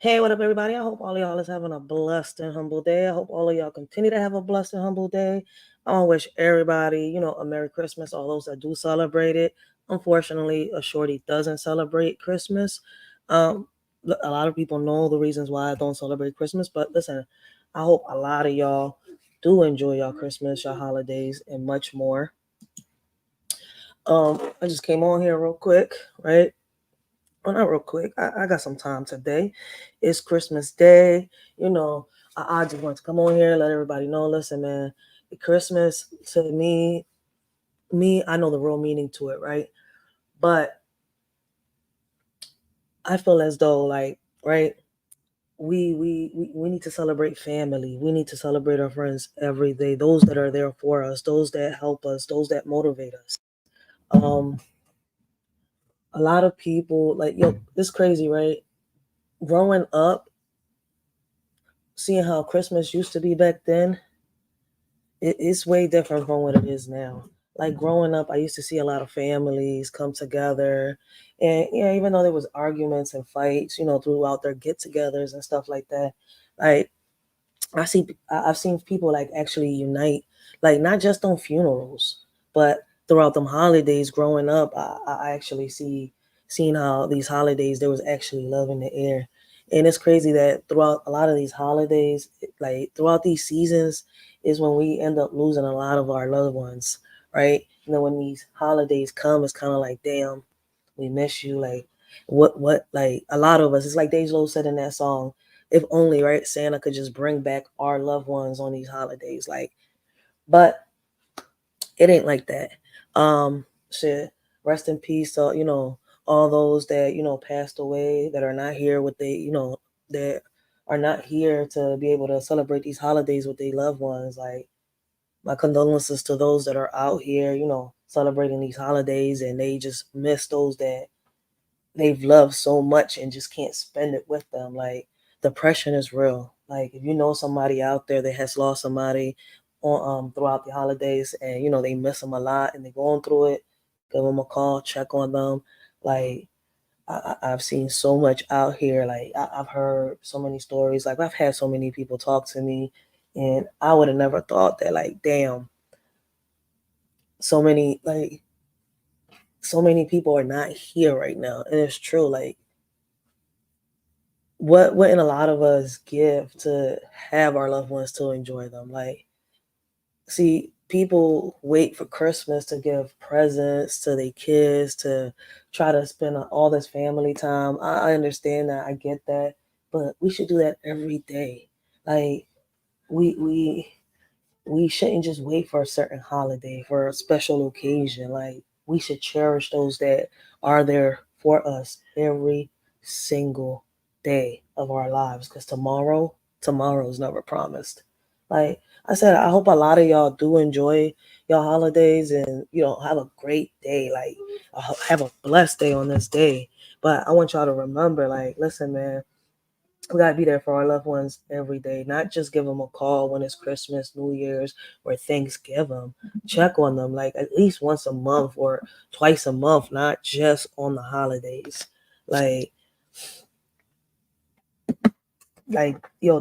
Hey, what up, everybody? I hope all of y'all is having a blessed and humble day. I hope all of y'all continue to have a blessed and humble day. I want to wish everybody, a Merry Christmas, all those that do celebrate it. Unfortunately, a shorty doesn't celebrate Christmas. Um, a lot of people know the reasons why I don't celebrate Christmas, but listen, I hope a lot of y'all do enjoy your Christmas, your holidays, and much more. I just came on here real quick, right? Well, not real quick. I got some time today. It's Christmas Day. You know, I just want to come on here, let everybody know. Listen, man, Christmas to me, I know the real meaning to it, right? But I feel as though, like, right, we need to celebrate family. We need to celebrate our friends every day. Those that are there for us, those that help us, those that motivate us. Um, a lot of people, like, it's crazy, right? Growing up, seeing how Christmas used to be back then, it's way different from what it is now. Like growing up, I used to see a lot of families come together, and yeah, even though there was arguments and fights, throughout their get-togethers and stuff like that, like I've seen people like actually unite, like not just on funerals, but throughout them holidays. Growing up, I actually seen how these holidays there was actually love in the air, and it's crazy that throughout a lot of these holidays, like throughout these seasons, is when we end up losing a lot of our loved ones, right? And then when these holidays come, it's kind of like, damn, we miss you. Like, what, like a lot of us, it's like Dej Lo said in that song, if only, right, Santa could just bring back our loved ones on these holidays. Like, but it ain't like that. Shit, rest in peace. So, all those that, passed away that are not here with that are not here to be able to celebrate these holidays with their loved ones. Like, my condolences to those that are out here, celebrating these holidays and they just miss those that they've loved so much and just can't spend it with them. Like, depression is real. Like, if you know somebody out there that has lost somebody on throughout the holidays, and they miss them a lot and they're going through it, give them a call, check on them. Like, I've seen so much out here. Like, I've heard so many stories. Like, I've had so many people talk to me, and I would have never thought that. Like, damn, so many like so many people are not here right now, and it's true. Like, what wouldn't a lot of us give to have our loved ones to enjoy them? Like, see, people wait for Christmas to give presents to their kids, to try to spend all this family time. I understand that, I get that, but we should do that every day. Like, we we we shouldn't just wait for a certain holiday, for a special occasion. Like, we should cherish those that are there for us every single day of our lives, because tomorrow is never promised. Like I said, I hope a lot of y'all do enjoy your holidays and have a great day. Like, have a blessed day on this day. But I want y'all to remember, like, listen, man, we gotta be there for our loved ones every day, not just give them a call when it's Christmas, New Year's, or Thanksgiving. Check on them like at least once a month or twice a month, not just on the holidays. Like,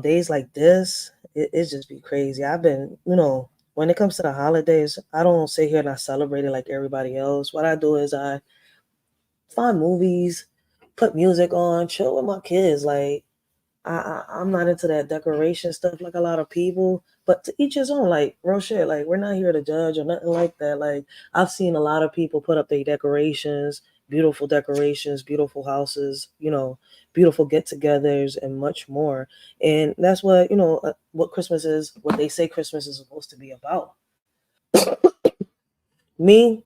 days like this, it just be crazy. I've been, when it comes to the holidays, I don't sit here and I celebrate it like everybody else. What I do is I find movies, put music on, chill with my kids. Like, I'm not into that decoration stuff like a lot of people, but to each his own. Like, real shit. Like, we're not here to judge or nothing like that. Like, I've seen a lot of people put up their decorations, beautiful houses, beautiful get-togethers, and much more. And that's what Christmas is. What they say Christmas is supposed to be about. Me,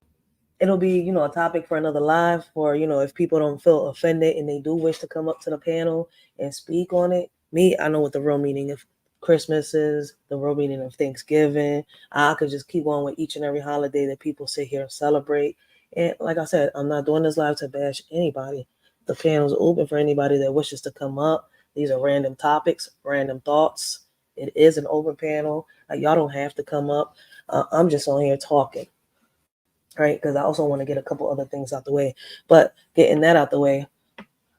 it'll be a topic for another live, for if people don't feel offended and they do wish to come up to the panel and speak on it. Me, I know what the real meaning of Christmas is, the real meaning of Thanksgiving. I could just keep on with each and every holiday that people sit here and celebrate. And like I said, I'm not doing this live to bash anybody. The panel's open for anybody that wishes to come up. These are random topics, random thoughts. It is an open panel. Like, y'all don't have to come up. I'm just on here talking, right? Because I also want to get a couple other things out the way. But getting that out the way,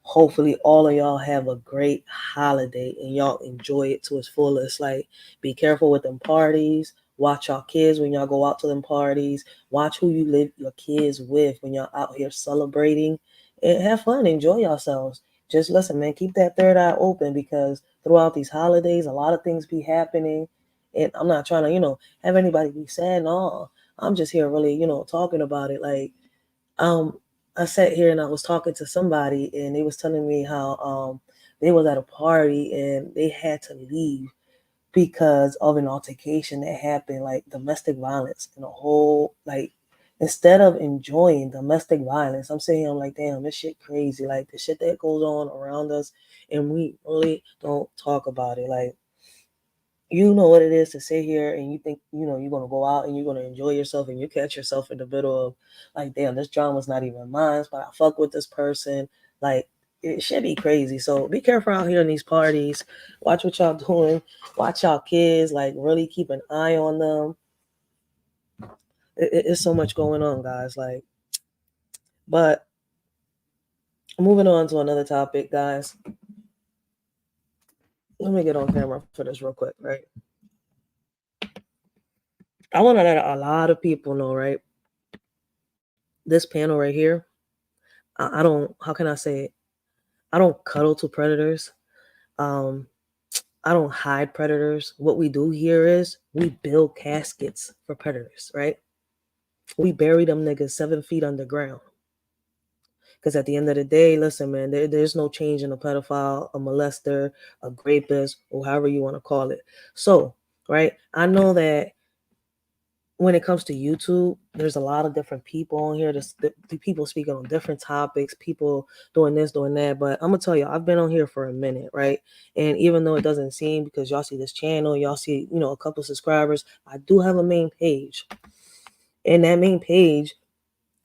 Hopefully, all of y'all have a great holiday and y'all enjoy it to its fullest. Like, be careful with them parties. Watch y'all kids when y'all go out to them parties. Watch who you live your kids with when y'all out here celebrating. And have fun. Enjoy yourselves. Just listen, man. Keep that third eye open because throughout these holidays, a lot of things be happening. And I'm not trying to, have anybody be sad. No, I'm just here really, talking about it. Like, um, I sat here and I was talking to somebody and they was telling me how they was at a party and they had to leave because of an altercation that happened, like domestic violence and a whole like instead of enjoying domestic violence, I'm sitting here, I'm like, damn, this shit crazy. Like the shit that goes on around us and we really don't talk about it. Like you know what it is to sit here and you think you're gonna go out and you're gonna enjoy yourself and you catch yourself in the middle of like, damn, this drama's not even mine, but I fuck with this person. Like it should be crazy. So be careful out here in these parties. Watch what y'all doing. Watch y'all kids. Like really keep an eye on them. It's so much going on, guys. Like, but moving on to another topic, guys. Let me get on camera for this real quick, right? I want to let a lot of people know, right? This panel right here, I don't, how can I say it? I don't cuddle to predators. Um, I don't hide predators. What we do here is we build caskets for predators, right? We bury them niggas 7 feet underground. Because at the end of the day, listen, man, there's no change in a pedophile, a molester, a rapist, or however you want to call it. So, right, I know that when it comes to YouTube, there's a lot of different people on here. There's the people speaking on different topics, people doing this, doing that. But I'm gonna tell you, I've been on here for a minute, right? And even though it doesn't seem because y'all see this channel, y'all see, a couple of subscribers, I do have a main page. And that main page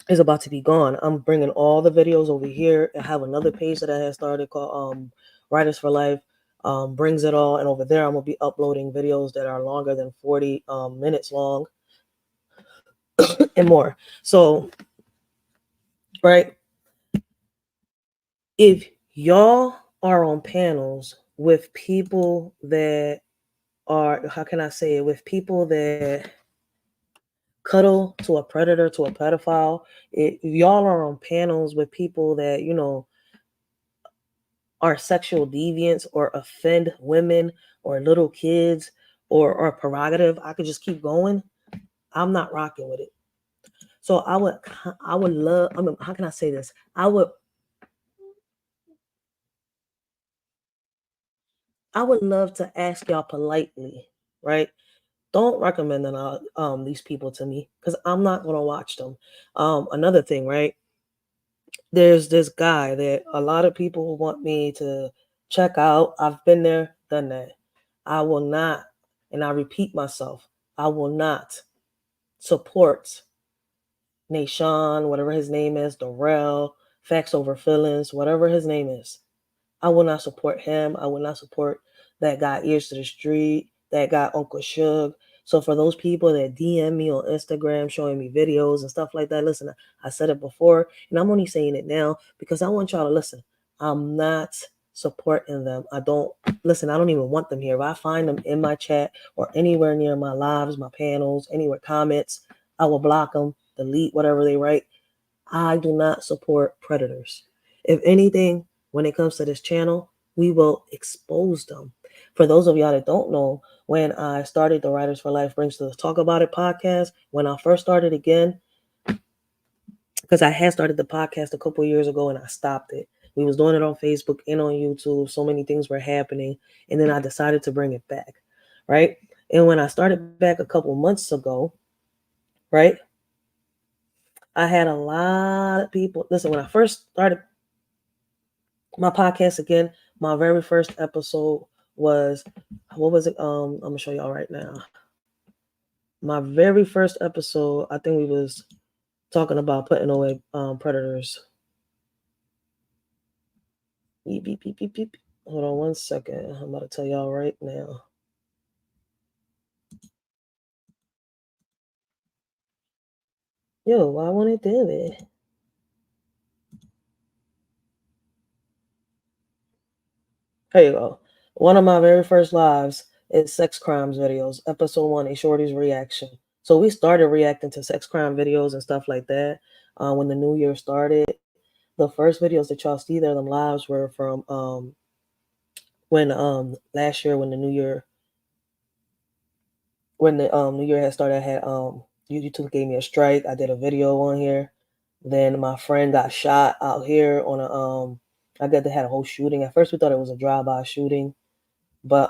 is about to be gone. I'm bringing all the videos over here. I have another page that I had started called Writers for Life. Brings it all, and over there I'm gonna be uploading videos that are longer than 40 minutes long and more. So, right, if y'all are on panels with people that are, how can I say it, with people that cuddle to a predator, to a pedophile, if y'all are on panels with people that, are sexual deviants or offend women or little kids or prerogative, I could just keep going. I'm not rocking with it. So I would love, I mean, how can I say this? I would love to ask y'all politely, right? Don't recommend these people to me because I'm not gonna watch them. Another thing, right? There's this guy that a lot of people want me to check out. I've been there, done that. I will not, and I repeat myself, I will not support Nashawn, whatever his name is, Darrell, Facts Over Feelings, whatever his name is. I will not support him. I will not support that guy Ears to the Street, that guy Uncle Shug. So for those people that DM me on Instagram showing me videos and stuff like that, listen, I said it before and I'm only saying it now because I want y'all to listen. I'm not supporting them. I don't listen, I don't even want them here. If I find them in my chat or anywhere near my lives, my panels, anywhere comments, I will block them, delete whatever they write. I do not support predators. If anything, when it comes to this channel, we will expose them. For those of y'all that don't know, when I started the Writers for Life Brings to the Talk About It podcast, when I first started again, because I had started the podcast a couple years ago and I stopped it. We was doing it on Facebook and on YouTube. So many things were happening. And then I decided to bring it back. Right. And when I started back a couple months ago, right, I had a lot of people. Listen, when I first started my podcast again, my very first episode was, what was it? I'm gonna show y'all right now. My very first episode, I think we was talking about putting away predators. Beep, beep, beep, beep, beep. Hold on one second. I'm about to tell y'all right now. Yo, why won't it do it? There you go. One of my very first lives is sex crimes videos. Episode one, a shorty's reaction. So we started reacting to sex crime videos and stuff like that when the new year started. The first videos that y'all see there, them lives were from when last year when the new year had started. I had YouTube gave me a strike. I did a video on here. Then my friend got shot out here on a I got they had a whole shooting. At first we thought it was a drive-by shooting, but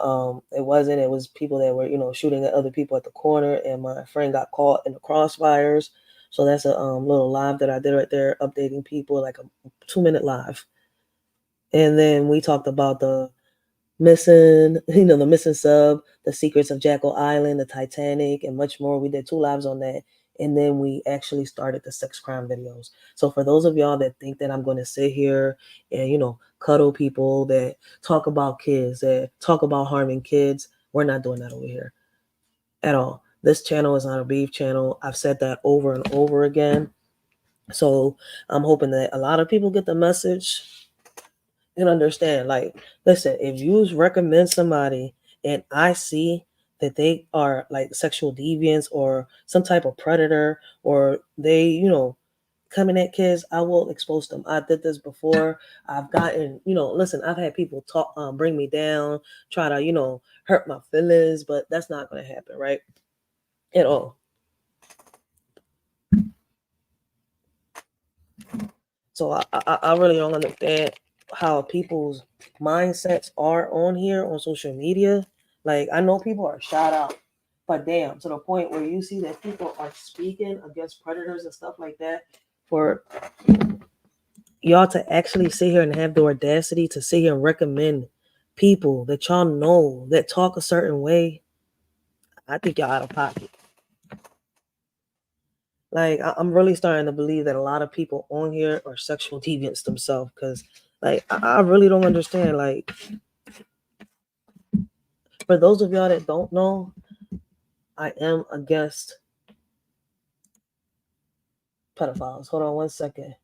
it wasn't. It was people that were, shooting at other people at the corner, and my friend got caught in the crossfires. So that's a little live that I did right there, updating people, like a 2-minute live. And then we talked about the missing, the missing sub, the secrets of Jackal Island, the Titanic, and much more. We did 2 lives on that. And then we actually started the sex crime videos. So for those of y'all that think that I'm going to sit here and, cuddle people that talk about kids, that talk about harming kids, we're not doing that over here at all. This channel is not a beef channel. I've said that over and over again. So I'm hoping that a lot of people get the message and understand. Like, listen, if you recommend somebody and I see that they are like sexual deviants or some type of predator, or they, coming at kids, I will expose them. I did this before. I've gotten, listen, I've had people talk, bring me down, try to, hurt my feelings, but that's not going to happen, right? At all. So I really don't understand how people's mindsets are on here on social media. Like, I know people are shout out, but damn, to the point where you see that people are speaking against predators and stuff like that, for y'all to actually sit here and have the audacity to sit here and recommend people that y'all know that talk a certain way, I think y'all out of pocket. Like, I'm really starting to believe that a lot of people on here are sexual deviants themselves, because like I really don't understand. Like, for those of y'all that don't know, I am against pedophiles. Hold on one second.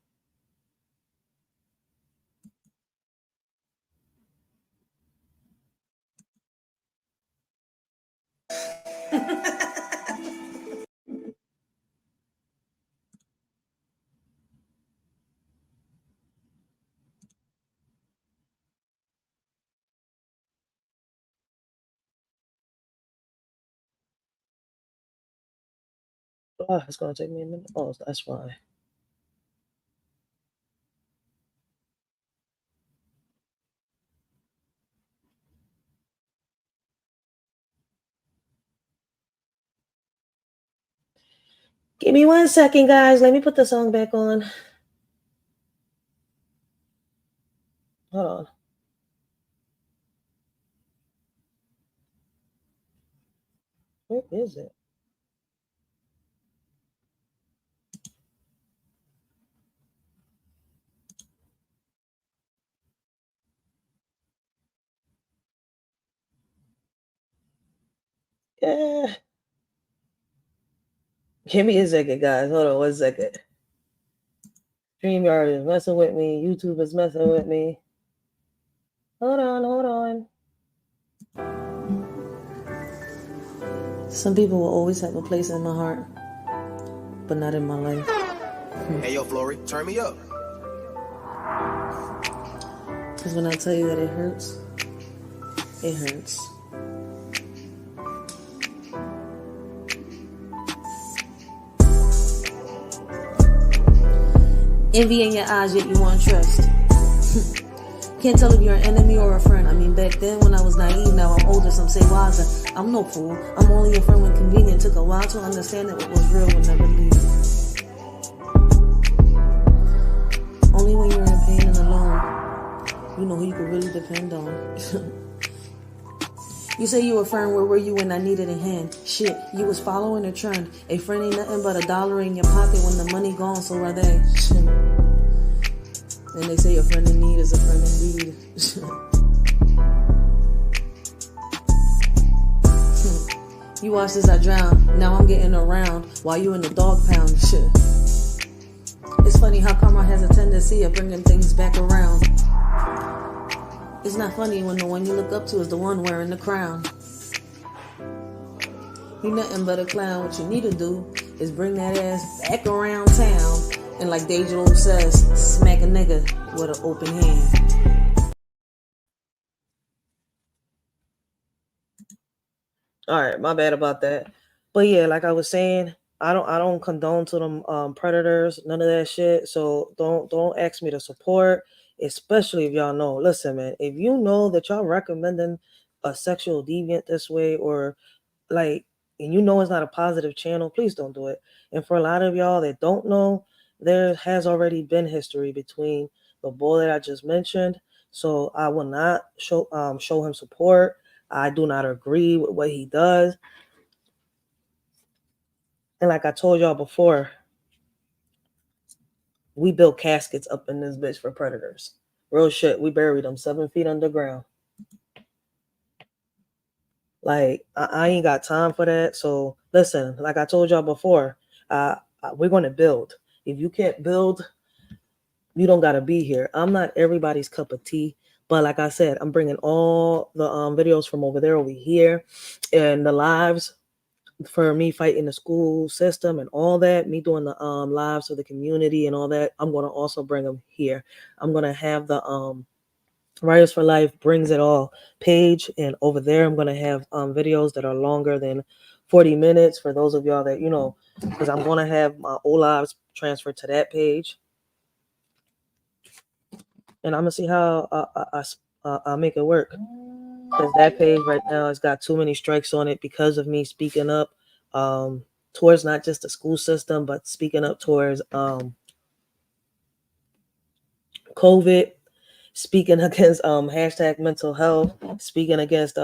Oh, it's gonna take me a minute. Oh, that's fine. Give me 1 second, guys. Let me put the song back on. Hold on. Where is it? Yeah. Give me a second, guys. Hold on 1 second. StreamYard is messing with me. YouTube is messing with me. Hold on. Some people will always have a place in my heart, but not in my life. Hey, yo, Flory, turn me up. Because when I tell you that it hurts, it hurts. Envy in your eyes, yet you want trust. Can't tell if you're an enemy or a friend. I mean, back then when I was naive, now I'm older, some say wiser. I'm no fool. I'm only a friend when convenient. Took a while to understand that what was real would never leave. Only when you're in pain and alone, you know who you can really depend on. You say you a friend, where were you when I needed a hand? Shit, you was following a trend. A friend ain't nothing but $1 in your pocket when the money gone, so are they? And they say a friend in need is a friend indeed. You watched as I drown, now I'm getting around while you in the dog pound. Shit. It's funny how karma has a tendency of bringing things back around. It's not funny when the one you look up to is the one wearing the crown. You nothing but a clown. What you need to do is bring that ass back around town and, like Deja says, smack a nigga with an open hand. All right, my bad about that. But yeah, like I was saying, I don't condone to them predators, none of that shit. So don't ask me to support, especially if y'all know. Listen, man, if you know that y'all recommending a sexual deviant this way, or like, and you know it's not a positive channel, please don't do it. And for a lot of y'all that don't know, there has already been history between the boy that I just mentioned. So I will not show him support. I do not agree with what he does. And like I told y'all before, we built caskets up in this bitch for predators. Real shit. We buried them 7 feet underground. Like, I ain't got time for that. So listen, like I told y'all before, we're going to build. If you can't build, you don't got to be here. I'm not everybody's cup of tea. But like I said, I'm bringing all the videos from over there over here, and the lives for me fighting the school system and all that, me doing the lives for the community and all that. I'm going to also bring them here. I'm going to have the Writers for Life brings it all page, and over there I'm going to have videos that are longer than 40 minutes for those of y'all that, you know, because I'm going to have my old lives transferred to that page, and I'm going to see how I make it work. Because that page right now has got too many strikes on it because of me speaking up towards not just the school system, but speaking up towards COVID, speaking against hashtag mental health, speaking against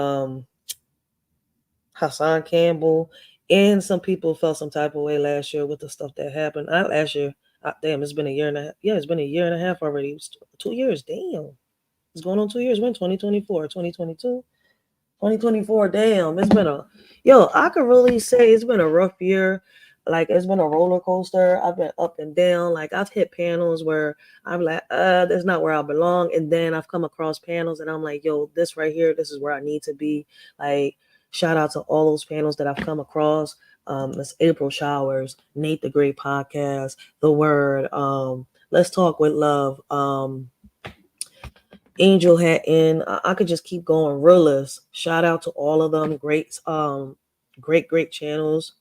Hassan Campbell, and some people felt some type of way last year with the stuff that happened. Not last year. Damn, it's been a year and a half. Yeah, it's been a year and a half already. It was 2 years. Damn. It's going on 2 years. When? 2024, 2022? 2024, damn, it's been I could really say it's been a rough year. Like, it's been a roller coaster. I've been up and down. Like, I've hit panels where I'm like, that's not where I belong. And then I've come across panels and I'm like, yo, this right here, this is where I need to be. Like, shout out to all those panels that I've come across. It's April Showers, Nate the Great Podcast, The Word, Let's Talk with Love, Angel had in. I could just keep going. Realist. Shout out to all of them. Great channels.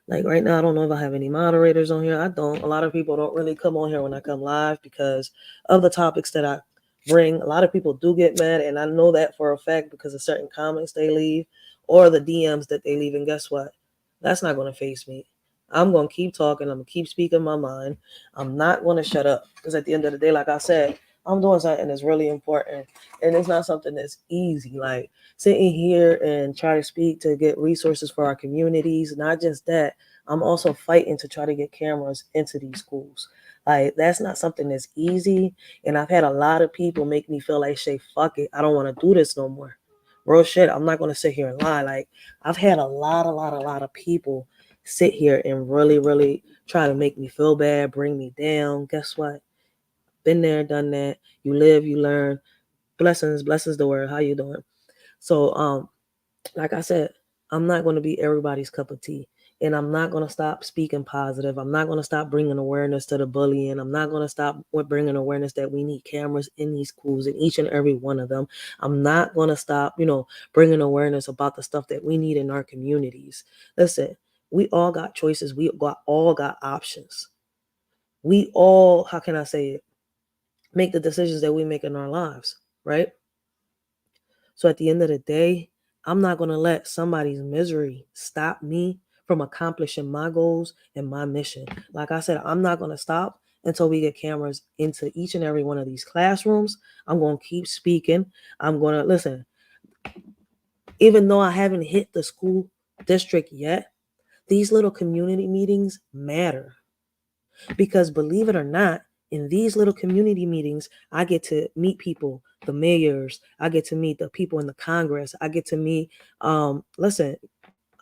Like right now, I don't know if I have any moderators on here. I don't. A lot of people don't really come on here when I come live because of the topics that I bring. A lot of people do get mad, and I know that for a fact because of certain comments they leave or the DMs that they leave. And guess what? That's not going to face me. I'm going to keep talking. I'm going to keep speaking my mind. I'm not going to shut up because at the end of the day, like I said, I'm doing something that's really important, and it's not something that's easy. Like sitting here and try to speak to get resources for our communities. Not just that, I'm also fighting to try to get cameras into these schools. Like that's not something that's easy, and I've had a lot of people make me feel like, "Shay, fuck it, I don't want to do this no more." Real shit. I'm not gonna sit here and lie. Like I've had a lot of people sit here and really try to make me feel bad, bring me down. Guess what? Been there, done that. You live, you learn. Blessings the word. How you doing? So like I said, I'm not going to be everybody's cup of tea, and I'm not going to stop speaking positive. I'm not going to stop bringing awareness to the bullying. I'm not going to stop bringing awareness that we need cameras in these schools, in each and every one of them. I'm not going to stop, bringing awareness about the stuff that we need in our communities. Listen, we all got choices. We all got options. We all, how can I say it, make the decisions that we make in our lives, right? So at the end of the day, I'm not going to let somebody's misery stop me from accomplishing my goals and my mission. Like I said, I'm not going to stop until we get cameras into each and every one of these classrooms. I'm going to keep speaking. I'm going to listen. Even though I haven't hit the school district yet, these little community meetings matter. Because believe it or not, in these little community meetings, I get to meet people, the mayors. I get to meet the people in the Congress. I get to meet, listen,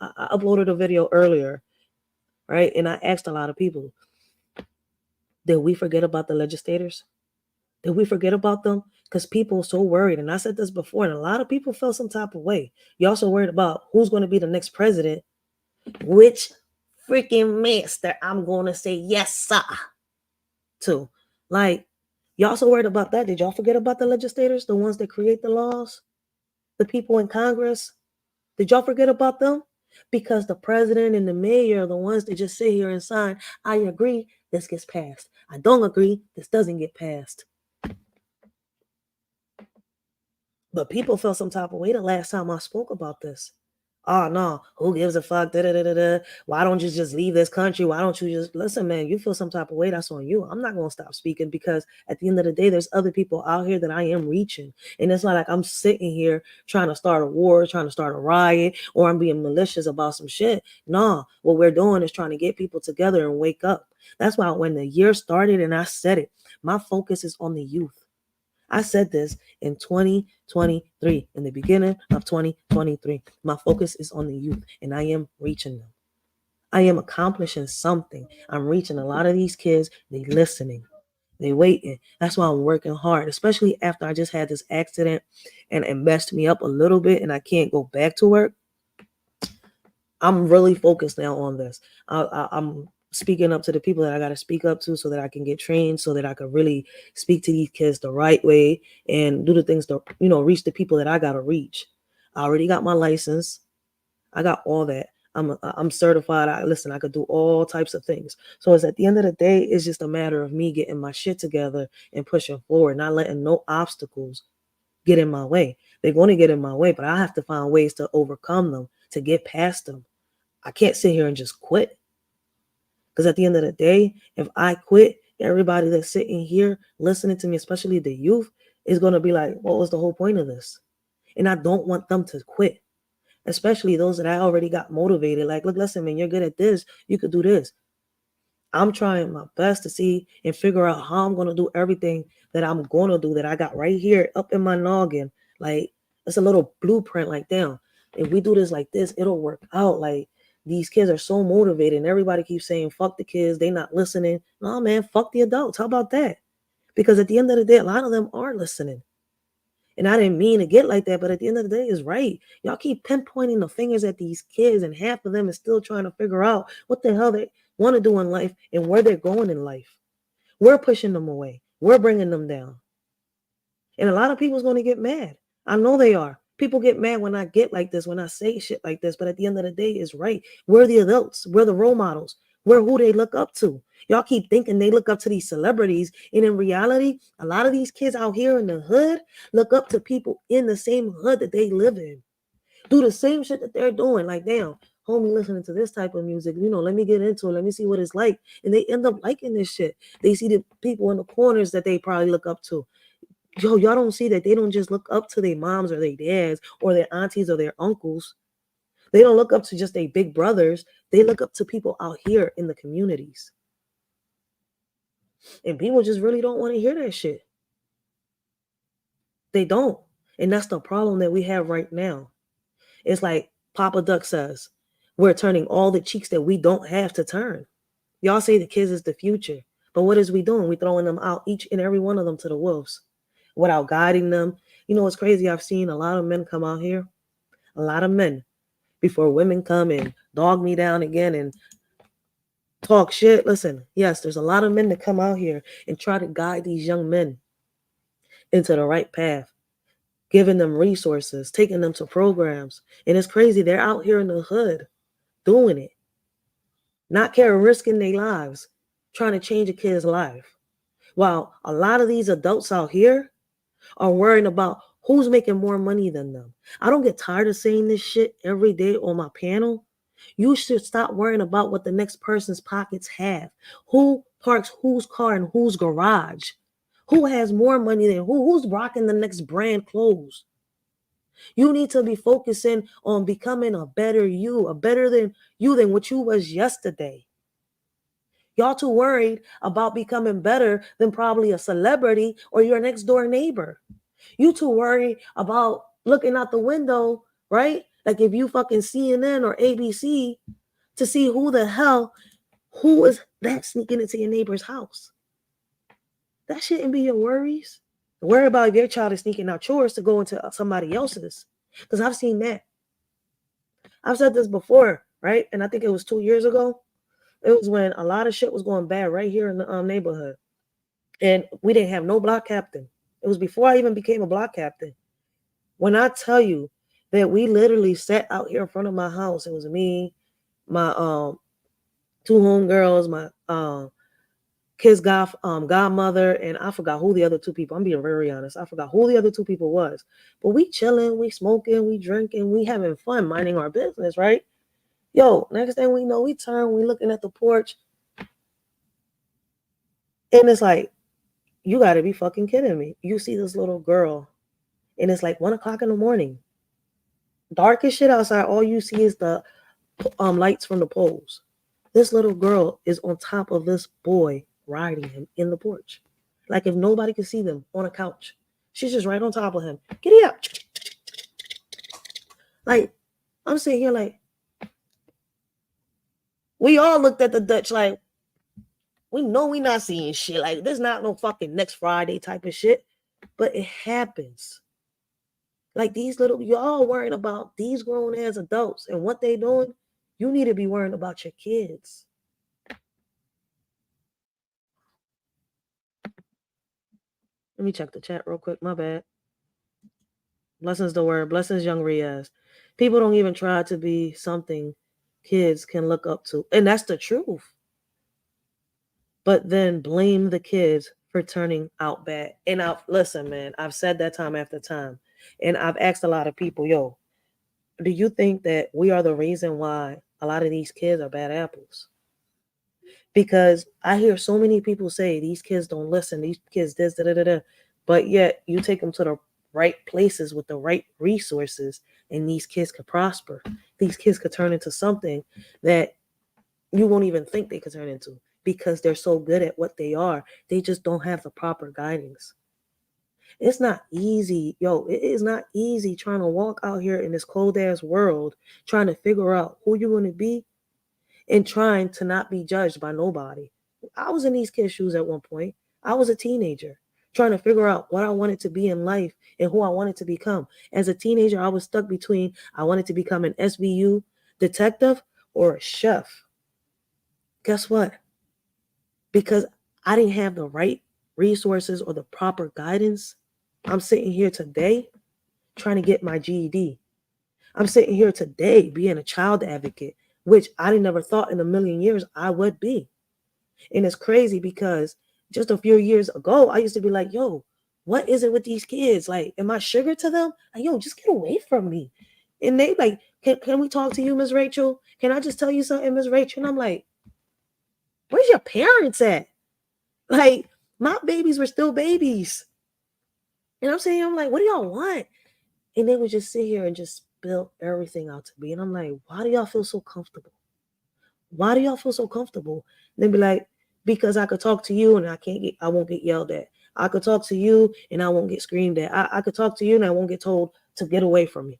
I uploaded a video earlier, right? And I asked a lot of people, did we forget about the legislators? Did we forget about them? Because people are so worried. And I said this before, and a lot of people felt some type of way. You also worried about who's going to be the next president, which freaking master I'm going to say yes, sir, to. Like, you also worried about that. Did y'all forget about the legislators, the ones that create the laws, the people in Congress? Did y'all forget about them? Because the president and the mayor are the ones that just sit here and sign, I agree, this gets passed. I don't agree, this doesn't get passed. But people felt some type of way the last time I spoke about this. Oh no, who gives a fuck? Da, da, da, da, da. Why don't you just leave this country? Why don't you just listen, man? You feel some type of way, that's on you. I'm not gonna stop speaking because at the end of the day, there's other people out here that I am reaching. And it's not like I'm sitting here trying to start a war, trying to start a riot, or I'm being malicious about some shit. No, what we're doing is trying to get people together and wake up. That's why when the year started and I said it, my focus is on the youth. I said this in 2023, in the beginning of 2023. My focus is on the youth, and I am reaching them. I am accomplishing something. I'm reaching a lot of these kids. They listening. They waiting. That's why I'm working hard, especially after I just had this accident and it messed me up a little bit and I can't go back to work. I'm really focused now on this. I'm speaking up to the people that I got to speak up to so that I can get trained, so that I can really speak to these kids the right way and do the things to, reach the people that I got to reach. I already got my license. I got all that. I'm certified. I could do all types of things. So it's at the end of the day, it's just a matter of me getting my shit together and pushing forward, not letting no obstacles get in my way. They're going to get in my way, but I have to find ways to overcome them, to get past them. I can't sit here and just quit. Because at the end of the day, if I quit, everybody that's sitting here listening to me, especially the youth, is going to be like, what was the whole point of this? And I don't want them to quit, especially those that I already got motivated. Like, look, listen, man, you're good at this. You could do this. I'm trying my best to see and figure out how I'm going to do everything that I'm going to do that I got right here up in my noggin. Like, it's a little blueprint, like, damn, if we do this like this, it'll work out. Like, these kids are so motivated and everybody keeps saying, fuck the kids. They not listening. No, man, fuck the adults. How about that? Because at the end of the day, a lot of them are listening. And I didn't mean to get like that, but at the end of the day, it's right. Y'all keep pinpointing the fingers at these kids, and half of them is still trying to figure out what the hell they want to do in life and where they're going in life. We're pushing them away. We're bringing them down. And a lot of people's going to get mad. I know they are. People get mad when I get like this, when I say shit like this. But at the end of the day, it's right. We're the adults. We're the role models. We're who they look up to. Y'all keep thinking they look up to these celebrities. And in reality, a lot of these kids out here in the hood look up to people in the same hood that they live in. Do the same shit that they're doing. Like, damn, homie listening to this type of music. Let me get into it. Let me see what it's like. And they end up liking this shit. They see the people in the corners that they probably look up to. Yo, y'all don't see that they don't just look up to their moms or their dads or their aunties or their uncles. They don't look up to just their big brothers. They look up to people out here in the communities. And people just really don't want to hear that shit. They don't. And that's the problem that we have right now. It's like Papa Duck says, we're turning all the cheeks that we don't have to turn. Y'all say the kids is the future. But what is we doing? We throwing them out, each and every one of them, to the wolves without guiding them. It's crazy. I've seen a lot of men come out here, a lot of men, before women come and dog me down again and talk shit. Listen, yes, there's a lot of men that come out here and try to guide these young men into the right path, giving them resources, taking them to programs. And it's crazy. They're out here in the hood doing it, not caring, risking their lives, trying to change a kid's life. While a lot of these adults out here are worrying about who's making more money than them. I don't get tired of saying this shit every day on my panel. You should stop worrying about what the next person's pockets have. Who parks whose car in whose garage? Who has more money than who? Who's rocking the next brand clothes? You need to be focusing on becoming a better you, a better than you than what you was yesterday. Y'all too worried about becoming better than probably a celebrity or your next door neighbor. You too worried about looking out the window, right? Like if you fucking CNN or ABC to see who is that sneaking into your neighbor's house. That shouldn't be your worries. Worry about if your child is sneaking out yours to go into somebody else's. Because I've seen that. I've said this before, right? And I think it was 2 years ago. It was when a lot of shit was going bad right here in the neighborhood. And we didn't have no block captain. It was before I even became a block captain. When I tell you that we literally sat out here in front of my house, it was me, my two homegirls, my kid's godmother, and I forgot who the other two people. I'm being very honest. I forgot who the other two people was. But we chilling, we smoking, we drinking, we having fun, minding our business, right? Yo, next thing we know, we turn, we looking at the porch, and it's like, you gotta be fucking kidding me. You see this little girl, and it's like 1 o'clock in the morning. Dark as shit outside. All you see is the lights from the poles. This little girl is on top of this boy riding him in the porch. Like if nobody could see them on a couch. She's just right on top of him. Giddy up. Like, I'm sitting here like, we all looked at the Dutch like, we know we not seeing shit. Like, there's not no fucking next Friday type of shit. But it happens. Like these little, y'all worrying about these grown ass adults and what they doing. You need to be worrying about your kids. Let me check the chat real quick. My bad. Blessings the word. Blessings young Riaz. People don't even try to be something kids can look up to. And that's the truth. But then blame the kids for turning out bad. And listen, man, I've said that time after time. And I've asked a lot of people, yo, do you think that we are the reason why a lot of these kids are bad apples? Because I hear so many people say these kids don't listen, these kids this, da, da, da, da. But yet you take them to the right places with the right resources, and these kids could prosper. These kids could turn into something that you won't even think they could turn into because they're so good at what they are. They just don't have the proper guidance. It's not easy, yo. It is not easy trying to walk out here in this cold ass world, trying to figure out who you're going to be and trying to not be judged by nobody. I was in these kids' shoes at one point. I was a teenager trying to figure out what I wanted to be in life and who I wanted to become. As a teenager, I was stuck between I wanted to become an SVU detective or a chef. Guess what? Because I didn't have the right resources or the proper guidance, I'm sitting here today trying to get my GED. I'm sitting here today being a child advocate, which I never thought in a million years I would be. And it's crazy because just a few years ago, I used to be like, yo, what is it with these kids? Like, am I sugar to them? Like, yo, just get away from me. And they like, can we talk to you, Miss Rachel? Can I just tell you something, Miss Rachel? And I'm like, where's your parents at? Like, my babies were still babies. And I'm saying, I'm like, what do y'all want? And they would just sit here and just spill everything out to me. And I'm like, why do y'all feel so comfortable? Why do y'all feel so comfortable? And they'd be like, because I could talk to you and I won't get yelled at. I could talk to you and I won't get screamed at. I could talk to you and I won't get told to get away from me.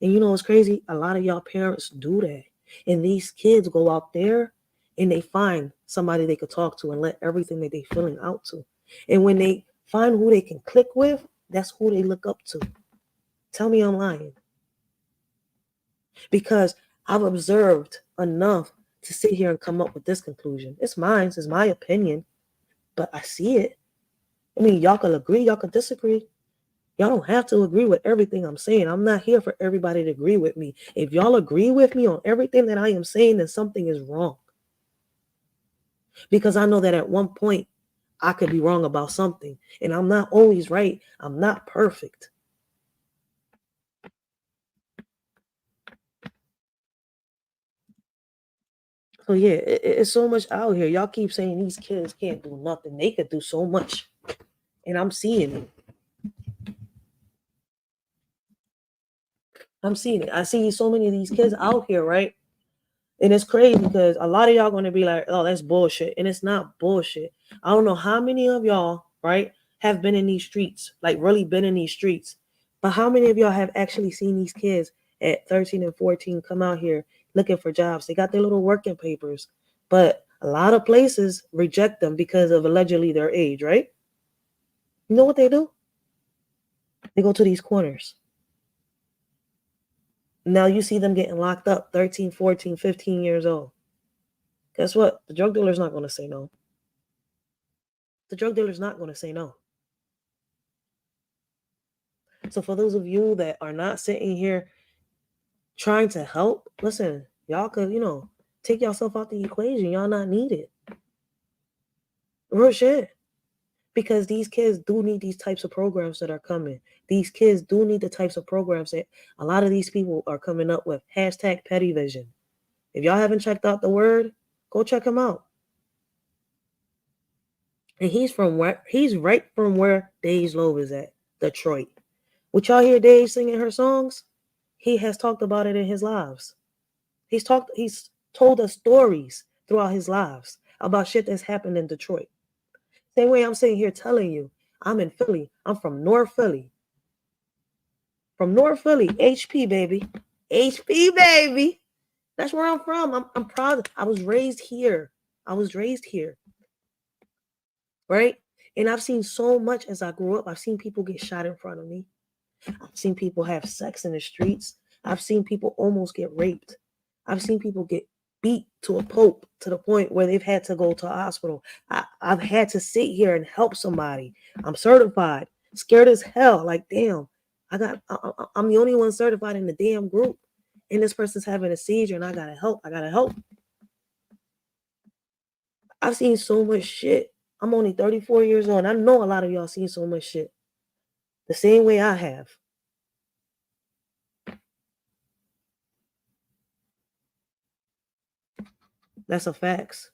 And you know what's crazy? A lot of y'all parents do that. And these kids go out there and they find somebody they could talk to and let everything that they feeling out to. And when they find who they can click with, that's who they look up to. Tell me I'm lying. Because I've observed enough to sit here and come up with this conclusion. It's mine, it's my opinion, but I see it. I mean, y'all can agree, y'all can disagree. Y'all don't have to agree with everything I'm saying. I'm not here for everybody to agree with me. If y'all agree with me on everything that I am saying, then something is wrong. Because I know that at one point, I could be wrong about something. And I'm not always right. I'm not perfect. So yeah, it's so much out here. Y'all keep saying these kids can't do nothing. They could do so much. And I'm seeing it. I'm seeing it. I see so many of these kids out here, right? And it's crazy because a lot of y'all going to be like, oh, that's bullshit. And it's not bullshit. I don't know how many of y'all, right, have been in these streets, like really been in these streets. But how many of y'all have actually seen these kids at 13 and 14 come out here looking for jobs? They got their little working papers, but A lot of places reject them because of allegedly their age, right? You know what they do? They go to these corners. Now you see them getting locked up 13, 14, 15 years old. Guess what? The drug dealer's not going to say no. The drug dealer's not going to say no. So for those of you that are not sitting here trying to help, listen, y'all could, take yourself out the equation. Y'all not needed. Real shit. Because these kids do need these types of programs that are coming. These kids do need the types of programs that a lot of these people are coming up with. Hashtag petty vision. If y'all haven't checked out the word, go check him out. And he's right from where Dej Loaf is at, Detroit. Would y'all hear Dej singing her songs? He has talked about it in his lives. He's told us stories throughout his lives about shit that's happened in Detroit. Same way I'm sitting here telling you, I'm in Philly. I'm from North Philly. From North Philly, HP baby. HP baby. That's where I'm from. I'm proud. I was raised here. Right? And I've seen so much as I grew up. I've seen people get shot in front of me. I've seen people have sex in the streets. I've seen people almost get raped. I've seen people get beat to a pulp to the point where they've had to go to a hospital. I've had to sit here and help somebody. I'm certified, scared as hell. Like, damn, I'm the only one certified in the damn group. And this person's having a seizure and I gotta help. I've seen so much shit. I'm only 34 years old. And I know a lot of y'all seen so much shit. The same way I have. That's a facts.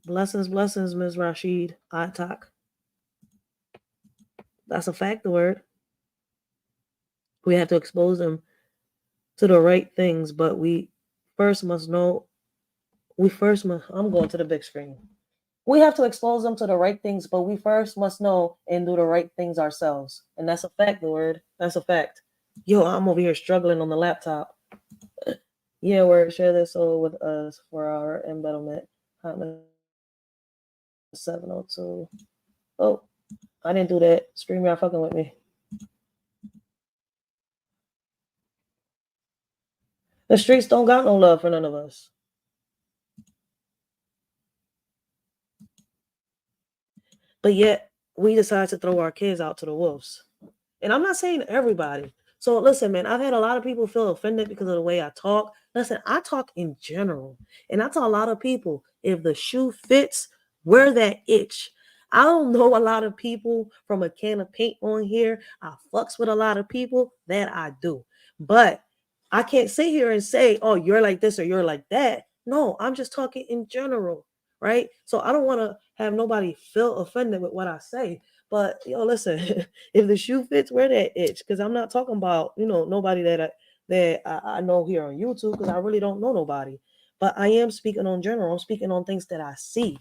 Blessings, Ms. Rashid Atak. That's a fact, the word. We have to expose them to the right things, but we first must know. I'm going to the big screen. We have to expose them to the right things, but we first must know and do the right things ourselves. And that's a fact, the word. That's a fact. Yo, I'm over here struggling on the laptop. Yeah, word. Share this soul with us for our embeddlement. 702. Oh, I didn't do that. StreamYard fucking with me. The streets don't got no love for none of us. But yet, we decide to throw our kids out to the wolves. And I'm not saying everybody. So listen, man, I've had a lot of people feel offended because of the way I talk. Listen, I talk in general. And I tell a lot of people, if the shoe fits, wear that itch. I don't know a lot of people from a can of paint on here. I fucks with a lot of people. That I do. But I can't sit here and say, oh, you're like this or you're like that. No, I'm just talking in general, right? So I don't want to have nobody feel offended with what I say. But listen, if the shoe fits, wear that itch. Because I'm not talking about nobody that I know here on YouTube, because I really don't know nobody. But I am speaking on general. I'm speaking on things that I see.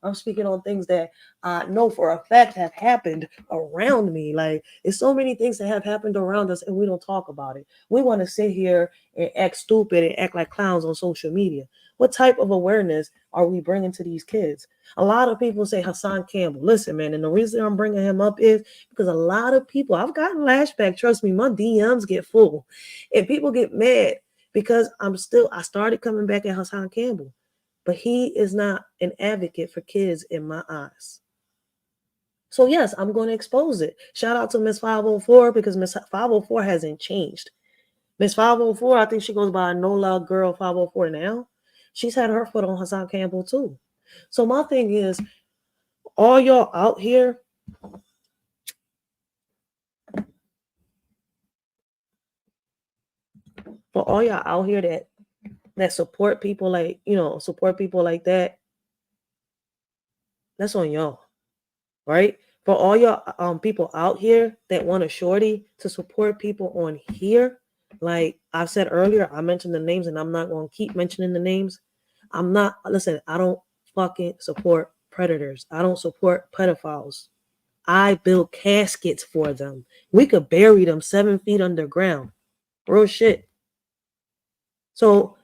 I'm speaking on things that I know for a fact have happened around me. Like, there's so many things that have happened around us and we don't talk about it. We want to sit here and act stupid and act like clowns on social media. What type of awareness are we bringing to these kids? A lot of people say Hassan Campbell. Listen, man, and the reason I'm bringing him up is because a lot of people, I've gotten lashback. Trust me, my DMs get full. And people get mad because I started coming back at Hassan Campbell. But he is not an advocate for kids in my eyes. So yes, I'm going to expose it. Shout out to Miss 504 because Miss 504 hasn't changed. Miss 504, I think she goes by Nola Girl 504 now. She's had her foot on Hassan Campbell too. So my thing is, all y'all out here, for all y'all out here that support people like that, that's on y'all, right? For all y'all people out here that want a shorty to support people on here, like I've said earlier, I mentioned the names and I'm not going to keep mentioning the names. I don't fucking support predators. I don't support pedophiles. I build caskets for them. We could bury them 7 feet underground. Real shit. So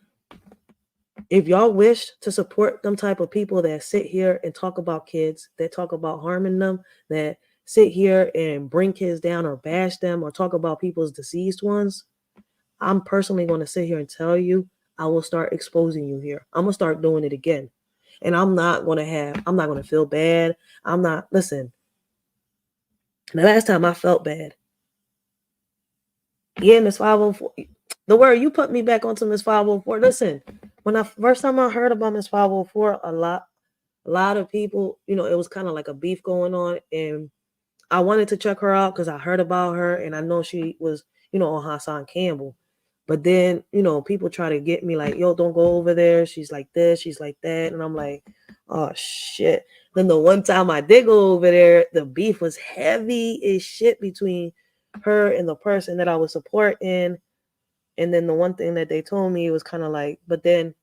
if y'all wish to support them type of people that sit here and talk about kids, that talk about harming them, that sit here and bring kids down or bash them or talk about people's deceased ones, I'm personally going to sit here and tell you, I will start exposing you here. I'm going to start doing it again. And I'm not going to feel bad. Listen, the last time I felt bad, yeah, Miss 504, the word you put me back onto Miss 504. Listen, when I first time I heard about Miss 504, a lot of people, it was kind of like a beef going on, and I wanted to check her out because I heard about her and I know she was, on Hassan Campbell. But then, people try to get me like, yo, don't go over there. She's like this, she's like that. And I'm like, oh shit. Then the one time I did go over there, the beef was heavy as shit between her and the person that I was supporting. And then the one thing that they told me was kind of like, but then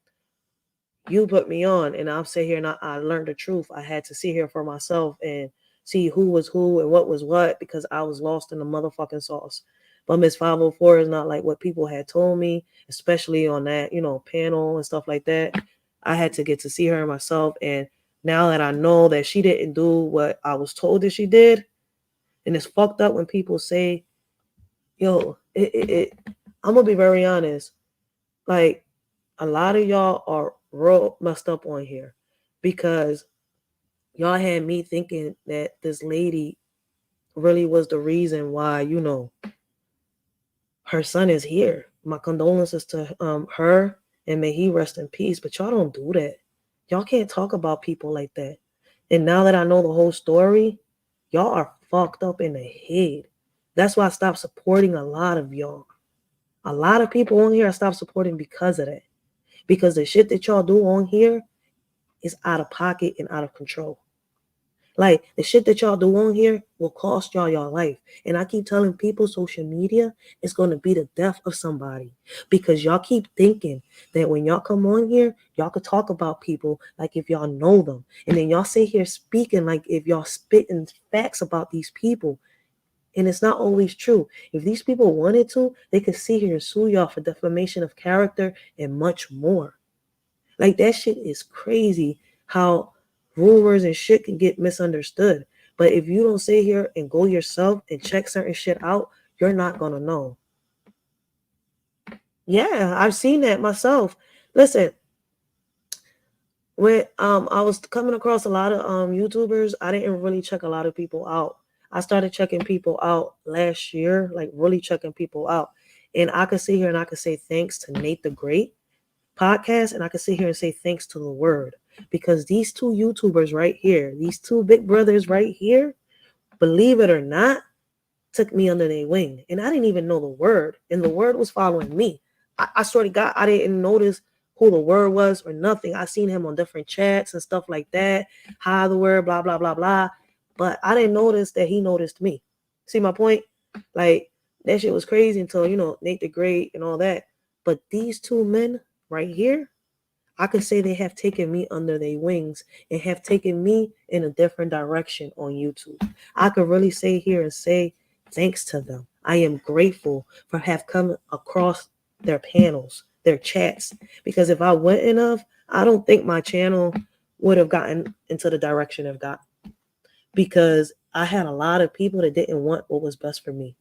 you put me on, and I'll sit here and I learned the truth. I had to sit here for myself and see who was who and what was what because I was lost in the motherfucking sauce. But Miss 504 is not like what people had told me, especially on that, panel and stuff like that. I had to get to see her myself. And now that I know that she didn't do what I was told that she did, and it's fucked up when people say, yo, I'm going to be very honest. Like, a lot of y'all are real messed up on here because y'all had me thinking that this lady really was the reason why, her son is here. My condolences to her, and may he rest in peace. But y'all don't do that. Y'all can't talk about people like that. And now that I know the whole story, y'all are fucked up in the head. That's why I stopped supporting a lot of y'all. A lot of people on here I stopped supporting because of that. Because the shit that y'all do on here is out of pocket and out of control. Like, the shit that y'all do on here will cost y'all your life. And I keep telling people social media is going to be the death of somebody because y'all keep thinking that when y'all come on here, y'all could talk about people like if y'all know them. And then y'all sit here speaking like if y'all spitting facts about these people. And it's not always true. If these people wanted to, they could sit here and sue y'all for defamation of character and much more. Like, that shit is crazy how rumors and shit can get misunderstood. But if you don't sit here and go yourself and check certain shit out, you're not gonna know. Yeah, I've seen that myself. Listen, when I was coming across a lot of YouTubers, I didn't really check a lot of people out. I started checking people out last year, like really checking people out. And I could sit here and I could say thanks to Nate the Great podcast, and I can sit here and say thanks to the word because these two YouTubers right here, these two big brothers right here, believe it or not, took me under their wing. And I didn't even know the word, and the word was following me. I sort of got, I didn't notice who the word was or nothing. I seen him on different chats and stuff like that. Hi, the word, blah, blah, blah, blah. But I didn't notice that he noticed me. See my point? Like, that shit was crazy until, Nate the Great and all that. But these two men right here, I could say they have taken me under their wings and have taken me in a different direction on YouTube. I could really say here and say thanks to them. I am grateful for have come across their panels, their chats, because if I wouldn't have, I don't think my channel would have gotten into the direction it got, because I had a lot of people that didn't want what was best for me.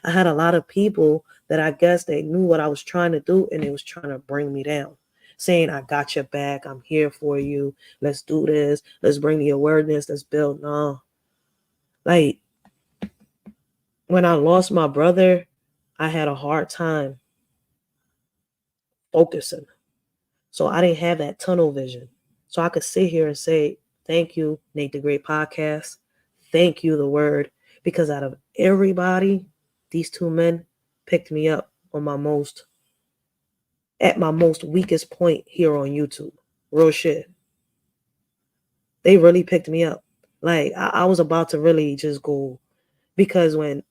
I had a lot of people that I guess they knew what I was trying to do and they was trying to bring me down, saying, I got your back, I'm here for you, let's do this, let's bring the awareness, let's build. No. Like, when I lost my brother, I had a hard time focusing. So I didn't have that tunnel vision. So I could sit here and say, thank you, Nate the Great Podcast. Thank you, the word. Because out of everybody, these two men picked me up on at my most weakest point here on YouTube. Real shit. They really picked me up. Like, I was about to really just go, because when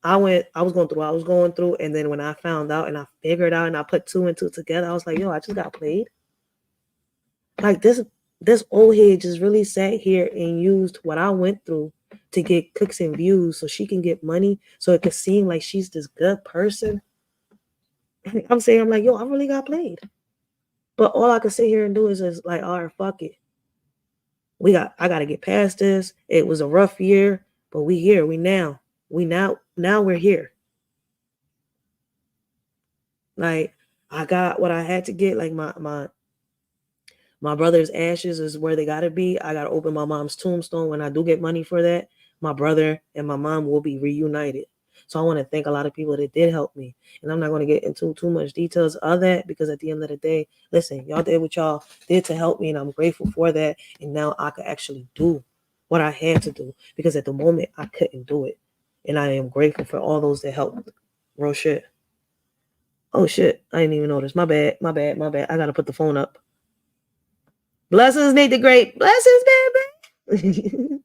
I was going through what I was going through, and then when I found out and I figured out and I put two and two together, I was like, yo, I just got played. Like, this old head just really sat here and used what I went through to get clicks and views so she can get money, so it could seem like she's this good person. I'm like, yo, I really got played. But all I could sit here and do is like, all right, fuck it. I gotta get past this. It was a rough year, but we here. Now we're here. Like, I got what I had to get. Like my brother's ashes is where they gotta be. I gotta open my mom's tombstone. When I do get money for that, my brother and my mom will be reunited. So I want to thank a lot of people that did help me. And I'm not going to get into too much details of that, because at the end of the day, listen, y'all did what y'all did to help me, and I'm grateful for that. And now I could actually do what I had to do, because at the moment I couldn't do it. And I am grateful for all those that helped. Real shit. Oh shit, I didn't even notice. My bad, my bad, my bad. I gotta put the phone up. Blessings, Nate the Great. Blessings, baby.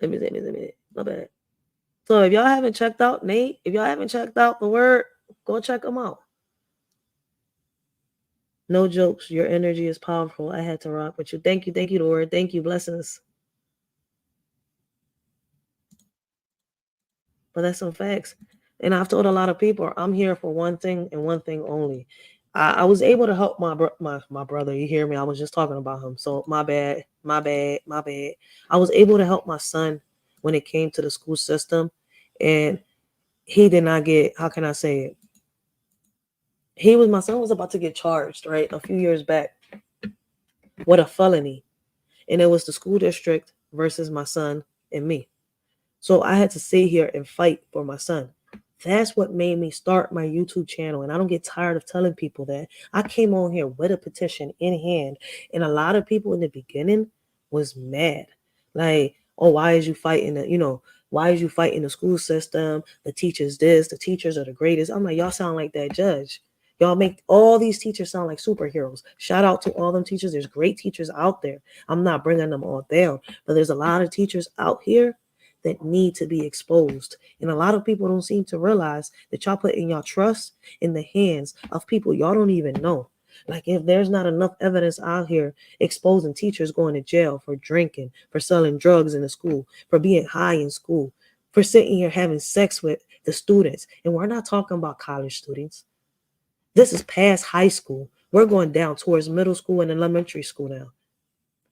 Let me. My bad. So if y'all haven't checked out Nate, if y'all haven't checked out the word, go check him out. No jokes. Your energy is powerful. I had to rock with you. Thank you, the word. Thank you. Blessings. But that's some facts. And I've told a lot of people, I'm here for one thing and one thing only. I was able to help my brother. You hear me? I was just talking about him. So my bad. I was able to help my son when it came to the school system. And he did not get, how can I say it? My son was about to get charged, right? A few years back with a felony. And it was the school district versus my son and me. So I had to sit here and fight for my son. That's what made me start my YouTube channel. And I don't get tired of telling people that. I came on here with a petition in hand. And a lot of people in the beginning was mad. Like, oh, why is you fighting why is you fighting the school system? The teachers this, the teachers are the greatest. I'm like, y'all sound like that judge. Y'all make all these teachers sound like superheroes. Shout out to all them teachers. There's great teachers out there. I'm not bringing them all down. But there's a lot of teachers out here that need to be exposed. And a lot of people don't seem to realize that y'all putting your trust in the hands of people y'all don't even know. Like, if there's not enough evidence out here exposing teachers going to jail for drinking, for selling drugs in the school, for being high in school, for sitting here having sex with the students. And we're not talking about college students. This is past high school. We're going down towards middle school and elementary school now.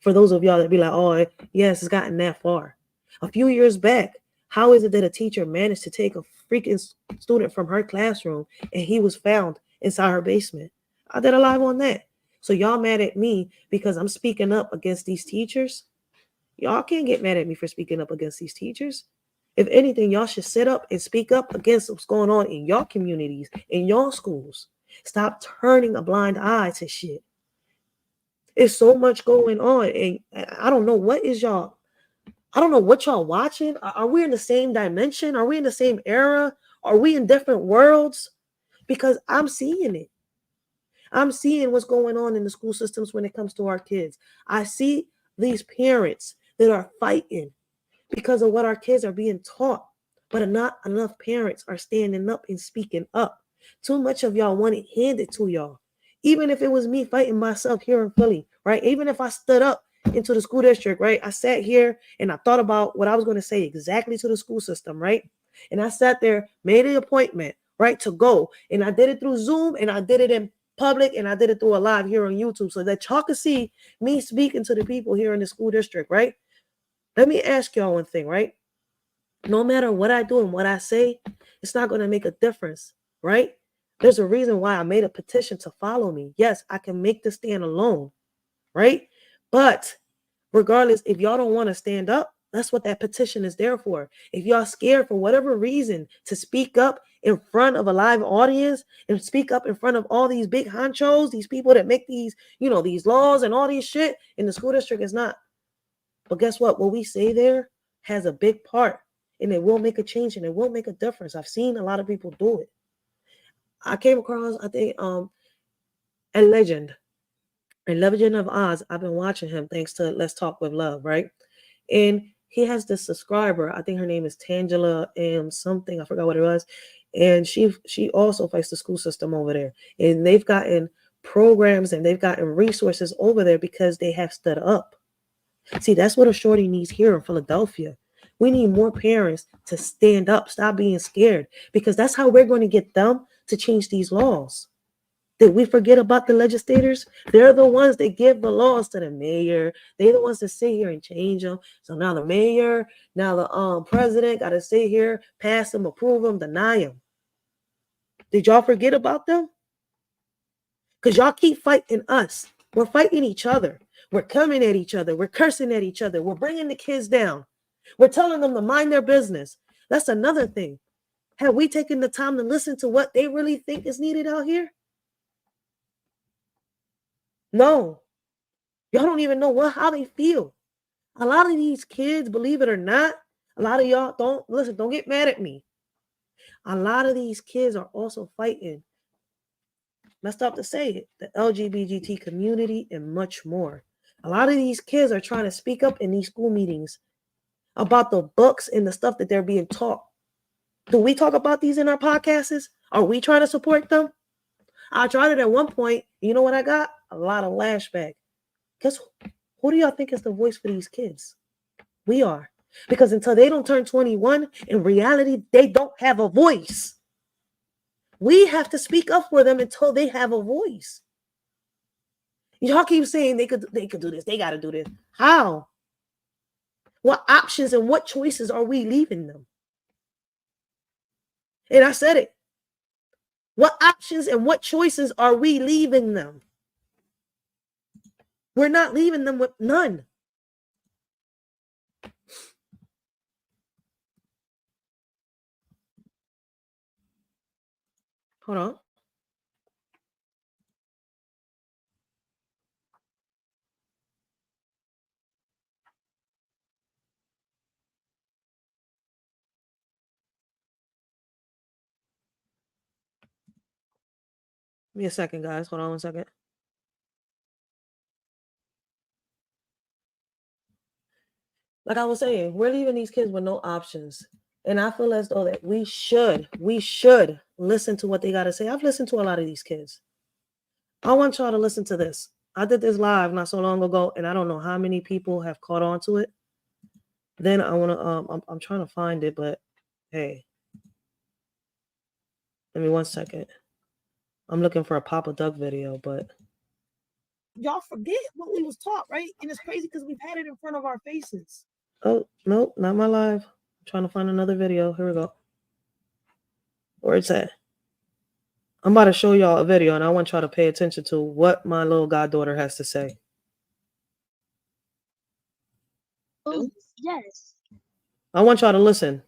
For those of y'all that be like, oh, yes, it's gotten that far. A few years back, how is it that a teacher managed to take a freaking student from her classroom and he was found inside her basement? I did a live on that. So y'all mad at me because I'm speaking up against these teachers? Y'all can't get mad at me for speaking up against these teachers. If anything, y'all should sit up and speak up against what's going on in your communities, in your schools. Stop turning a blind eye to shit. There's so much going on, and I don't know what y'all watching. Are we in the same dimension? Are we in the same era? Are we in different worlds? Because I'm seeing it. I'm seeing what's going on in the school systems when it comes to our kids. I see these parents that are fighting because of what our kids are being taught, but not enough parents are standing up and speaking up. Too much of y'all want it handed to y'all. Even if it was me fighting myself here in Philly, right? Even if I stood up into the school district, right? I sat here and I thought about what I was going to say exactly to the school system, right? And I sat there, made an appointment, right, to go. And I did it through Zoom, and I did it in public, and I did it through a live here on YouTube so that y'all could see me speaking to the people here in the school district, right? Let me ask y'all one thing, right? No matter what I do and what I say, it's not going to make a difference, right? There's a reason why I made a petition to follow me. Yes, I can make the stand alone, right? But regardless, if y'all don't want to stand up, that's what that petition is there for. If y'all scared for whatever reason to speak up in front of a live audience and speak up in front of all these big honchos, these people that make these, these laws and all these shit in the school district, is not. But guess what? What we say there has a big part, and it will make a change, and it will make a difference. I've seen a lot of people do it. I came across, I think, a legend of Oz. I've been watching him thanks to Let's Talk with Love, right? And he has this subscriber. I think her name is Tangela M something. I forgot what it was. And she also fights the school system over there. And they've gotten programs and they've gotten resources over there because they have stood up. See, that's what a shorty needs here in Philadelphia. We need more parents to stand up, stop being scared, because that's how we're going to get them to change these laws. Did we forget about the legislators? They're the ones that give the laws to the mayor. They're the ones that sit here and change them. So now the mayor, now the president got to sit here, pass them, approve them, deny them. Did y'all forget about them? Because y'all keep fighting us. We're fighting each other. We're coming at each other. We're cursing at each other. We're bringing the kids down. We're telling them to mind their business. That's another thing. Have we taken the time to listen to what they really think is needed out here? No. Y'all don't even know how they feel. A lot of these kids, believe it or not, a lot of y'all don't get mad at me. A lot of these kids are also fighting, messed up to say it, the LGBT community and much more. A lot of these kids are trying to speak up in these school meetings about the books and the stuff that they're being taught. Do we talk about these in our podcasts? Are we trying to support them? I tried it at one point. You know what I got? A lot of lashback. Because who do y'all think is the voice for these kids? We are. Because until they don't turn 21, in reality, they don't have a voice. We have to speak up for them until they have a voice. Y'all keep saying they could do this. They got to do this. How? What options and what choices are we leaving them? And I said it. What options and what choices are we leaving them? We're not leaving them with none. Hold on. Give me a second, guys. Hold on 1 second. Like I was saying, we're leaving these kids with no options. And I feel as though that we should listen to what they got to say. I've listened to a lot of these kids. I want y'all to listen to this. I did this live not so long ago, and I don't know how many people have caught on to it. Then I want to, I'm trying to find it, but hey, give me 1 second. I'm looking for a Papa Duck video, but y'all forget what we was taught, right? And it's crazy because we've had it in front of our faces. Oh, nope, not my live. I'm trying to find another video. Here we go. Where it's at. I'm about to show y'all a video, and I want y'all to pay attention to what my little goddaughter has to say. Oh, yes. I want y'all to listen.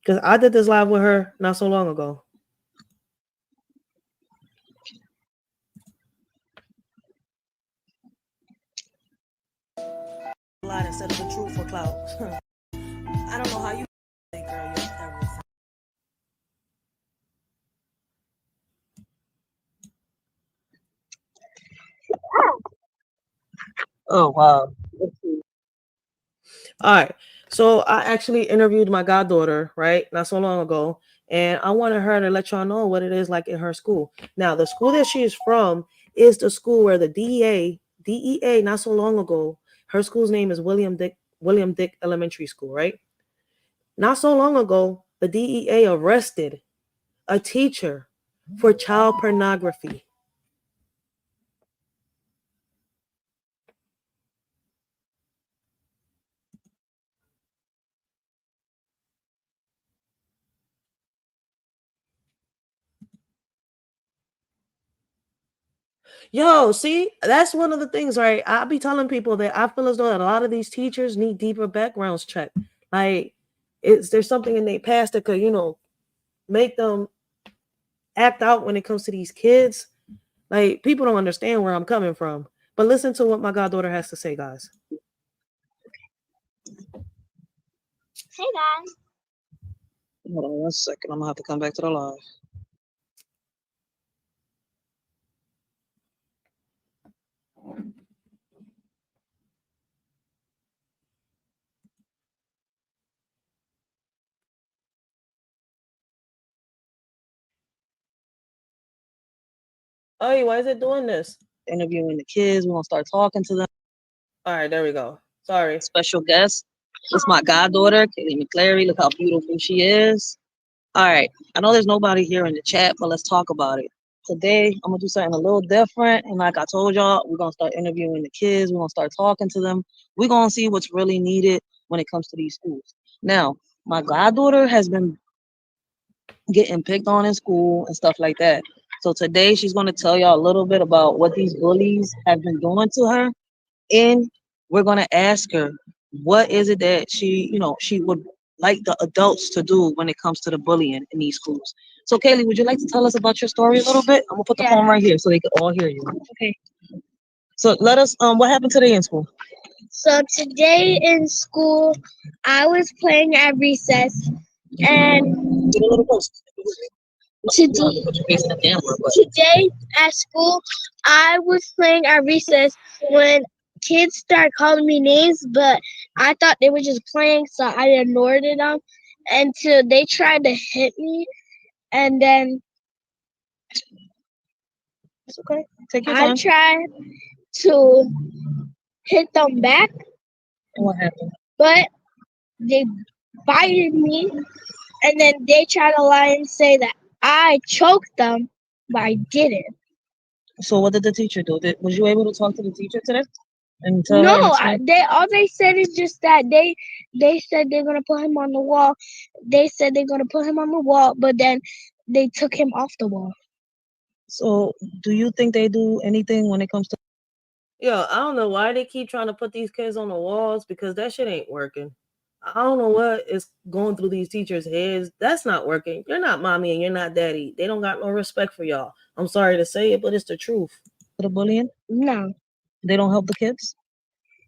Because I did this live with her not so long ago. Lie instead of the truth for clout. I don't know how you think, girl, you're ever. Oh, wow. All right. So I actually interviewed my goddaughter, right, not so long ago. And I wanted her to let y'all know what it is like in her school. Now, the school that she is from is the school where the DEA, not so long ago, her school's name is William Dick Elementary School, right? Not so long ago, the DEA arrested a teacher for child pornography. Yo, see, that's one of the things, right? I'll be telling people that I feel as though that a lot of these teachers need deeper backgrounds check. Like, there's something in their past that could, make them act out when it comes to these kids. Like, people don't understand where I'm coming from. But listen to what my goddaughter has to say, guys. Hey, guys. Hold on 1 second. I'm gonna have to come back to the live. Oh, why is it doing this? Interviewing the kids. We're gonna start talking to them. All right, there we go. Sorry. Special guest. It's my goddaughter, Kaylee McClary. Look how beautiful she is. All right. I know there's nobody here in the chat, but let's talk about it. Today, I'm going to do something a little different. And like I told y'all, we're going to start interviewing the kids. We're going to start talking to them. We're going to see what's really needed when it comes to these schools. Now, my goddaughter has been getting picked on in school and stuff like that. So today, she's going to tell y'all a little bit about what these bullies have been doing to her. And we're going to ask her, what is it that she would like the adults to do when it comes to the bullying in these schools. So Kaylee, would you like to tell us about your story a little bit? I'm gonna put the phone right here so they can all hear you. Okay. So let us what happened today in school? So today in school, I was playing at recess, and get a little closer. Today at school, I was playing at recess when kids started calling me names, but I thought they were just playing, so I ignored them until they tried to hit me, and then it's okay. Take your time. I tried to hit them back. And what happened? But they bited me, and then they tried to lie and say that I choked them, but I didn't. So what did the teacher do? Was you able to talk to the teacher today? And tell her? No, they said is just that they said they're gonna put him on the wall. They said they're gonna put him on the wall, but then they took him off the wall. So do you think they do anything when it comes to? Yo, I don't know why they keep trying to put these kids on the walls because that shit ain't working. I don't know what is going through these teachers' heads. That's not working. You're not mommy and you're not daddy. They don't got no respect for y'all. I'm sorry to say it, but it's the truth. The bullying? No. They don't help the kids?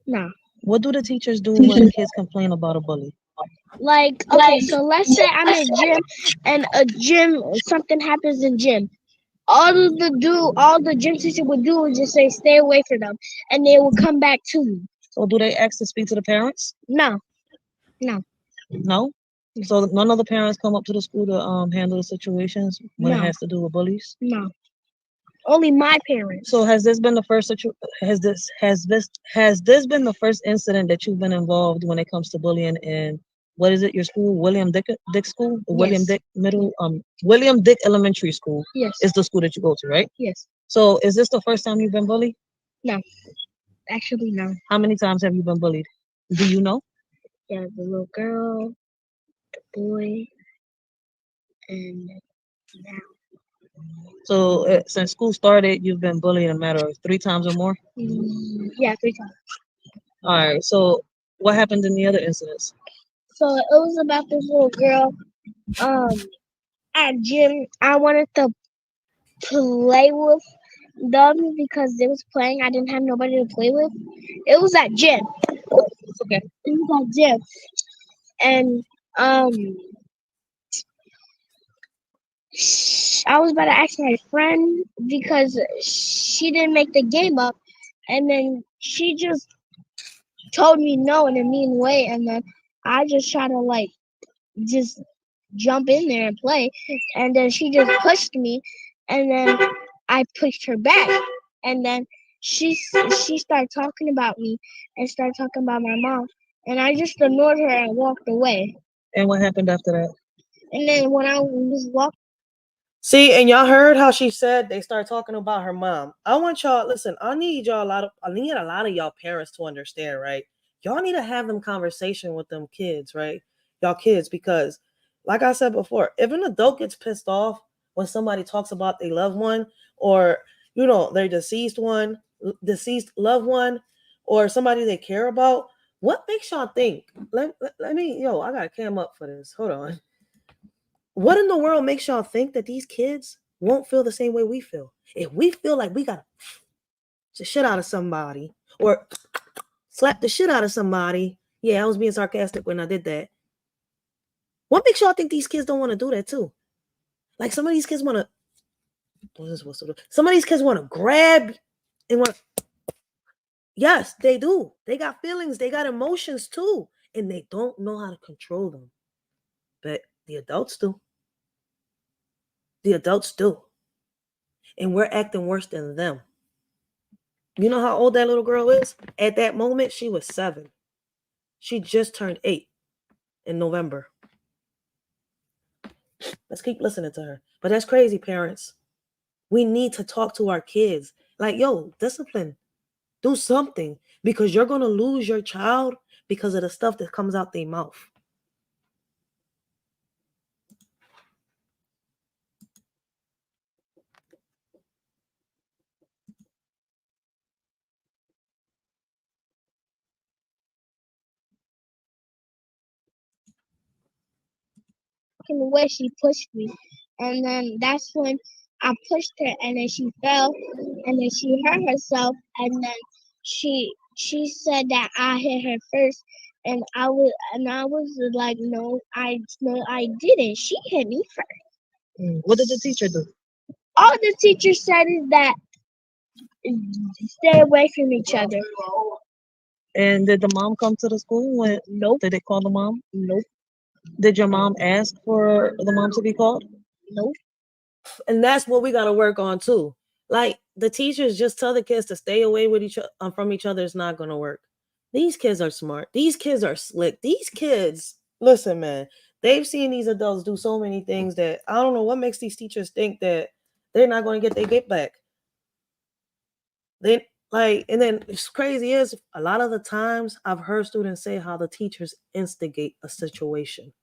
No. What do the teachers do when kids complain about a bully? Like, okay, so let's say I'm in gym and something happens in gym. All the gym teacher would do is just say, stay away from them, and they will come back to me. So do they ask to speak to the parents? No. No. No? So none of the parents come up to the school to handle the situations when it has to do with bullies? No. Only my parents. So has this been the first has this been the first incident that you've been involved when it comes to bullying in what is it, your school, William Dick School? Yes. William Dick Elementary School. Yes. Is the school that you go to, right? Yes. So is this the first time you've been bullied? No. Actually no. How many times have you been bullied? Do you know? Yeah, the little girl, the boy, and now. So since school started, you've been bullied a matter of 3 times or more? Yeah, 3 times. All right. So what happened in the other incidents? So it was about this little girl. At gym, I wanted to play with them because they was playing. I didn't have nobody to play with. It was at gym. It's okay. It was at gym, and I was about to ask my friend because she didn't make the game up, and then she just told me no in a mean way, and then I just tried to like just jump in there and play, and then she just pushed me, and then I pushed her back, and then she started talking about me and started talking about my mom, and I just ignored her and walked away. And what happened after that? And then when I was walking. See, and y'all heard how she said they start talking about her mom. I want y'all, listen, I need a lot of y'all parents to understand, right? Y'all need to have them conversation with them kids, right? Y'all kids, because like I said before, if an adult gets pissed off when somebody talks about their loved one or, their deceased loved one or somebody they care about, what makes y'all think? Let me, I got to cam up for this. Hold on. What in the world makes y'all think that these kids won't feel the same way we feel? If we feel like we got the shit out of somebody or slap the shit out of somebody, yeah, I was being sarcastic when I did that. What makes y'all think these kids don't want to do that too? Like some of these kids want to, some of these kids want to grab and want. Yes, they do. They got feelings. They got emotions too, and they don't know how to control them. But the adults do. The adults do. and we're acting worse than them. You know how old that little girl is? At that moment, she was 7. She just turned 8 in November. Let's keep listening to her. But that's crazy, parents. We need to talk to our kids. Like, yo, discipline. Do something because you're going to lose your child because of the stuff that comes out their mouth. In the way she pushed me, and then that's when I pushed her, and then she fell, and then she hurt herself, and then she said that I hit her first, and I was like, no, I didn't. She hit me first. What did the teacher do? All the teacher said is that stay away from each other. And did the mom come to the school? Nope. Did they call the mom? Nope. Did your mom ask for the mom to be called? Nope. And that's what we got to work on too. Like the teachers just tell the kids to stay away with from each other. It's not going to work. These kids are smart. These kids are slick. These kids, listen, man, they've seen these adults do so many things that I don't know what makes these teachers think that they're not going to get their get back. They like, and then it's crazy is a lot of the times I've heard students say how the teachers instigate a situation.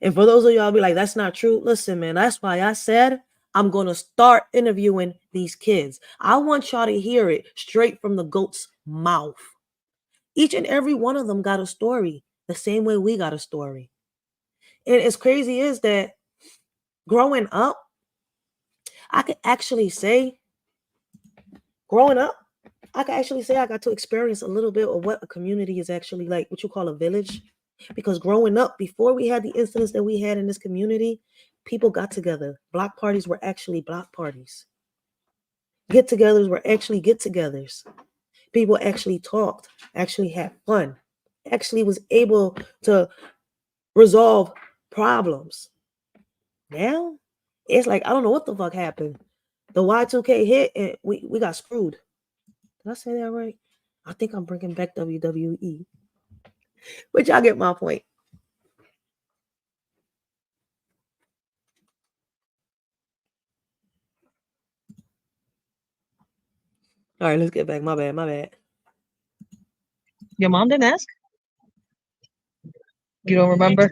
And for those of y'all be like, that's not true. Listen, man, that's why I said I'm going to start interviewing these kids. I want y'all to hear it straight from the goat's mouth. Each and every one of them got a story the same way we got a story. And it's crazy is that growing up, I could actually say, I got to experience a little bit of what a community is actually like, what you call a village. Because growing up, before we had the incidents that we had in this community, people got together. Block parties were actually block parties. Get-togethers were actually get-togethers. People actually talked, actually had fun, actually was able to resolve problems. Now, it's like, I don't know what the fuck happened. The Y2K hit and we got screwed. Did I say that right? I think I'm bringing back WWE. But y'all get my point. All right, let's get back. My bad. Your mom didn't ask? You don't remember?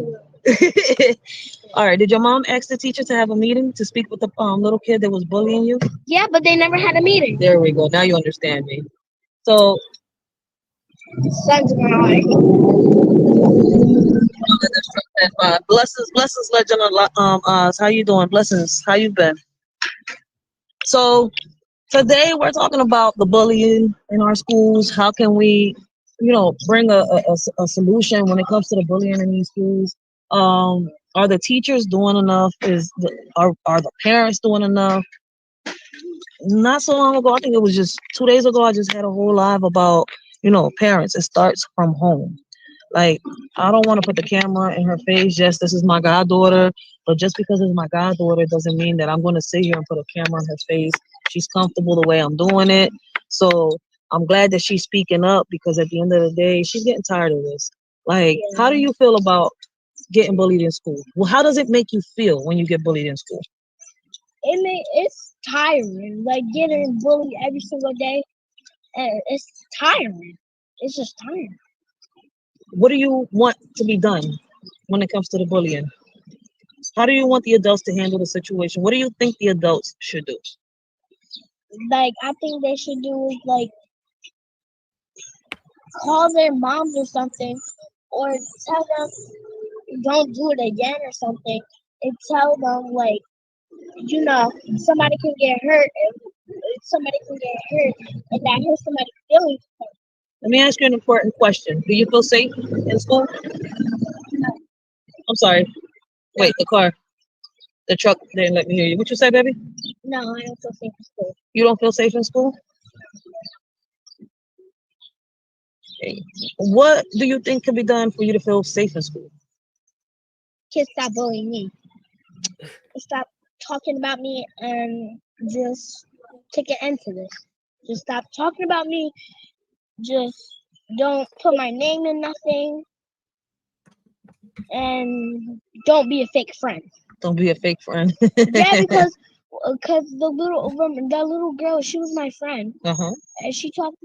All right. Did your mom ask the teacher to have a meeting to speak with the little kid that was bullying you? Yeah, but they never had a meeting. There we go. Now you understand me. So, Sons of my blessings, legend of Oz. How you doing? Blessings. How you been? So today we're talking about the bullying in our schools. How can we, bring a solution when it comes to the bullying in these schools? Are the teachers doing enough? Are the parents doing enough? Not so long ago, I think it was just 2 days ago, I just had a whole live about, parents. It starts from home. Like, I don't want to put the camera in her face. Yes, this is my goddaughter, but just because it's my goddaughter doesn't mean that I'm going to sit here and put a camera in her face. She's comfortable the way I'm doing it. So I'm glad that she's speaking up because at the end of the day, she's getting tired of this. Like, how do you feel about getting bullied in school? Well, how does it make you feel when you get bullied in school? It's tiring. Like getting bullied every single day, and it's tiring. It's just tiring. What do you want to be done when it comes to the bullying? How do you want the adults to handle the situation? What do you think the adults should do? Like I think they should do is like call their moms or something, or tell them don't do it again or something, and tell them like somebody can get hurt, and somebody can get hurt, and that hurts somebody's feelings. Let me ask you an important question. Do you feel safe in school? I'm sorry. Wait, the car. The truck didn't let me hear you. What you say, baby? No, I don't feel safe in school. You don't feel safe in school? Okay. What do you think can be done for you to feel safe in school? Kids stop bullying me. Stop talking about me and just take an end to this. Just stop talking about me. Just don't put my name in nothing, and don't be a fake friend. Don't be a fake friend. Yeah, because that little girl, she was my friend, Uh-huh. and she talked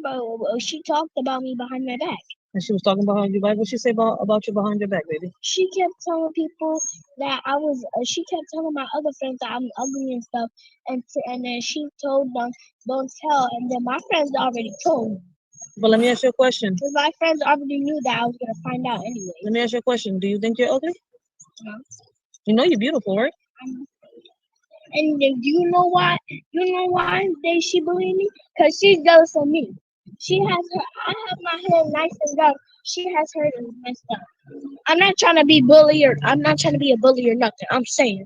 about me behind my back. And she was talking behind your back. What she say about you behind your back, baby? She kept telling people that I was. She kept telling my other friends that I'm ugly and stuff, and then she told them don't tell, and then my friends already told. But let me ask you a question. Because my friends already knew that I was gonna find out anyway. Let me ask you a question. Do you think you're ugly? No. You know you're beautiful, right? And then do you know why? You know why she believed me? Cause she's jealous of me. She has her. I have my hair nice and done. She has hers messed up. I'm not trying to be bully or I'm not trying to be a bully or nothing. I'm saying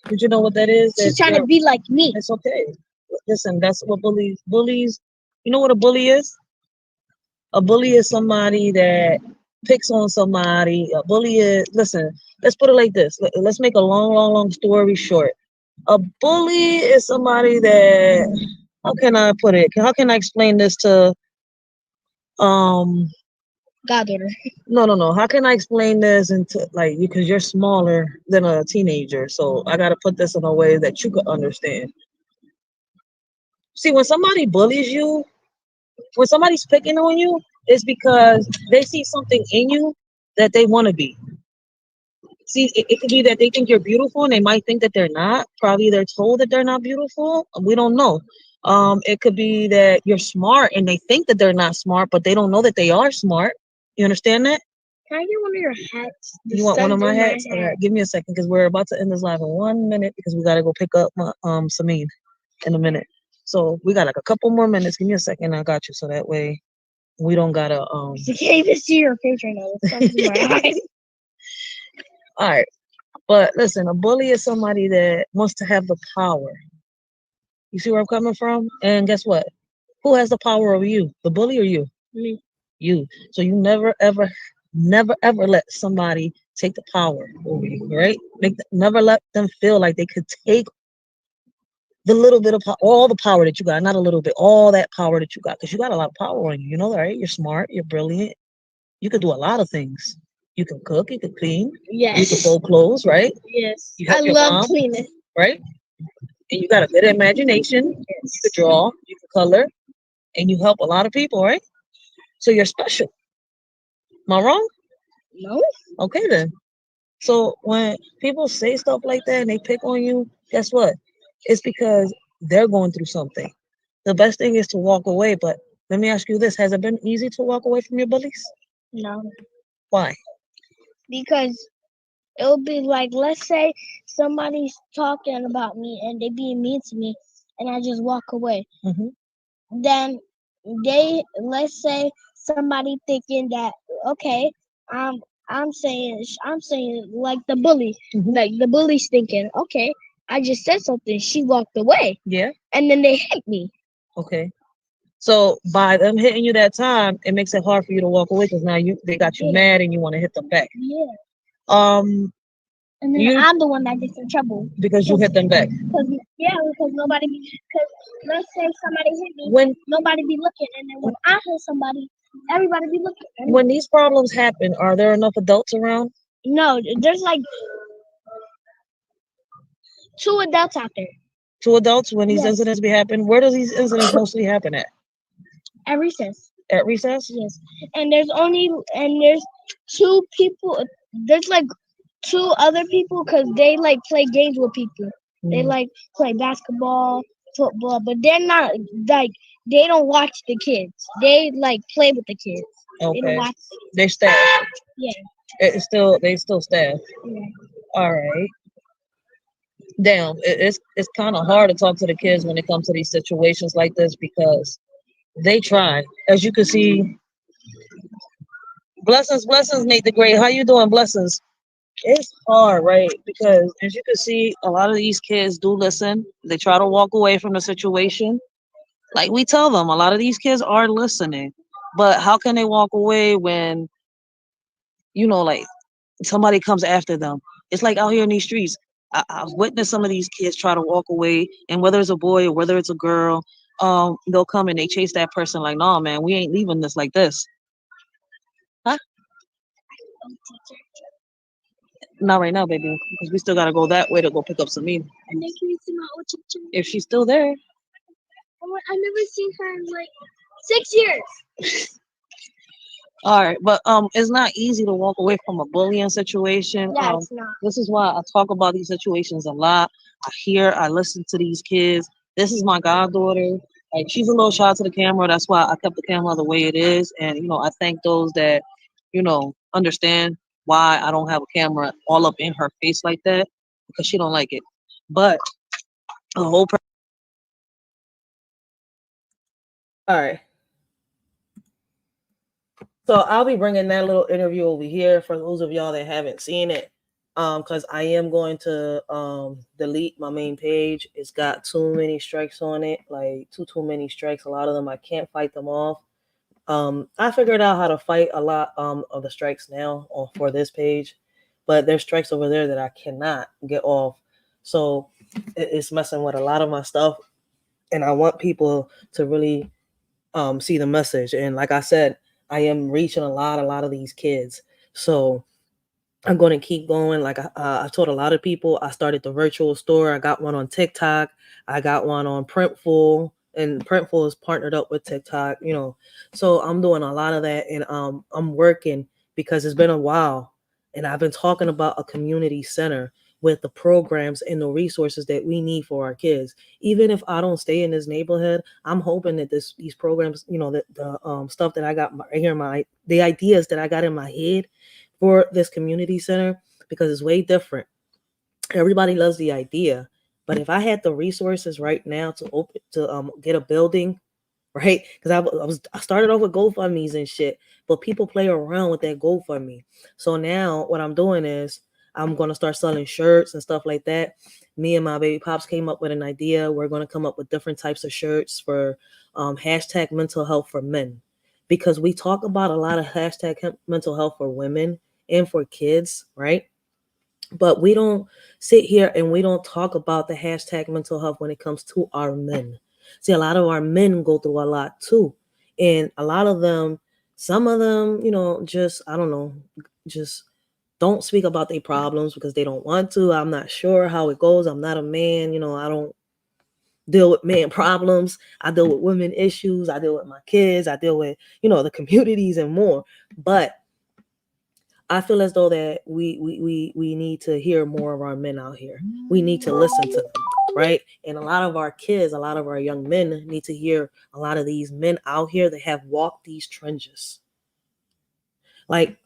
Did you know what that is? she's trying to be like me. It's okay. Listen, that's what bullies. You know what a bully is? A bully is somebody that picks on somebody. A bully is, listen, let's put it like this. Let's make a long story short. A bully is somebody that, how can I put it? How can I explain this to, um, Goddaughter. no. How can I explain this into, like, because you're smaller than a teenager. So I got to put this in a way that you could understand. See, when somebody bullies you, when somebody's picking on you, it's because they see something in you that they want to be. See, it could be that they think you're beautiful and they might think that they're not. Probably they're told that they're not beautiful. We don't know. It could be that you're smart and they think that they're not smart, but they don't know that they are smart. You understand that? Can I get one of your hats? You want one of my hats? All right, give me a second because we're about to end this live in 1 minute because we gotta go pick up my Samin in a minute. So we got like a couple more minutes. Give me a second. I got you. So that way we don't gotta You can't even see your face right now. It's stuck in my eyes. All right. But listen, a bully is somebody that wants to have the power. You see where I'm coming from? And guess what? Who has the power over you? The bully or you? Me. You. So you never ever let somebody take the power over you, right? Never let them feel like they could take the little bit of all the power that you got, not a little bit, all that power that you got, because you got a lot of power on you. You know that, right? You're smart, you're brilliant. You could do a lot of things. You can cook, you can clean, you can Yes. fold clothes, right? Yes. You I help your love mom, cleaning. right? And you got a good imagination. You could draw, you could color, and you help a lot of people, right? So you're special. Am I wrong? No. Okay then. So when people say stuff like that and they pick on you, guess what? It's because they're going through something. The best thing is to walk away. But let me ask you this: has it been easy to walk away from your bullies? No. Why? Because it'll be like, let's say somebody's talking about me and they being mean to me, and I just walk away. Hmm. Then let's say somebody thinking that, okay, I'm I'm saying like the bully, Hmm. like the bully's thinking, okay, I just said something, she walked away, Yeah. and then they hit me. Okay. So by them hitting you that time, it makes it hard for you to walk away because now they got you Yeah. mad and you want to hit them back. Yeah. Um, And then you I'm the one that gets in trouble. because you hit them back. Because because let's say somebody hit me, When nobody be looking, and then when I hit somebody, everybody be looking. when these problems happen, are there enough adults around? No, there's like 2 adults out there. Two adults when these Yes. incidents be happening. Where does these incidents mostly happen at? At recess. At recess? Yes. And there's 2 people. There's like 2 other people because they like play games with people. They like play basketball, football, but they're not like they don't watch the kids. They like play with the kids. They don't Okay. watch. They staff. Yeah. They still staff. Yeah. All right. Damn, it's kind of hard to talk to the kids when it comes to these situations like this because they try. As you can see, blessings, Nate the Great. How you doing, blessings? It's hard, right? Because as you can see, a lot of these kids do listen. They try to walk away from the situation. Like we tell them, a lot of these kids are listening. But how can they walk away when, like somebody comes after them? It's like out here in these streets. I've witnessed some of these kids try to walk away, and whether it's a boy or whether it's a girl, they'll come and they chase that person like, "No, man, we ain't leaving this like this." Huh? Not right now, baby, because we still gotta go that way to go pick up Samina. And then can you see my old teacher? If she's still there. I never seen her in like 6 years. All right, but it's not easy to walk away from a bullying situation. Yeah, it's not. This is why I talk about these situations a lot. I listen to these kids. This is my goddaughter. Like, she's a little shy to the camera. That's why I kept the camera the way it is. And I thank those that, understand why I don't have a camera all up in her face like that, because she don't like it. But the whole All right. So I'll be bringing that little interview over here for those of y'all that haven't seen it. Because I am going to delete my main page. It's got too many strikes on it, like too many strikes. A lot of them I can't fight them off. I figured out how to fight a lot of the strikes now for this page, but there's strikes over there that I cannot get off. So it's messing with a lot of my stuff, and I want people to really see the message. And like I said, I am reaching a lot of these kids. So I'm going to keep going. Like I told a lot of people, I started the virtual store. I got one on TikTok. I got one on Printful, and Printful is partnered up with TikTok. So I'm doing a lot of that, and I'm working because it's been a while, and I've been talking about a community center with the programs and the resources that we need for our kids. Even if I don't stay in this neighborhood, I'm hoping that these programs, the stuff that I got here, the ideas that I got in my head for this community center, because it's way different. Everybody loves the idea, but if I had the resources right now to get a building, right? Because I started off with GoFundMe's and shit, but people play around with that GoFundMe. So now what I'm doing is I'm gonna start selling shirts and stuff like that. Me and my baby pops came up with an idea. We're gonna come up with different types of shirts for hashtag mental health for men, because we talk about a lot of hashtag mental health for women and for kids, right? But we don't sit here and we don't talk about the hashtag mental health when it comes to our men. See, a lot of our men go through a lot too. And a lot of them, some of them, just, I don't know, just don't speak about their problems because they don't want to. I'm not sure how it goes. I'm not a man. I don't deal with man problems. I deal with women issues. I deal with my kids. I deal with, the communities and more. But I feel as though that we need to hear more of our men out here. We need to listen to them, right? And a lot of our kids, a lot of our young men need to hear a lot of these men out here that have walked these trenches. Like,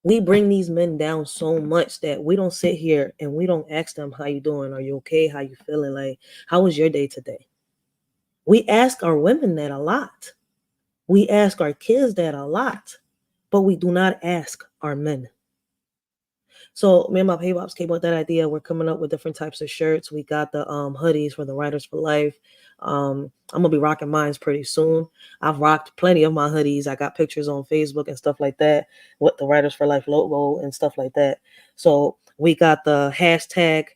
we bring these men down so much that we don't sit here and we don't ask them, how you doing? Are you okay? How you feeling? Like, how was your day today? We ask our women that a lot. We ask our kids that a lot, but we do not ask our men. So me and my pay pops came up with that idea. We're coming up with different types of shirts. We got the hoodies for the Writers for Life. I'm gonna be rocking mine pretty soon. I've rocked plenty of my hoodies. I got pictures on Facebook and stuff like that with the Writers for Life logo and stuff like that. So we got the hashtag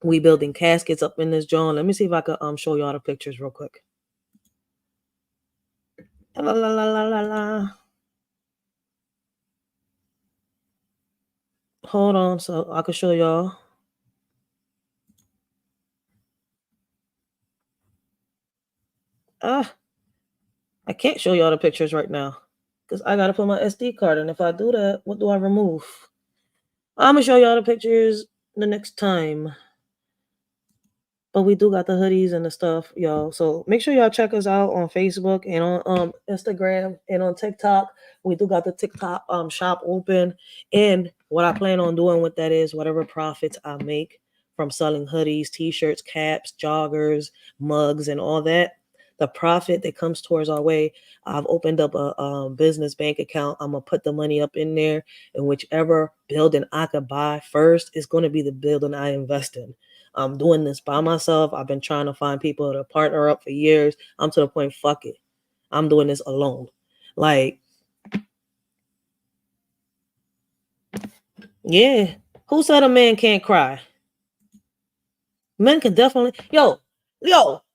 we building caskets up in this joint. Let me see if I could show y'all the pictures real quick. La, la, la, la, la, la. Hold on, so I can show y'all. I can't show y'all the pictures right now because I gotta put my SD card in. If I do that, what do I remove? I'm gonna show y'all the pictures the next time. But we do got the hoodies and the stuff, y'all. So make sure y'all check us out on Facebook and on Instagram and on TikTok. We do got the TikTok shop open. And what I plan on doing with that is whatever profits I make from selling hoodies, t-shirts, caps, joggers, mugs, and all that, the profit that comes towards our way, I've opened up a business bank account. I'm gonna put the money up in there, and whichever building I could buy first is going to be the building I invest in. I'm doing this by myself. I've been trying to find people to partner up for years. I'm to the point, fuck it. I'm doing this alone. Like, Yeah. Who said a man can't cry? Men can definitely. Yo,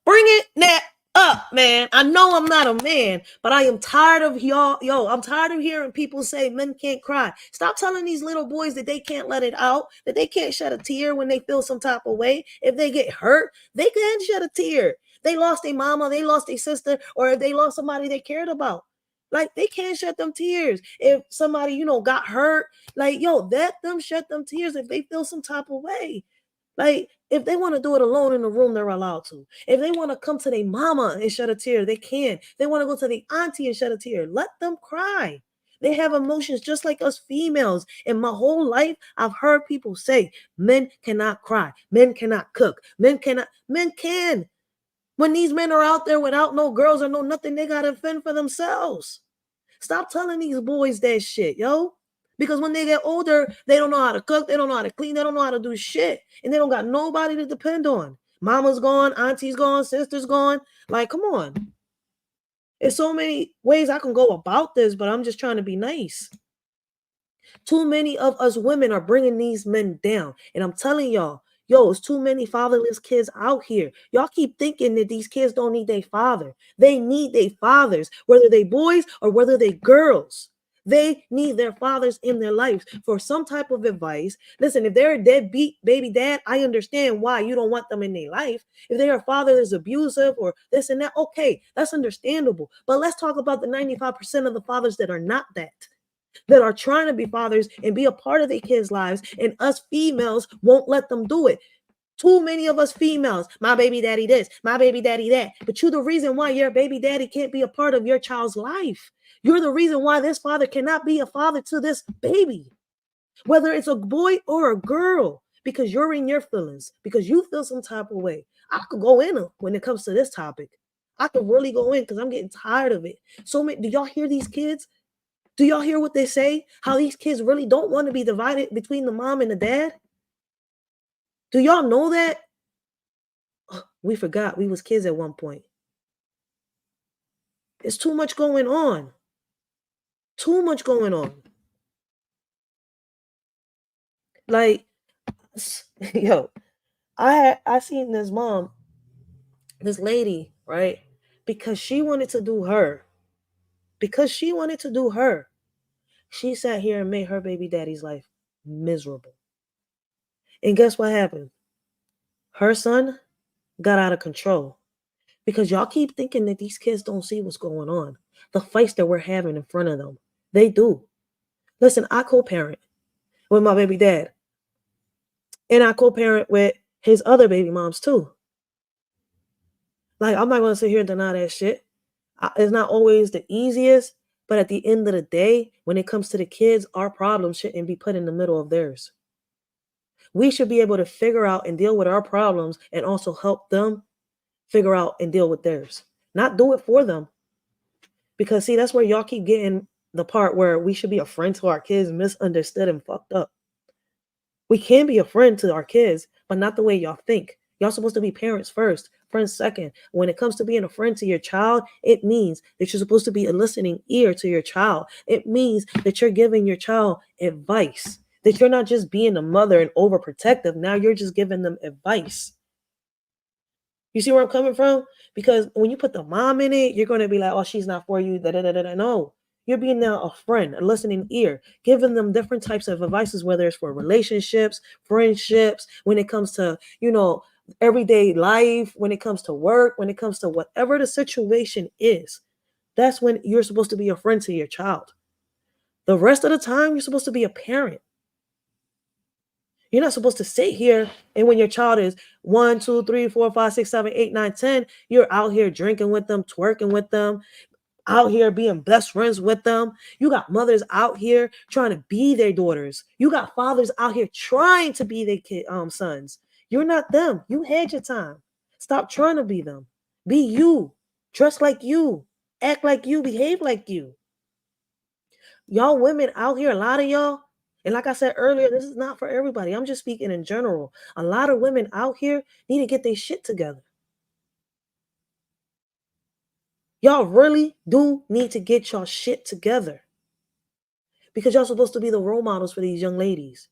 bring it that up, man. I know I'm not a man, but I am tired of y'all. Yo, I'm tired of hearing people say men can't cry. Stop telling these little boys that they can't let it out, that they can't shed a tear when they feel some type of way. If they get hurt, they can shed a tear. They lost their mama, they lost their sister, or if they lost somebody they cared about. Like, they can't shed them tears. If somebody, got hurt, like, let them shed them tears if they feel some type of way. Like, if they want to do it alone in the room, they're allowed to. If they want to come to their mama and shed a tear, they can. If they want to go to the auntie and shed a tear, let them cry. They have emotions just like us females. In my whole life, I've heard people say men cannot cry, men cannot cook, men cannot. Men can. When these men are out there without no girls or no nothing, they gotta fend for themselves. Stop telling these boys that shit, yo. Because when they get older, they don't know how to cook, they don't know how to clean, they don't know how to do shit. And they don't got nobody to depend on. Mama's gone, auntie's gone, sister's gone. Like, come on. There's so many ways I can go about this, but I'm just trying to be nice. Too many of us women are bringing these men down. And I'm telling y'all, it's too many fatherless kids out here. Y'all keep thinking that these kids don't need their father. They need their fathers, whether they boys or whether they girls. They need their fathers in their lives for some type of advice. Listen, if they're a deadbeat baby dad, I understand why you don't want them in their life. If they're a father that's abusive or this and that, okay, that's understandable. But let's talk about the 95% of the fathers that are not that are trying to be fathers and be a part of their kids' lives, and us females won't let them do it. Too many of us females, my baby daddy this, my baby daddy that. But you're the reason why your baby daddy can't be a part of your child's life. You're the reason why this father cannot be a father to this baby, whether it's a boy or a girl, because you're in your feelings, because you feel some type of way. I could go in when it comes to this topic. I could really go in because I'm getting tired of it. So many, do y'all hear these kids? Do y'all hear what they say? How these kids really don't want to be divided between the mom and the dad? Do y'all know that? We forgot we was kids at one point. It's too much going on. Too much going on. Like, yo, I seen this mom, this lady, right? Because she wanted to do her. Because she wanted to do her. She sat here and made her baby daddy's life miserable. And guess what happened? Her son got out of control. Because y'all keep thinking that these kids don't see what's going on. The fights that we're having in front of them. They do. Listen, I co-parent with my baby dad. And I co-parent with his other baby moms too. Like, I'm not going to sit here and deny that shit. It's not always the easiest. But at the end of the day, when it comes to the kids, our problems shouldn't be put in the middle of theirs. We should be able to figure out and deal with our problems and also help them figure out and deal with theirs. Not do it for them. Because, see, that's where y'all keep getting the part where we should be a friend to our kids misunderstood and fucked up. We can be a friend to our kids, but not the way y'all think. Y'all supposed to be parents first, friends second. When it comes to being a friend to your child, it means that you're supposed to be a listening ear to your child. It means that you're giving your child advice, that you're not just being a mother and overprotective. Now you're just giving them advice. You see where I'm coming from? Because when you put the mom in it, you're going to be like, oh, she's not for you. No, you're being now a friend, a listening ear, giving them different types of advices, whether it's for relationships, friendships, when it comes to, everyday life, when it comes to work, when it comes to whatever the situation is. That's when you're supposed to be a friend to your child. The rest of the time, you're supposed to be a parent. You're not supposed to sit here and when your child is 1, 2, 3, 4, 5, 6, 7, 8, 9, 10, you're out here drinking with them, twerking with them, out here being best friends with them. You got mothers out here trying to be their daughters. You got fathers out here trying to be their sons. You're not them. You had your time. Stop trying to be them. Be you. Dress like you. Act like you. Behave like you. Y'all women out here, a lot of y'all, and like I said earlier, this is not for everybody. I'm just speaking in general. A lot of women out here need to get their shit together. Y'all really do need to get y'all shit together. Because y'all supposed to be the role models for these young ladies.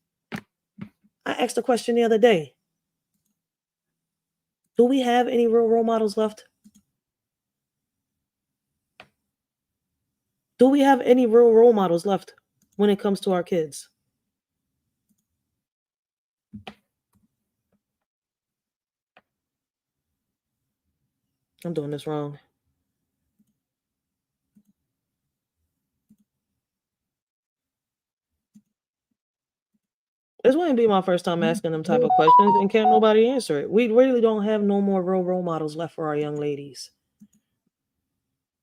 I asked a question the other day. Do we have any real role models left? Do we have any real role models left when it comes to our kids? I'm doing this wrong. This wouldn't be my first time asking them type of questions, and can't nobody answer it. We really don't have no more real role models left for our young ladies.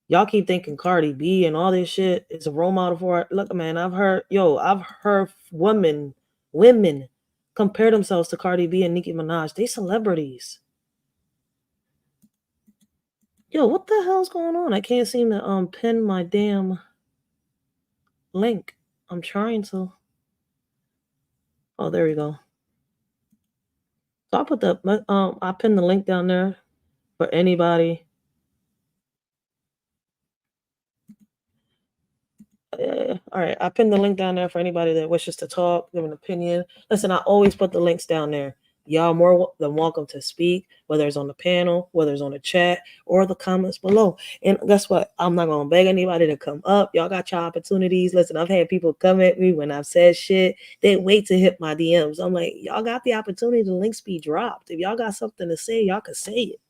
Y'all keep thinking Cardi B and all this shit is a role model for it. Look, man, I've heard women compare themselves to Cardi B and Nicki Minaj. They celebrities. Yo, what the hell's going on? I can't seem to pin my damn link. I'm trying to. Oh, there we go. So I pinned the link down there for anybody. All right, I pinned the link down there for anybody that wishes to talk, give an opinion. Listen, I always put the links down there. Y'all more than welcome to speak, whether it's on the panel, whether it's on the chat, or the comments below. And guess what? I'm not gonna beg anybody to come up. Y'all got your opportunities. Listen, I've had people come at me when I've said shit. They wait to hit my DMs. I'm like, y'all got the opportunity. The links be dropped. If y'all got something to say, y'all can say it.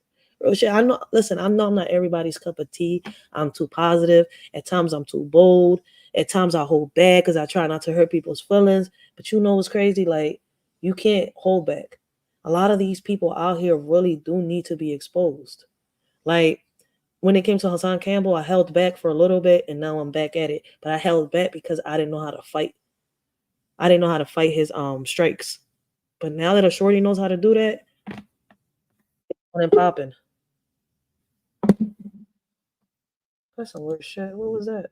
Real shit. I know. Listen, I know I'm not everybody's cup of tea. I'm too positive. At times, I'm too bold. At times, I hold back because I try not to hurt people's feelings. But you know what's crazy? Like, you can't hold back. A lot of these people out here really do need to be exposed. Like, when it came to Hassan Campbell, I held back for a little bit, and now I'm back at it. But I held back because I didn't know how to fight. I didn't know how to fight his strikes. But now that a shorty knows how to do that, I'm popping. That's some weird shit. What was that?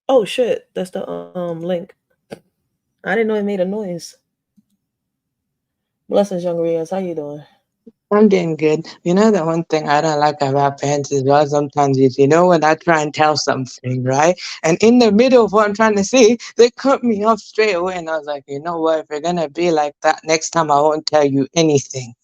Oh shit, that's the link. I didn't know it made a noise. Blessings, young Riaz. How you doing? I'm doing good. You know, the one thing I don't like about parents as well sometimes is, when I try and tell something, right? And in the middle of what I'm trying to say, they cut me off straight away. And I was like, you know what? If you're going to be like that, next time I won't tell you anything.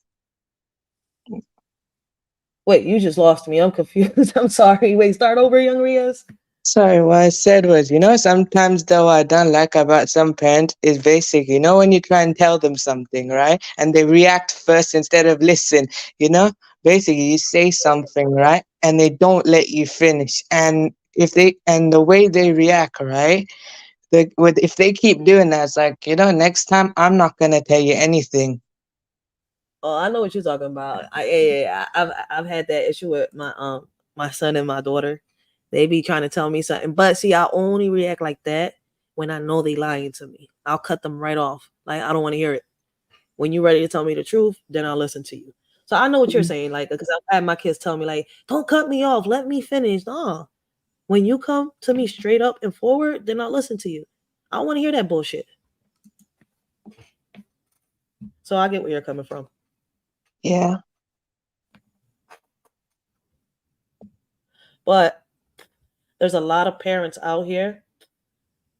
Wait, you just lost me. I'm confused. I'm sorry. Wait, start over, young Riaz. Sorry, what I said was, sometimes though I don't like about some parents is basic, when you try and tell them something, right? And they react first instead of listen, you know? Basically, you say something, right? And they don't let you finish. And the way they react, right? If they keep doing that, it's like, next time I'm not gonna tell you anything. Oh, I know what you're talking about. I've had that issue with my son and my daughter. They be trying to tell me something, but see, I only react like that when I know they lying to me. I'll cut them right off. Like I don't want to hear it. When you're ready to tell me the truth, then I'll listen to you. So I know what you're saying, like because I've had my kids tell me like, "Don't cut me off. Let me finish." No, when you come to me straight up and forward, then I'll listen to you. I don't want to hear that bullshit. So I get where you're coming from. Yeah. But there's a lot of parents out here,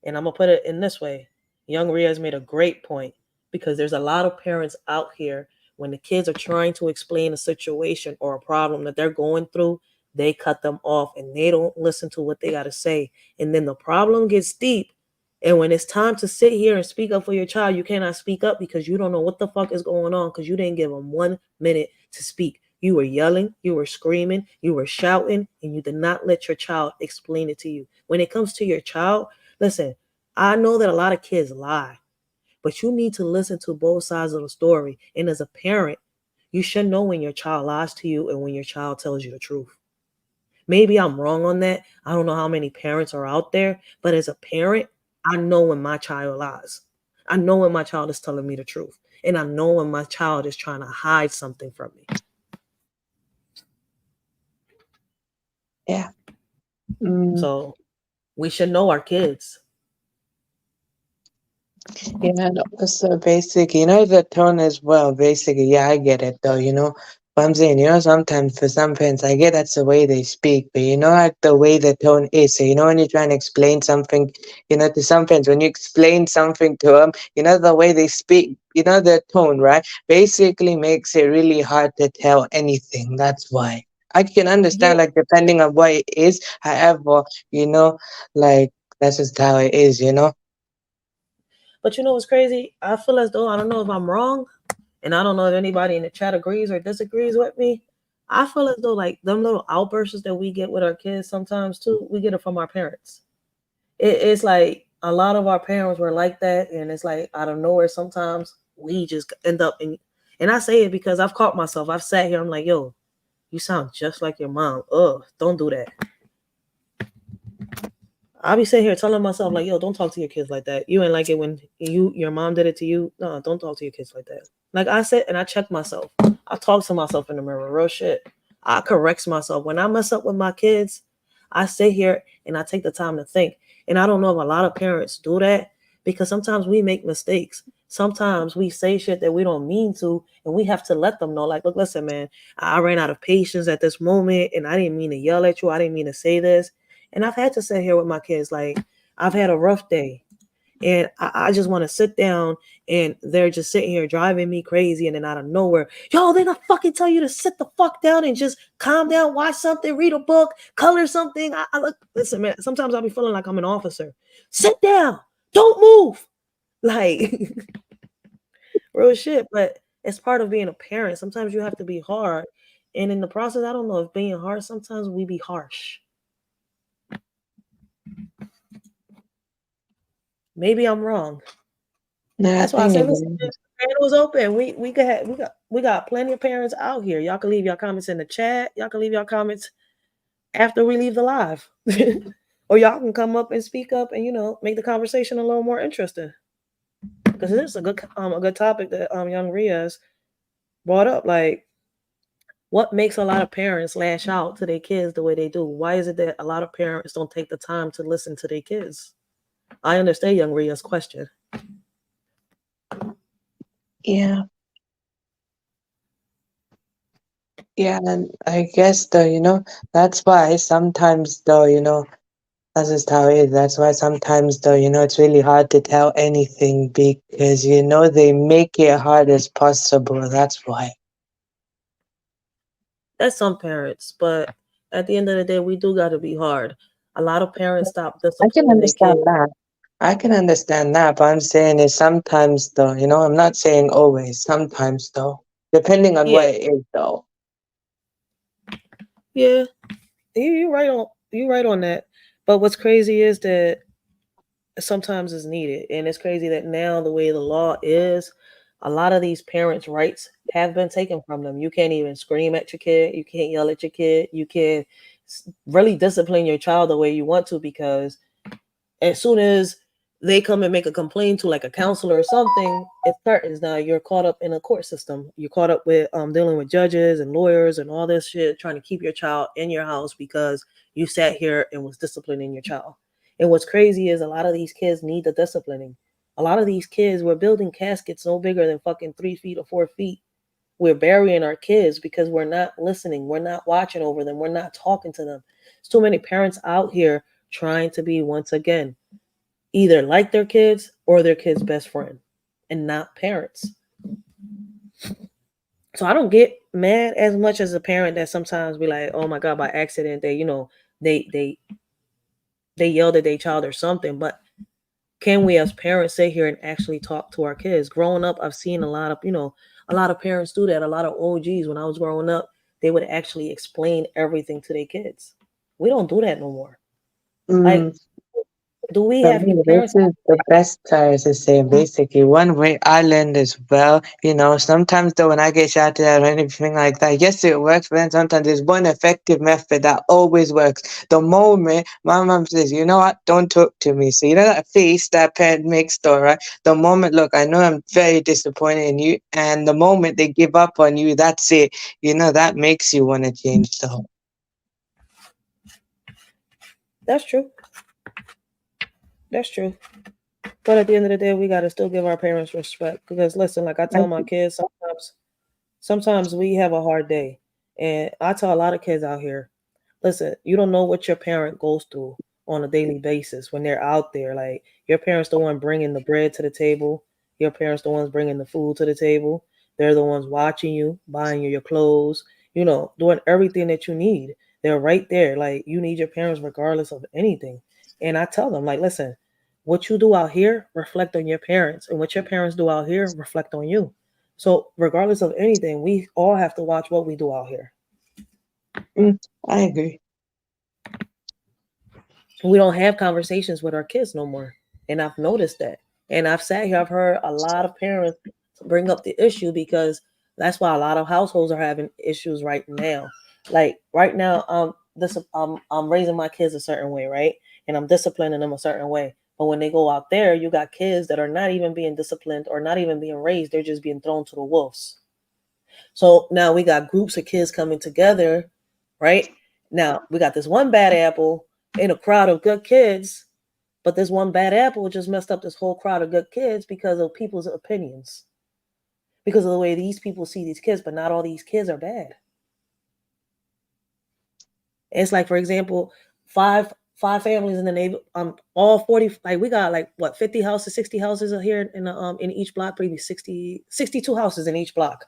and I'm gonna put it in this way. Young Riaz made a great point because there's a lot of parents out here when the kids are trying to explain a situation or a problem that they're going through, they cut them off and they don't listen to what they got to say. And then the problem gets deep. And when it's time to sit here and speak up for your child, you cannot speak up because you don't know what the fuck is going on because you didn't give them 1 minute to speak. You were yelling, you were screaming, you were shouting, and you did not let your child explain it to you. When it comes to your child, listen, I know that a lot of kids lie, but you need to listen to both sides of the story. And as a parent, you should know when your child lies to you and when your child tells you the truth. Maybe I'm wrong on that. I don't know how many parents are out there, but as a parent, I know when my child lies. I know when my child is telling me the truth. And I know when my child is trying to hide something from me. Yeah. So we should know our kids. Yeah, and also basic, the tone as well. Basically, yeah, I get it though, But I'm saying, sometimes for some parents, I get that's the way they speak, but like the way the tone is. So, when you try and explain something, to some parents, when you explain something to them, the way they speak, the tone, right? Basically makes it really hard to tell anything. That's why. I can Yeah, understand, like, depending on what it is. However, like, that's just how it is. but you know what's crazy? I feel as though I don't know if I'm wrong, and I don't know if anybody in the chat agrees or disagrees with me. I feel as though like them little outbursts that we get with our kids sometimes too, we get it from our parents. It's like a lot of our parents were like that, and it's like out of nowhere sometimes we just end up in. And I say it because I've caught myself. I've sat here. I'm like, yo, you sound just like your mom. Ugh, don't do that. I'll be sitting here telling myself like, yo, don't talk to your kids like that. You ain't like it when your mom did it to you. No, don't talk to your kids like that. Like I said, and I check myself. I talk to myself in the mirror, real shit. I correct myself. When I mess up with my kids, I sit here and I take the time to think. And I don't know if a lot of parents do that because sometimes we make mistakes. Sometimes we say shit that we don't mean to, and we have to let them know, like, look, listen, man, I ran out of patience at this moment, and I didn't mean to yell at you. I didn't mean to say this. And I've had to sit here with my kids, like, I've had a rough day and I just want to sit down and they're just sitting here driving me crazy. And then out of nowhere, yo, they not fucking tell you to sit the fuck down and just calm down, watch something, read a book, color something. I look, listen, man, sometimes I'll be feeling like I'm an officer. Sit down, don't move. Like, real shit. But it's part of being a parent. Sometimes you have to be hard. And in the process, I don't know if being hard, sometimes we be harsh. Maybe I'm wrong. No, I That's why I think said, it listen, man, is. the panel was open. We got plenty of parents out here. Y'all can leave your comments in the chat. Y'all can leave your comments after we leave the live, or y'all can come up and speak up and make the conversation a little more interesting. Because this is a good topic that young Riaz brought up. Like, what makes a lot of parents lash out to their kids the way they do? Why is it that a lot of parents don't take the time to listen to their kids? I understand young Ria's question. Yeah. Yeah, and I guess though, that's why sometimes though, that's just how it is. That's why sometimes though, it's really hard to tell anything because they make it hard as possible. That's why. That's some parents, but at the end of the day, we do got to be hard. A lot of parents stop I can disciplining their understand kids. that. I can understand that, but I'm saying is sometimes though, I'm not saying always, sometimes though. Depending on Yeah, what it is though. yeah, you right on that. But what's crazy is that sometimes it's needed, and it's crazy that now the way the law is, a lot of these parents' rights have been taken from them. You can't even scream at your kid. You can't yell at your kid. You can't really discipline your child the way you want to because as soon as they come and make a complaint to like a counselor or something, it threatens. Now you're caught up in a court system. You're caught up with dealing with judges and lawyers and all this shit, trying to keep your child in your house because you sat here and was disciplining your child. And what's crazy is a lot of these kids need the disciplining. A lot of these kids, we're building caskets no bigger than fucking 3 feet or 4 feet. We're burying our kids because we're not listening. We're not watching over them. We're not talking to them. There's too many parents out here trying to be, once again, either like their kids or their kids' best friend and not parents. So I don't get mad as much as a parent that sometimes be like, oh my God, by accident they they they yelled at their child or something. But can we as parents sit here and actually talk to our kids? Growing up, I've seen a lot of parents do that. A lot of OGs when I was growing up, they would actually explain everything to their kids. We don't do that no more. Like, Mm. do we For have me, this parents? is the best tires to say. Basically, one way I learned as well, sometimes though when I get shouted at or anything like that, yes, it works, but then sometimes there's one effective method that always works. The moment my mom says, you know what, don't talk to me. So you know that face that parent makes though, right? The moment, look, I know I'm very disappointed in you, and the moment they give up on you, that's it. That makes you want to change though. That's true. That's true. But at the end of the day, we gotta still give our parents respect. Because listen, like I tell my kids sometimes, Sometimes we have a hard day. And I tell a lot of kids out here, listen, you don't know what your parent goes through on a daily basis when they're out there. Like your parents the one bringing the bread to the table. Your parents the ones bringing the food to the table. They're the ones watching you, buying you your clothes, doing everything that you need. They're right there. Like you need your parents regardless of anything. And I tell them, like, listen, what you do out here reflect on your parents, and what your parents do out here reflect on you. So regardless of anything, we all have to watch what we do out here. Mm, I agree. We don't have conversations with our kids no more. And I've noticed that. And I've sat here, I've heard a lot of parents bring up the issue because that's why a lot of households are having issues right now. Like right now, I'm raising my kids a certain way, right? And I'm disciplining them a certain way. But when they go out there, you got kids that are not even being disciplined or not even being raised. They're just being thrown to the wolves. So now we got groups of kids coming together, right? Now we got this one bad apple in a crowd of good kids, but this one bad apple just messed up this whole crowd of good kids because of people's opinions, because of the way these people see these kids, but not all these kids are bad. It's like, for example, five families in the neighbor, all 40, like we got like what 50 houses, 60 houses here in each block, maybe 62 houses in each block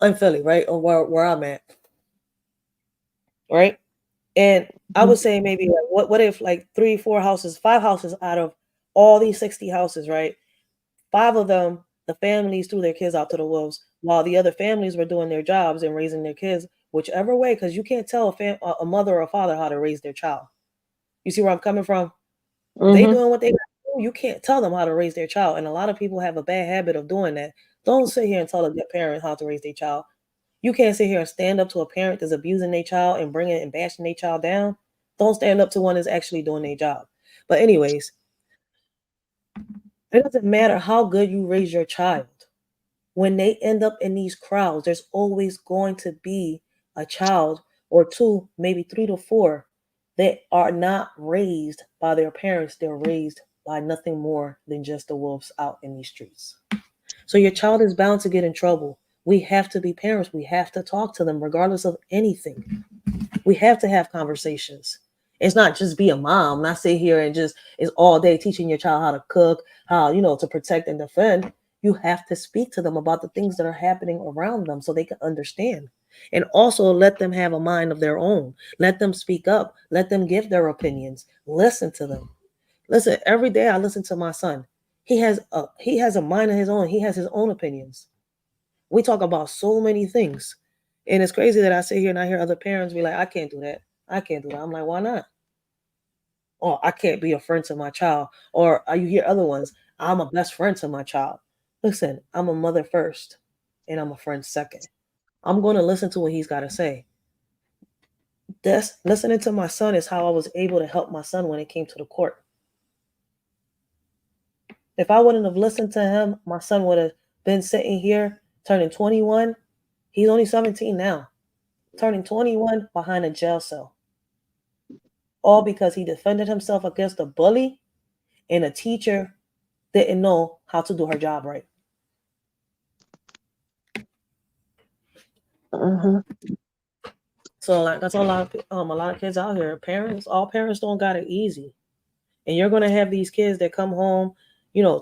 in Philly, right? Or where I'm at, right? And I Mhm. would say maybe like what if like three, four houses, five houses out of all these 60 houses, right? Five of them, the families threw their kids out to the wolves, while the other families were doing their jobs and raising their kids, whichever way, because you can't tell a mother or a father how to raise their child. You see where I'm coming from? They Mhm. doing what they got to do. You can't tell them how to raise their child, and a lot of people have a bad habit of doing that. Don't sit here and tell a good parent how to raise their child. You can't sit here and stand up to a parent that's abusing their child and bringing and bashing their child down. Don't stand up to one that's actually doing their job. But anyways, it doesn't matter how good you raise your child. When they end up in these crowds, there's always going to be a child or two, maybe three to four, that are not raised by their parents. They're raised by nothing more than just the wolves out in these streets. So your child is bound to get in trouble. We have to be parents. We have to talk to them regardless of anything. We have to have conversations. It's not just be a mom, not sit here and just is all day teaching your child how to cook, how, to protect and defend. You have to speak to them about the things that are happening around them so they can understand. And also let them have a mind of their own. Let them speak up. Let them give their opinions. Listen to them. Listen, every day I listen to my son. He has a mind of his own. He has his own opinions. We talk about so many things. And it's crazy that I sit here and I hear other parents be like, I can't do that. I can't do that. I'm like, why not? Or I can't be a friend to my child. Or you hear other ones, I'm a best friend to my child. Listen, I'm a mother first and I'm a friend second. I'm going to listen to what he's got to say. This listening to my son is how I was able to help my son when it came to the court. If I wouldn't have listened to him, my son would have been sitting here turning 21. He's only 17 now, turning 21 behind a jail cell. All because he defended himself against a bully and a teacher didn't know how to do her job right. Mhm. So like that's a lot of kids out here. All parents don't got it easy. And you're gonna have these kids that come home,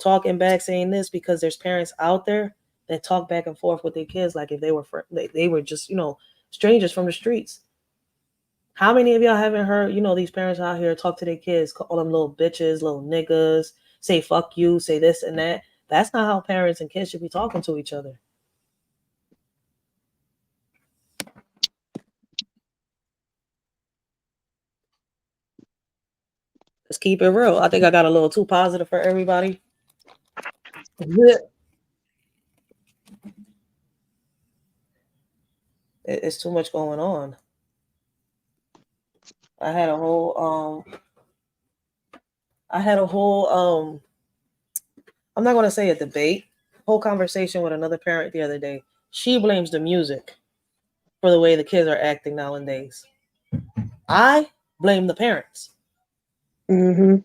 talking back, saying this because there's parents out there that talk back and forth with their kids like if they were just strangers from the streets. How many of y'all haven't heard these parents out here talk to their kids, call them little bitches, little niggas, say fuck you, say this and that? That's not how parents and kids should be talking to each other. Let's keep it real. I think I got a little too positive for everybody. It's too much going on. I had a whole I had a whole I'm not gonna say a debate, whole conversation with another parent the other day. She blames the music for the way the kids are acting nowadays. I blame the parents. Mhm.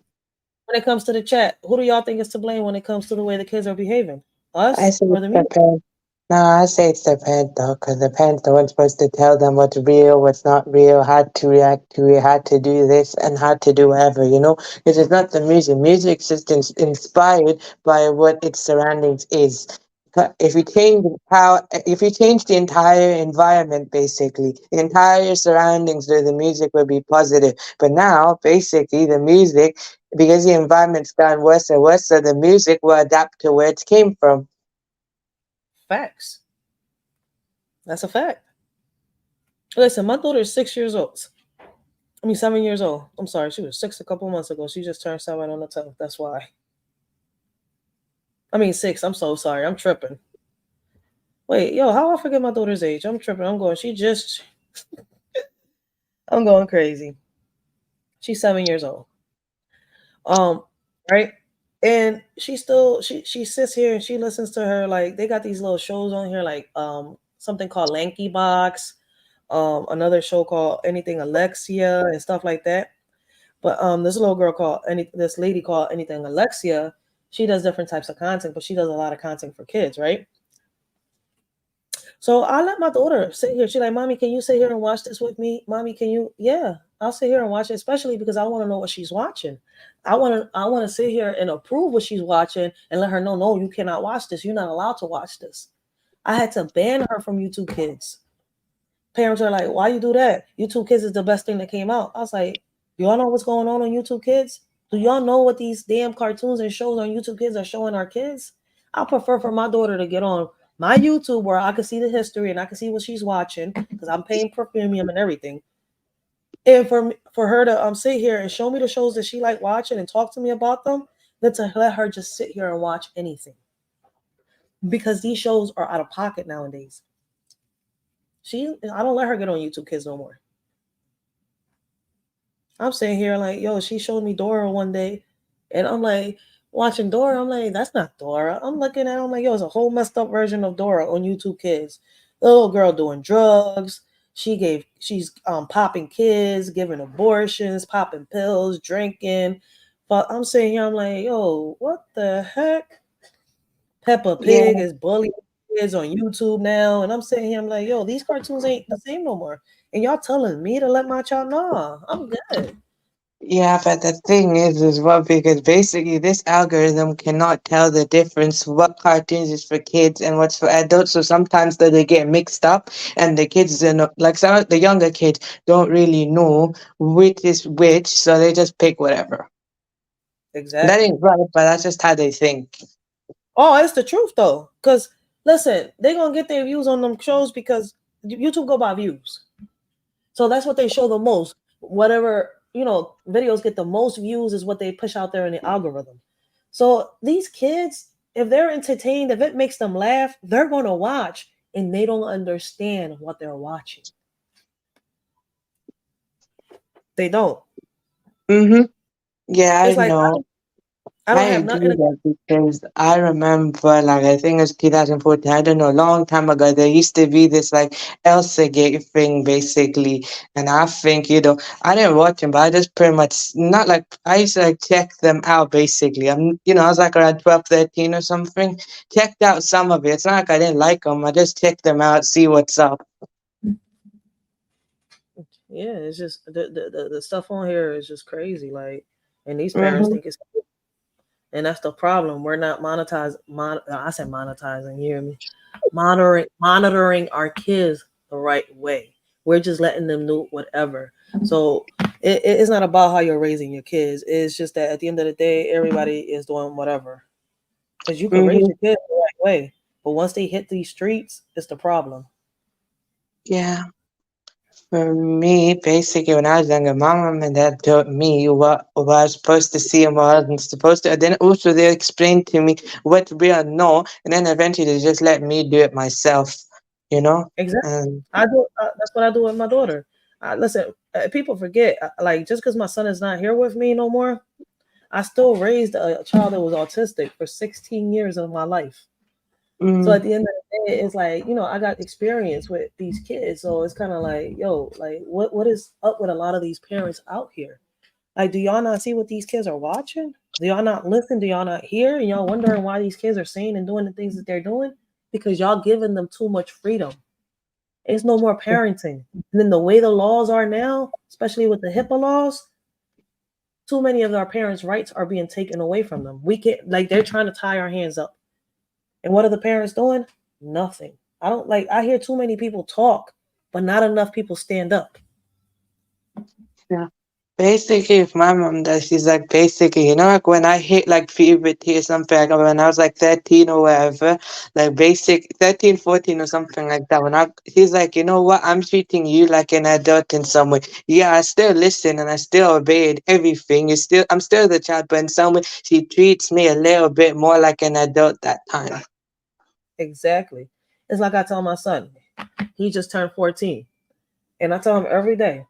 When it comes to the chat, who do y'all think is to blame when it comes to the way the kids are behaving? I Us say or it's the the music? parents. No, I say it's the parent though, because the parents the ones supposed to tell them what's real, what's not real, how to react to it, how to do this, and how to do whatever, you know? Because it's not the music. Music's just inspired by what its surroundings is. If you change if you change the entire environment, basically, the entire surroundings of the music will be positive. But now, basically, the music, because the environment's gotten worse and worse, so the music will adapt to where it came from. Facts. That's a fact. Listen, my daughter is 6 years old. I mean, 7 years old. I'm sorry, she was six a couple months ago. She just turned 7 on the 10th. That's why. I mean, six. I'm so sorry. I'm tripping. Wait, yo, how I forget my daughter's age? I'm tripping. I'm going. I'm going crazy. She's 7 years old. Um, right? And she sits here and she listens to her, like they got these little shows on here, like something called Lanky Box, another show called Anything Alexia and stuff like that. But this lady called Anything Alexia, she does different types of content, but she does a lot of content for kids, right? So I let my daughter sit here. She's like, Mommy, can you sit here and watch this with me? Mommy, can you? Yeah, I'll sit here and watch it, especially because I want to know what she's watching. I want to sit here and approve what she's watching and let her know, no, you cannot watch this. You're not allowed to watch this. I had to ban her from YouTube Kids. Parents are like, why you do that? YouTube Kids is the best thing that came out. I was like, y'all know what's going on YouTube Kids? Do y'all know what these damn cartoons and shows on YouTube Kids are showing our kids? I prefer for my daughter to get on my YouTube where I can see the history and I can see what she's watching because I'm paying for premium and everything. And for her to sit here and show me the shows that she like watching and talk to me about them, than to let her just sit here and watch anything. Because these shows are out of pocket nowadays. I don't let her get on YouTube Kids no more. I'm sitting here like, yo, she showed me Dora one day, and I'm like watching Dora. I'm like, that's not Dora. I'm looking at it, I'm like, yo, it's a whole messed up version of Dora on YouTube Kids. The little girl doing drugs. She's popping kids, giving abortions, popping pills, drinking. But I'm sitting here, I'm like, yo, what the heck? Peppa Yeah. Pig is bullying kids on YouTube now, and I'm sitting here, I'm like, yo, these cartoons ain't the same no more. And y'all telling me to let my child know I'm good. Yeah, but the thing is what, because basically this algorithm cannot tell the difference what cartoons is for kids and what's for adults. So sometimes they get mixed up, and the kids, like some of the younger kids, don't really know which is which, so they just pick whatever. That Exactly. ain't right, but that's just how they think. Oh, it's the truth though. Cause listen, they gonna get their views on them shows because YouTube go by views. So that's what they show the most. Whatever, videos get the most views is what they push out there in the algorithm. So these kids, if they're entertained, if it makes them laugh, they're gonna watch and they don't understand what they're watching. They don't. Mm-hmm. Yeah, I It's like know. I I don't have agree nothing. that because I remember, like, I think it was 2014, I don't know, a long time ago, there used to be this, like, Elsa Gate thing, basically. And I think, I didn't watch them, but I just pretty much, not like, I used to, like, check them out, basically. I was, like, around 12, 13 or something. Checked out some of it. It's not like I didn't like them. I just checked them out, see what's up. Yeah, it's just the stuff on here is just crazy. Like, and these parents Mm-hmm. think it's, and that's the problem. We're not I said monetizing. You hear me? Monitoring our kids the right way. We're just letting them do whatever. So it's not about how you're raising your kids. It's just that at the end of the day, everybody is doing whatever. Because you can raise Mm-hmm. your kids the right way, but once they hit these streets, it's the problem. Yeah. For me, basically, when I was younger, my mom and dad taught me what I was supposed to see and what I wasn't supposed to. And then also they explained to me what real no, and then eventually they just let me do it myself, you know? Exactly. And I do. That's what I do with my daughter. Listen, people forget. Like just because my son is not here with me no more, I still raised a child that was autistic for 16 years of my life. So mm, at the end of the day, it's like, I got experience with these kids. So it's kind of like, yo, like what is up with a lot of these parents out here? Like, do y'all not see what these kids are watching? Do y'all not listen? Do y'all not hear? And y'all wondering why these kids are saying and doing the things that they're doing? because y'all giving them too much freedom. It's no more parenting. And then the way the laws are now, especially with the HIPAA laws, too many of our parents' rights are being taken away from them. We can't, like, they're trying to tie our hands up. And what are the parents doing? Nothing. I don't like, I hear too many people talk, but not enough people stand up. Yeah. Basically, if my mom does, she's like, basically, you know, like when I hit like puberty or something, like when I was like 13 or whatever, like basic 13, 14 or something like that. He's like, you know what, I'm treating you like an adult in some way. Yeah, I still listen and I still obey and everything. I'm still the child, but in some way, she treats me a little bit more like an adult that time. Exactly. It's like I tell my son, he just turned 14. And I tell him every day,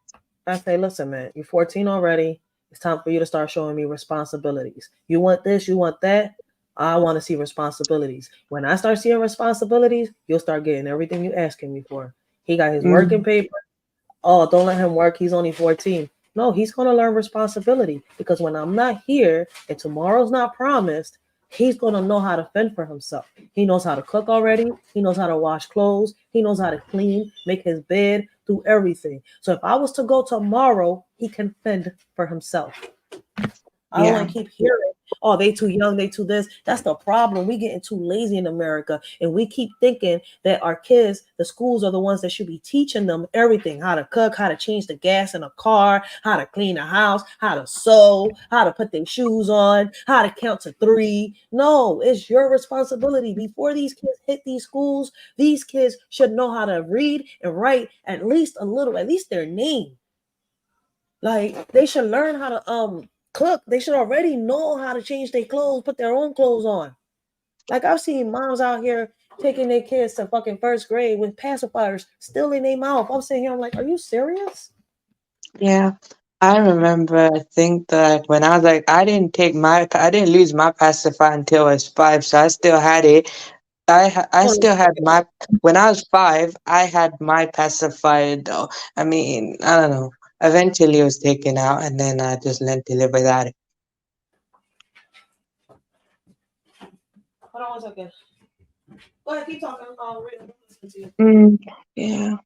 I say, listen, man, you're 14 already. It's time for you to start showing me responsibilities. You want this, you want that. I want to see responsibilities. When I start seeing responsibilities, you'll start getting everything you asking me for. He got his working Mm, paper. Oh, don't let him work. He's only 14. No, he's going to learn responsibility because when I'm not here and tomorrow's not promised, he's going to know how to fend for himself. He knows how to cook already. He knows how to wash clothes. He knows how to clean, make his bed, do everything. So if I was to go tomorrow, he can fend for himself. I don't yeah. want to keep hearing, oh, they too young, they too this. That's the problem. We getting too lazy in America, and we keep thinking that our kids, the schools are the ones that should be teaching them everything: how to cook, how to change the gas in a car, how to clean a house, how to sew, how to put their shoes on, how to count to 3. No, it's your responsibility. Before these kids hit these schools, these kids should know how to read and write at least a little, at least their name. Like they should learn how to cook. They should already know how to change their clothes, put their own clothes on. Like I've seen moms out here taking their kids to fucking first grade with pacifiers still in their mouth. I'm sitting here, I'm like, are you serious? Yeah, I remember. I think that when I was like, I didn't lose my pacifier until I was 5, so I still had it. I Hold still had on. my when I was 5. I had my pacifier though. I mean, I don't know. Eventually, it was taken out, and then I just learned to live without it. Hold on 1 second. Go ahead, keep talking. Listen to you. Mm, yeah.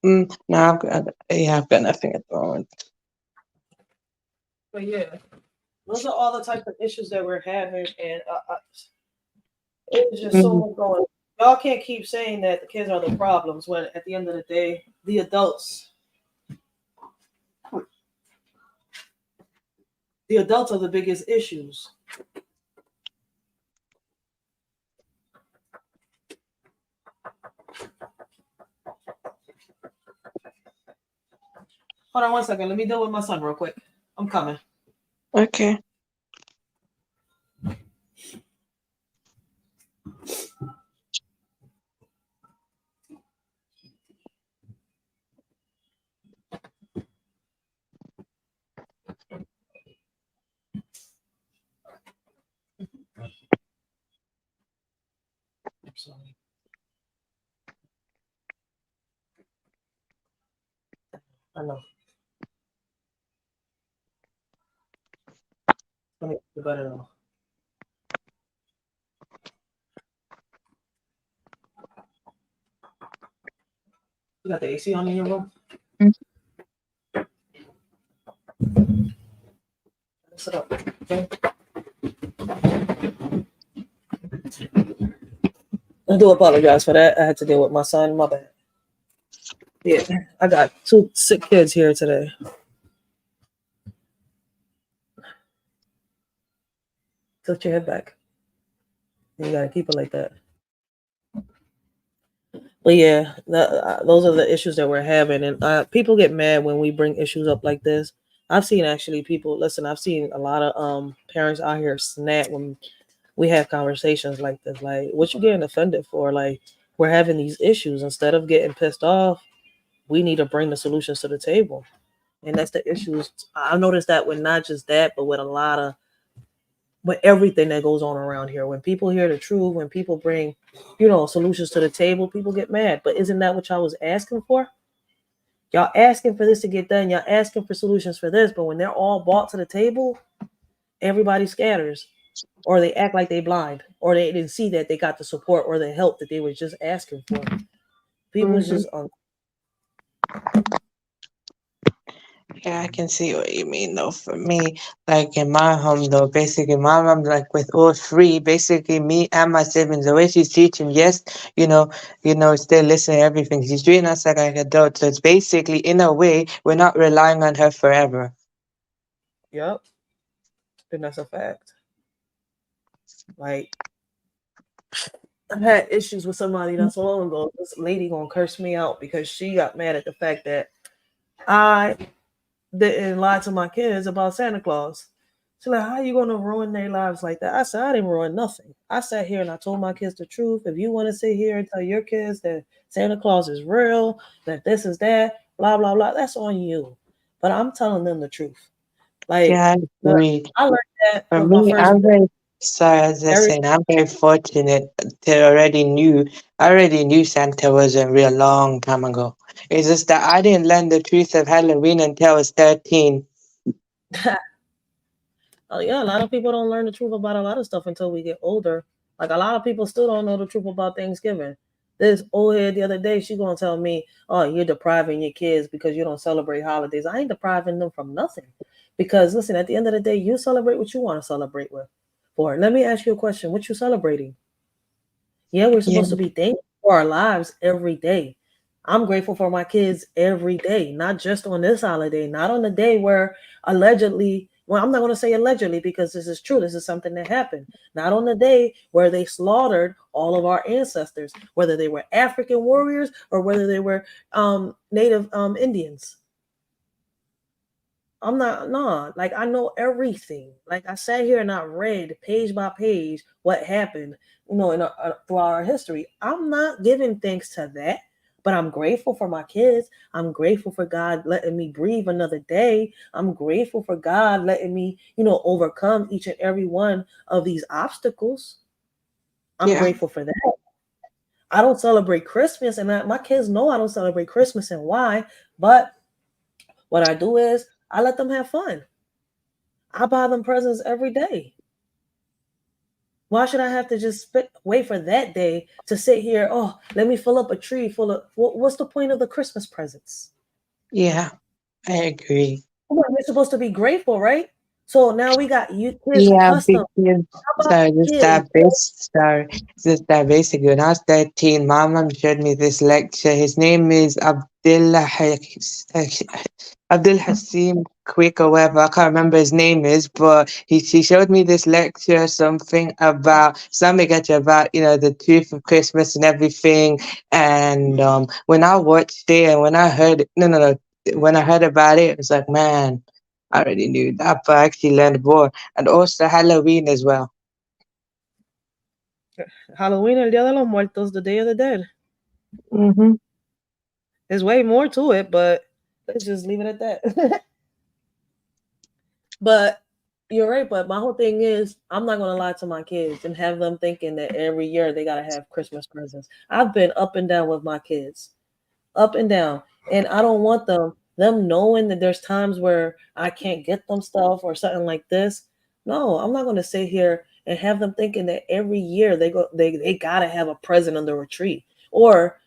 No, I've got nothing at the moment. But yeah, those are all the types of issues that we're having, and it's just so Mm, much going on. Y'all can't keep saying that the kids are the problems when at the end of the day, the adults are the biggest issues. Hold on 1 second. Let me deal with my son real quick. I'm coming. okay. I'm sorry. I know. Let me get better now. You got the AC on in your room? Mm, Sit up. Okay. I do apologize for that. I had to deal with my son. My bad. Yeah, I got 2 sick kids here today. Tilt your head back. You gotta keep it like that. But yeah, those are the issues that we're having, and people get mad when we bring issues up like this. I've seen actually people listen. I've seen a lot of parents out here snap when we have conversations like this. Like, what you getting offended for? Like, we're having these issues. Instead of getting pissed off, we need to bring the solutions to the table. And that's the issues. I've noticed that with not just that, but with a lot of with everything that goes on around here. When people hear the truth, when people bring, solutions to the table, people get mad. But isn't that what y'all was asking for? Y'all asking for this to get done. Y'all asking for solutions for this. But when they're all brought to the table, everybody scatters. or they act like they blind, or they didn't see that they got the support or the help that they were just asking for. People's Hmm. just Yeah, I can see what you mean though. For me, like in my home though, basically my mom like with all three, basically me and my siblings, the way she's teaching, yes, still listening to everything. She's treating us like adults. So it's basically in a way we're not relying on her forever. yep, and that's a fact. Like I've had issues with somebody not so long ago. This lady gonna curse me out because she got mad at the fact that I didn't lie to my kids about Santa Claus. She's like, how you gonna ruin their lives like that? I said, I didn't ruin nothing. I sat here and I told my kids the truth. If you want to sit here and tell your kids that Santa Claus is real, that this is that, blah blah blah, that's on you. But I'm telling them the truth. Like Yeah, I agree. I learned that For with my me, first I'm very sorry, as I was every saying, I'm very fortunate to I already knew Santa wasn't real long time ago. It's just that I didn't learn the truth of Halloween until I was 13. Oh yeah, a lot of people don't learn the truth about a lot of stuff until we get older. Like a lot of people still don't know the truth about Thanksgiving. This old head the other day, she gonna tell me, "Oh, you're depriving your kids because you don't celebrate holidays." I ain't depriving them from nothing. Because listen, at the end of the day, you celebrate what you want to celebrate with. For let me ask you a question: what you celebrating? Yeah, we're Yeah, supposed to be thankful for our lives every day. I'm grateful for my kids every day, not just on this holiday, not on the day where allegedly, well, I'm not going to say allegedly because this is true. This is something that happened. Not on the day where they slaughtered all of our ancestors, whether they were African warriors or whether they were Native Indians. I'm not nah. Like I know everything. Like I sat here and I read page by page what happened, throughout our history. I'm not giving thanks to that, but I'm grateful for my kids. I'm grateful for God letting me breathe another day. I'm grateful for God letting me, overcome each and every one of these obstacles. I'm yeah, grateful for that. I don't celebrate Christmas, and my kids know I don't celebrate Christmas and why. But what I do is I let them have fun. I buy them presents every day. Why should I have to just wait for that day to sit here? Oh, let me fill up a tree full of. What's the point of the Christmas presents? yeah, I agree. Come on, you're supposed to be grateful, right? So now we got you kids Yeah, custom. because How about sorry, kids? just that basically when I was 13, my mom showed me this lecture. His name is Abdul Hasim Quick or whatever. I can't remember his name is, but she showed me this lecture, something actually about the truth of Christmas and everything. And when I watched it and when I heard no, when I heard about it, it was like, man, I already knew that, but I actually learned more. And also Halloween as well. Halloween, El Día de los Muertos, the Day of the Dead. Mm-hmm. There's way more to it, but let's just leave it at that. But you're right. But my whole thing is, I'm not gonna lie to my kids and have them thinking that every year they gotta have Christmas presents. I've been up and down with my kids, up and down, and I don't want them knowing that there's times where I can't get them stuff or something like this. No, I'm not gonna sit here and have them thinking that every year they gotta have a present under a tree. Or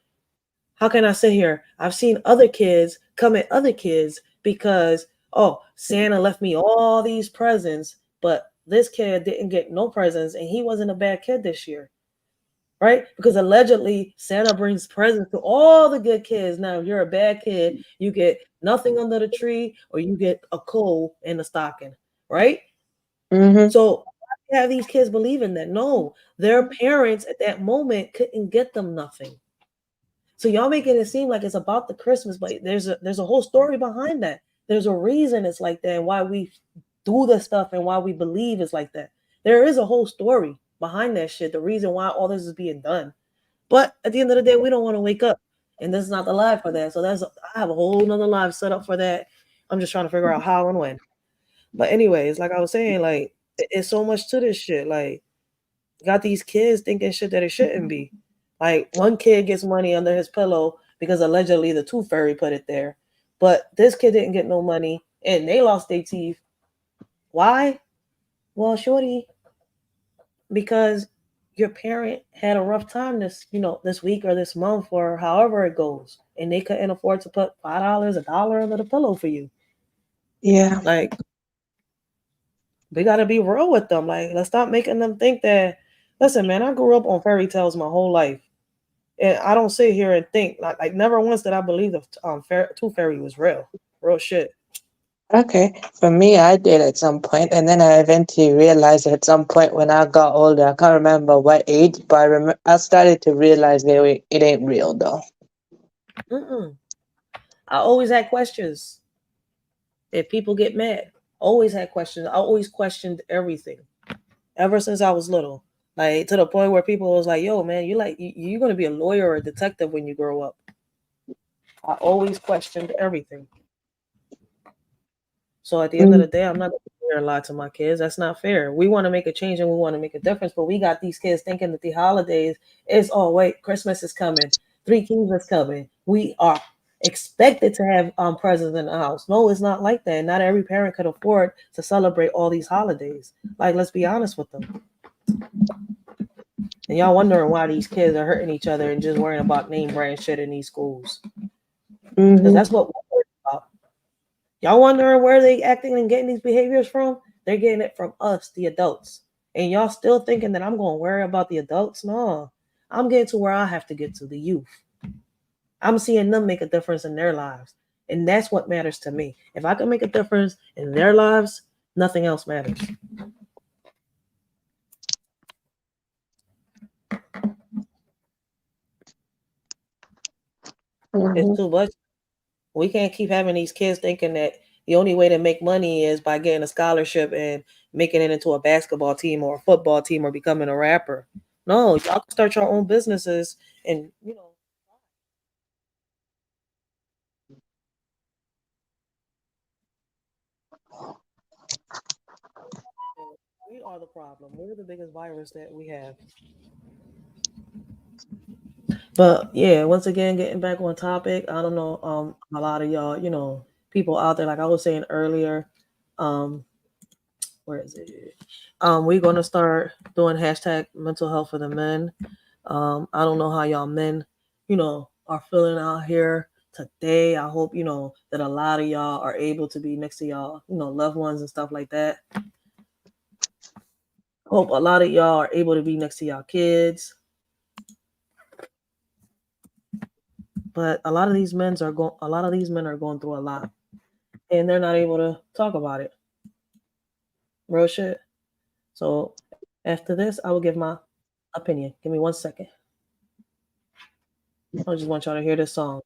how can I sit here? I've seen other kids come at other kids because, oh, Santa left me all these presents, but this kid didn't get no presents and he wasn't a bad kid this year, right? Because allegedly Santa brings presents to all the good kids. Now, if you're a bad kid, you get nothing under the tree or you get a coal in the stocking, right? Mm-hmm. So why have these kids believing that? No, their parents at that moment couldn't get them nothing. So y'all making it seem like it's about the Christmas, but there's a whole story behind that. There's a reason it's like that and why we do the stuff and why we believe it's like that. There is a whole story behind that shit. The reason why all this is being done. But at the end of the day, we don't want to wake up. And this is not the live for that. So I have a whole nother live set up for that. I'm just trying to figure out how and when. But anyways, like I was saying, like it's so much to this shit. Like got these kids thinking shit that it shouldn't be. Like one kid gets money under his pillow because allegedly the tooth fairy put it there. But this kid didn't get no money and they lost their teeth. Why? Well, shorty, because your parent had a rough time this week or this month or however it goes, and they couldn't afford to put $5, $1 under the pillow for you. Yeah. Like, we gotta be real with them. Like, let's stop making them think that. Listen, man, I grew up on fairy tales my whole life, and I don't sit here and think like never once did I believe the tooth fairy was real, real shit. Okay. For me, I did at some point, and then I eventually realized at some point when I got older, I can't remember what age, but I started to realize it ain't real though. Mm-mm. I always had questions. If people get mad, always had questions. I always questioned everything ever since I was little. Like, to the point where people was like, "Yo, man, you're gonna be a lawyer or a detective when you grow up." I always questioned everything. So at the end of Mm, the day, I'm not going to sit here and lie to my kids. That's not fair. We want to make a change and we want to make a difference, but we got these kids thinking that the holidays is, oh wait, Christmas is coming, Three Kings is coming. We are expected to have presents in the house. No, it's not like that. Not every parent could afford to celebrate all these holidays. Like, let's be honest with them. And y'all wondering why these kids are hurting each other and just worrying about name brand shit in these schools. Because mm-hmm. that's what we're worried about. Y'all wondering where they acting and getting these behaviors from? They're getting it from us, the adults. And y'all still thinking that I'm going to worry about the adults? No. I'm getting to where I have to get to, the youth. I'm seeing them make a difference in their lives. And that's what matters to me. If I can make a difference in their lives, nothing else matters. It's Mm-hmm. too much. We can't keep having these kids thinking that the only way to make money is by getting a scholarship and making it into a basketball team or a football team or becoming a rapper. No, y'all can start your own businesses and we are the problem. We're the biggest virus that we have. But yeah, once again, getting back on topic, I don't know, a lot of y'all, people out there, like I was saying earlier, um, where is it? We're gonna start doing hashtag mental health for the men. I don't know how y'all men, are feeling out here today. I hope, that a lot of y'all are able to be next to y'all, loved ones and stuff like that. Hope a lot of y'all are able to be next to y'all kids. But a lot of these men are going through a lot and they're not able to talk about it. Real shit. So after this, I will give my opinion. Give me 1 second. I just want y'all to hear this song.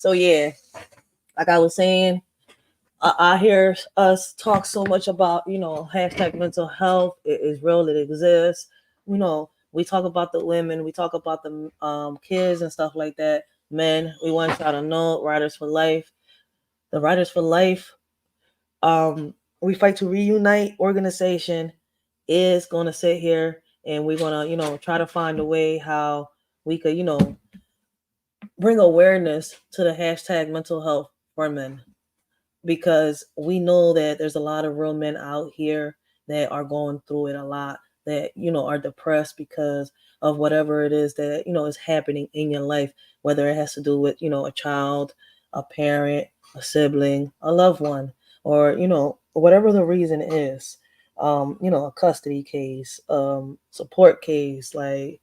So yeah, like I was saying, I hear us talk so much about, hashtag mental health. It is real. It exists. We talk about the women. We talk about the kids and stuff like that. Men, we want y'all to know, Riders for Life. The Riders for Life, we fight to reunite organization is going to sit here, and we're going to, try to find a way how we could, bring awareness to the hashtag mental health for men, because we know that there's a lot of real men out here that are going through it a lot, that are depressed because of whatever it is that is happening in your life, whether it has to do with a child, a parent, a sibling, a loved one, or whatever the reason is. A custody case, support case. Like,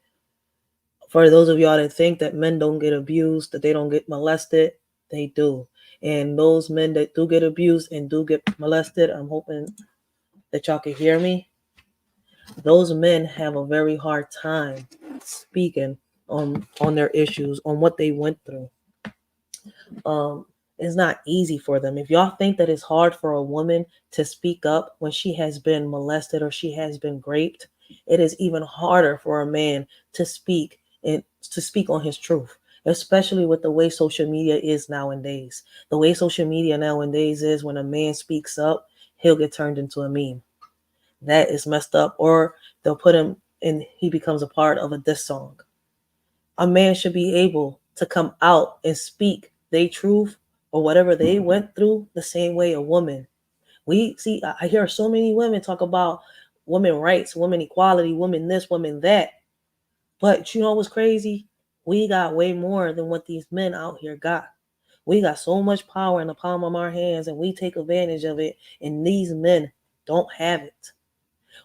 for those of y'all that think that men don't get abused, that they don't get molested, they do. And those men that do get abused and do get molested, I'm hoping that y'all can hear me. Those men have a very hard time speaking on their issues, on what they went through. It's not easy for them. If y'all think that it's hard for a woman to speak up when she has been molested or she has been raped, it is even harder for a man to speak and to speak on his truth, especially with the way social media is nowadays. The way social media nowadays is, when a man speaks up, he'll get turned into a meme. That is messed up. Or they'll put him and he becomes a part of a diss song. A man should be able to come out and speak their truth or whatever they went through the same way a woman. I hear so many women talk about women rights, women equality, women this, women that. But you know what's crazy? We got way more than what these men out here got. We got so much power in the palm of our hands, and we take advantage of it, and these men don't have it.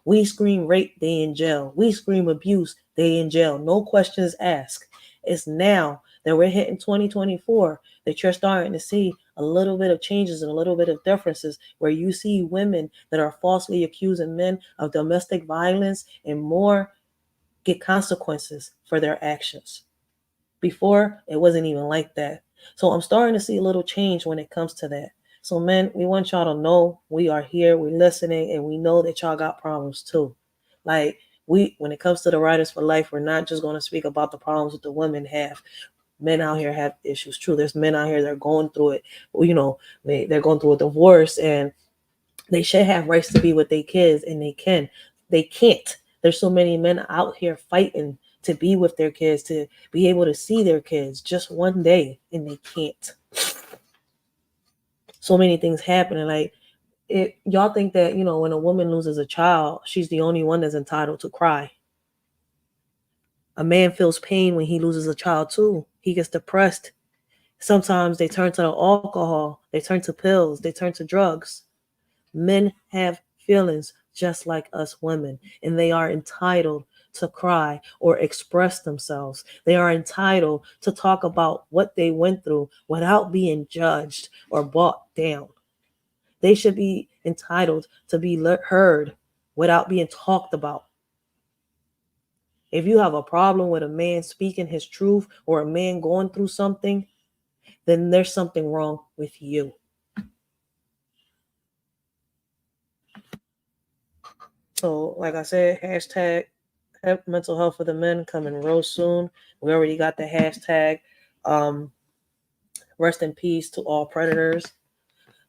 We scream rape, they in jail. We scream abuse, they in jail. No questions asked. It's now that we're hitting 2024 that you're starting to see a little bit of changes and a little bit of differences, where you see women that are falsely accusing men of domestic violence and more get consequences for their actions. Before, it wasn't even like that. So I'm starting to see a little change when it comes to that. So, men, we want y'all to know we are here, we're listening, and we know that y'all got problems too. Like, when it comes to the Riders for Life, we're not just going to speak about the problems that the women have. Men out here have issues. True, there's men out here that are going through it. They're going through a divorce, and they should have rights to be with their kids, and they can. They can't. There's so many men out here fighting to be with their kids, to be able to see their kids just one day, and they can't. So many things happening. Like, y'all think that when a woman loses a child, she's the only one that's entitled to cry. A man feels pain when he loses a child too. He gets depressed. Sometimes they turn to the alcohol, they turn to pills, they turn to drugs. Men have feelings just like us women, and they are entitled to cry or express themselves. They are entitled to talk about what they went through without being judged or brought down. They should be entitled to be heard without being talked about. If you have a problem with a man speaking his truth or a man going through something, then there's something wrong with you. So, like I said, hashtag mental health for the men coming real soon. We already got the hashtag. Rest in peace to all predators.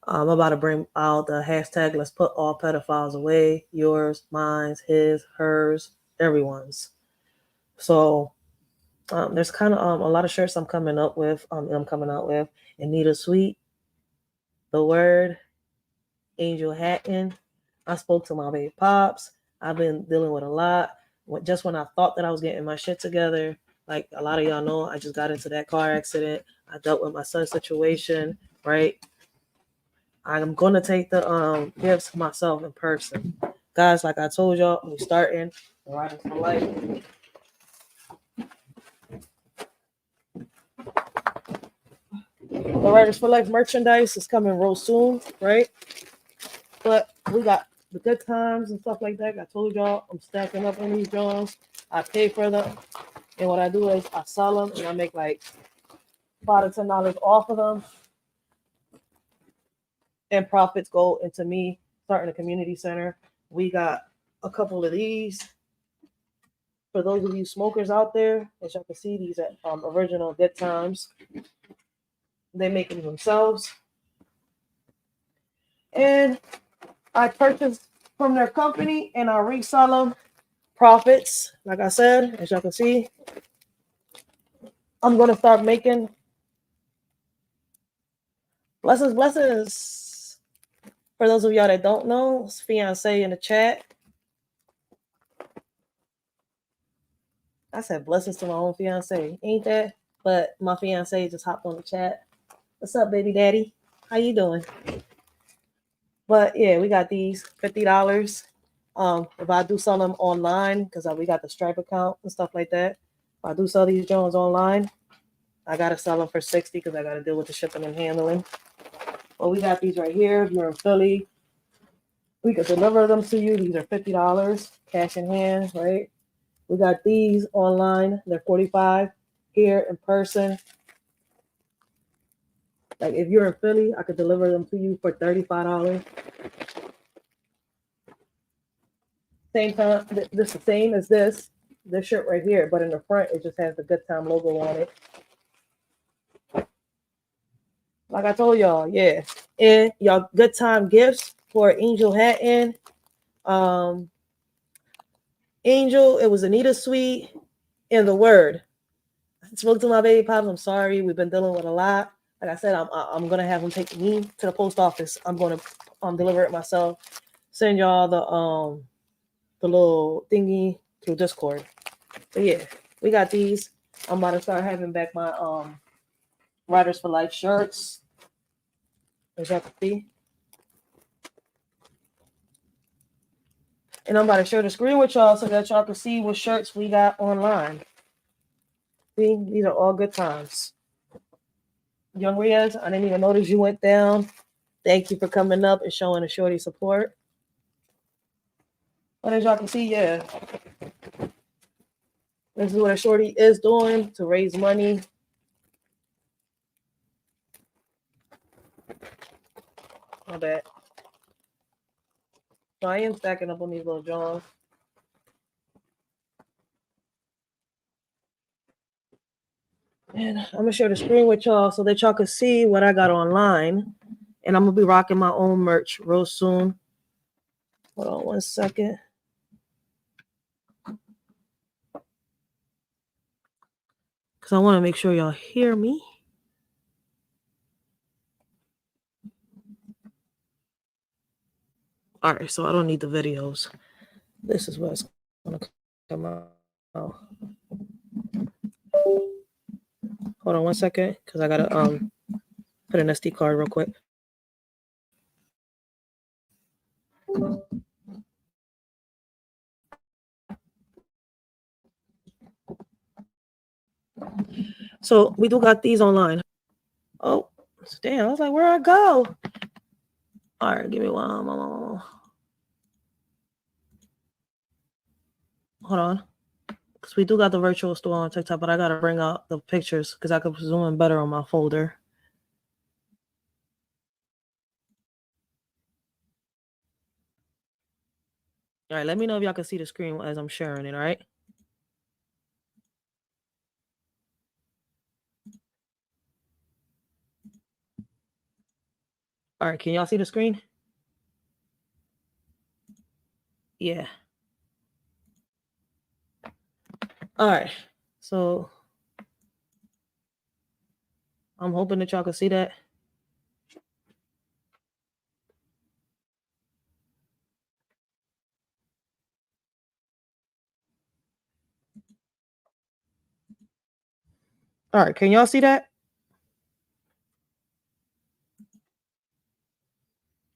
I'm about to bring out the hashtag. Let's put all pedophiles away. Yours, mine, his, hers, everyone's. So there's kind of a lot of shirts I'm coming out with. Anita Sweet, The Word, Angel Hatton. I spoke to my baby pops. I've been dealing with a lot. Just when I thought that I was getting my shit together, like a lot of y'all know, I just got into that car accident. I dealt with my son's situation, right? I'm gonna take the gifts myself in person. Guys, like I told y'all, we're starting the Riders for Life. The Riders for Life merchandise is coming real soon, right? But we got the good times and stuff like that. I told y'all I'm stacking up on these drawings. I pay for them, and what I do is I sell them, and I make like $5 to $10 off of them, and profits go into me starting a community center. We got a couple of these for those of you smokers out there. As y'all can see, these are original Good Times. They make them themselves, and I purchased from their company and I resell them. Profits, like I said, as y'all can see, I'm gonna start making blessings. For those of y'all that don't know, it's fiance in the chat. I said blessings to my own fiance, ain't that? But my fiance just hopped on the chat. What's up, baby daddy? How you doing? But yeah, we got these $50. If I do sell them online, because we got the Stripe account and stuff like that. If I do sell these Jones online, I gotta sell them for $60 because I gotta deal with the shipping and handling. But we got these right here. If you're in Philly, we could deliver them to you. These are $50, cash in hand, right? We got these online. They're $45 here in person. Like if you're in Philly, I could deliver them to you for $35. Same time, this the same as this shirt right here, but in the front it just has the Good Time logo on it. Like I told y'all, yeah. And y'all Good Time gifts for Angel Hatton. Angel, it was Anita Sweet and the Word. I spoke to my baby pops. I'm sorry, we've been dealing with a lot. Like I said, I'm gonna have them take me to the post office. I'm gonna deliver it myself. Send y'all the little thingy through Discord. But yeah, we got these. I'm about to start having back my Riders for Life shirts. As y'all can see. And I'm about to share the screen with y'all so that y'all can see what shirts we got online. See, these are all Good Times. Young Riaz, I didn't even notice you went down. Thank you for coming up and showing the shorty support. But as y'all can see, yeah, this is what a shorty is doing to raise money. My bad. So I am stacking up on these little Johns. And I'm gonna share the screen with y'all so that y'all can see what I got online. And I'm gonna be rocking my own merch real soon. Hold on one second. Because I want to make sure y'all hear me. All right, so I don't need the videos. This is what's gonna come out. Hold on one second, because I gotta put an SD card real quick. So we do got these online. Oh, damn! I was like, where I go? All right, give me one. Hold on. Because we do got the virtual store on TikTok, but I got to bring out the pictures because I could zoom in better on my folder. All right, let me know if y'all can see the screen as I'm sharing it, all right? All right, can y'all see the screen? Yeah. All right, so I'm hoping that y'all can see that. All right, can y'all see that?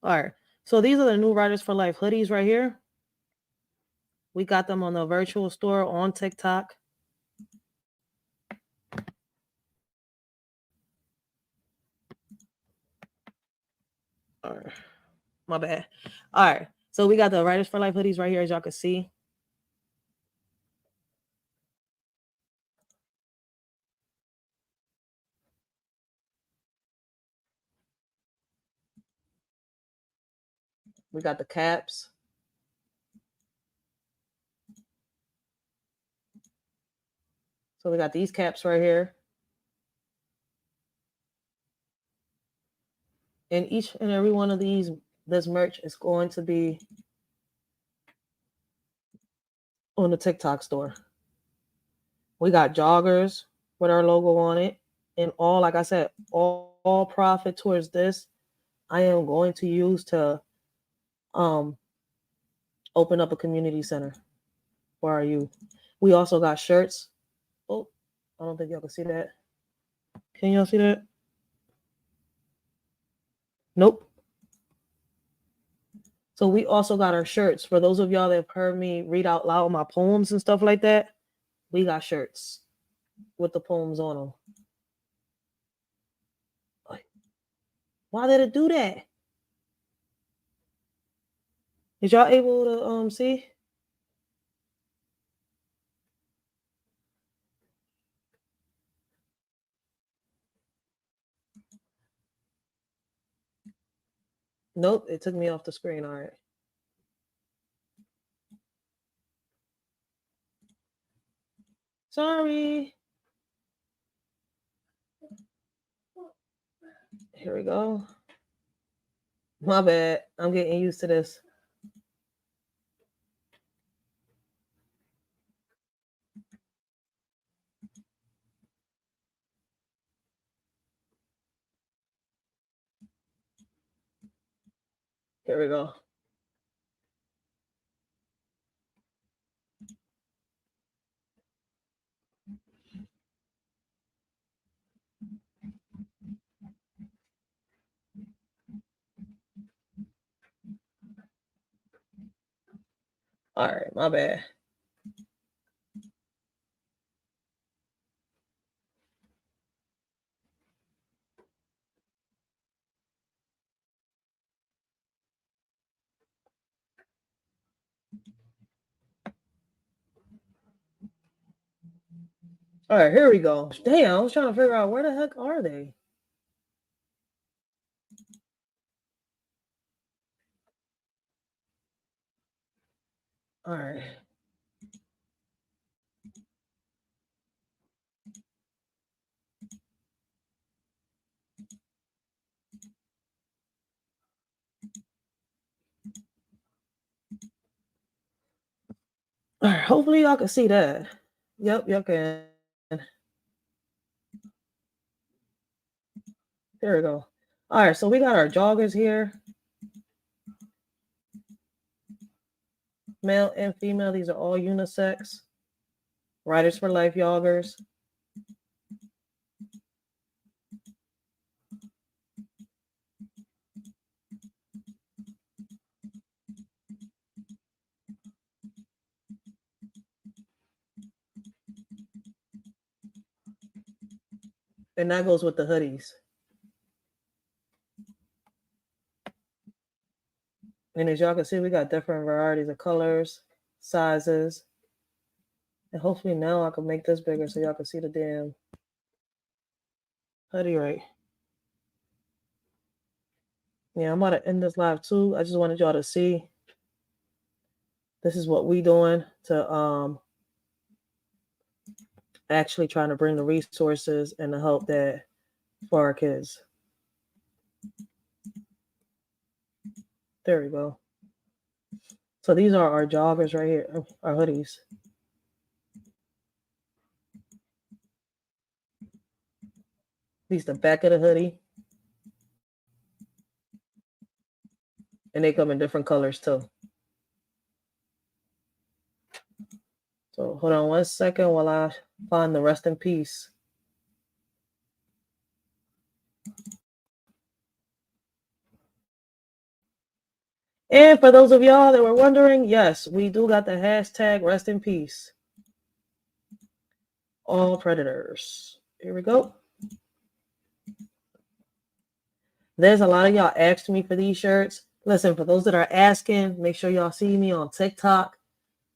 All right, so these are the new Riders for Life hoodies right here. We got them on the virtual store on TikTok. All right, my bad. All right, so we got the Riders for Life hoodies right here, as y'all can see. We got the caps. So we got these caps right here. And each and every one of these, this merch is going to be on the TikTok store. We got joggers with our logo on it. And all, like I said, all profit towards this, I am going to use to um, open up a community center for our youth. We also got shirts. Oh, I don't think y'all can see that. Can y'all see that? Nope. So we also got our shirts. For those of y'all that have heard me read out loud my poems and stuff like that, we got shirts with the poems on them. Why did it do that? Is y'all able to see? Nope, it took me off the screen. All right. Sorry. Here we go. My bad. I'm getting used to this. Here we go. All right, my bad. All right, here we go. Damn, I was trying to figure out where the heck are they? All right. All right, hopefully y'all can see that. Yep, y'all can. There we go. All right, so we got our joggers here. Male and female, these are all unisex. Riders for Life joggers. And that goes with the hoodies. And as y'all can see, we got different varieties of colors, sizes. And hopefully now I can make this bigger so y'all can see the damn hoodie right. Yeah, I'm about to end this live too. I just wanted y'all to see. This is what we doing to actually trying to bring the resources and the help that for our kids. There we go. So these are our joggers right here, our hoodies. These the back of the hoodie. And they come in different colors too. So hold on 1 second while I find the rest in peace. And for those of y'all that were wondering, yes, we do got the hashtag rest in peace. All predators. Here we go. There's a lot of y'all asked me for these shirts. Listen, for those that are asking, make sure y'all see me on TikTok.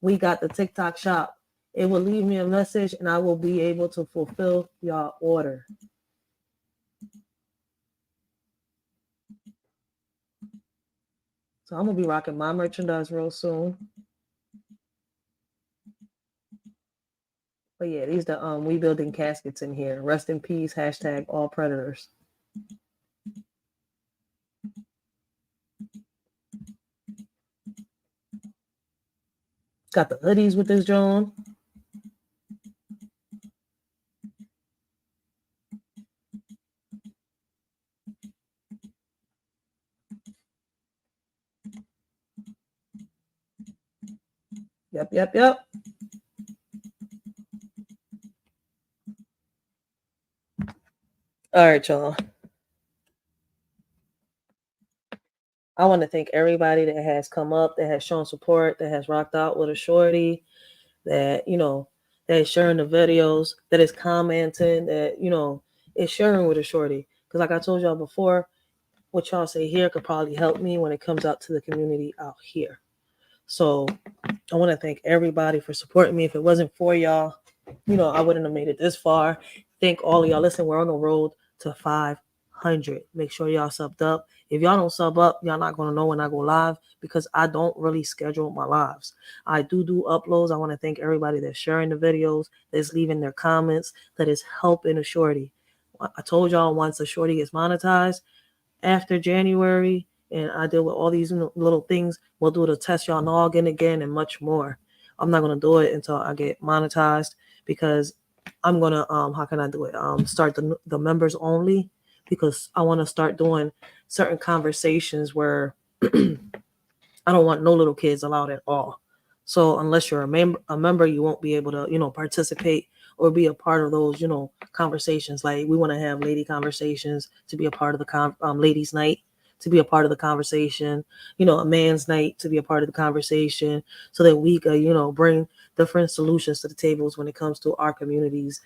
We got the TikTok shop. It will leave me a message and I will be able to fulfill y'all order. So I'm gonna be rocking my merchandise real soon. But yeah, these the we building caskets in here. Rest in peace. Hashtag all predators. Got the hoodies with this John. Yep, yep, yep. All right, y'all. I want to thank everybody that has come up, that has shown support, that has rocked out with a shorty, that, that is sharing the videos, that is commenting, that, is sharing with a shorty. Because like I told y'all before, what y'all say here could probably help me when it comes out to the community out here. So I want to thank everybody for supporting me. If it wasn't for y'all, I wouldn't have made it this far. Thank all of y'all. Listen, we're on the road to 500. Make sure y'all subbed up. If y'all don't sub up, y'all not going to know when I go live because I don't really schedule my lives. I do uploads. I want to thank everybody that's sharing the videos, that's leaving their comments, that is helping a shorty. I told y'all once a shorty gets monetized, after January, and I deal with all these little things. We'll do the test y'all noggin again and much more. I'm not gonna do it until I get monetized because I'm gonna how can I do it? Start the members only because I want to start doing certain conversations where I don't want no little kids allowed at all. So unless you're a member, you won't be able to, participate or be a part of those, conversations. Like we want to have lady conversations to be a part of the ladies' night, to be a part of the conversation, a man's night to be a part of the conversation, so that we could, bring different solutions to the tables when it comes to our communities,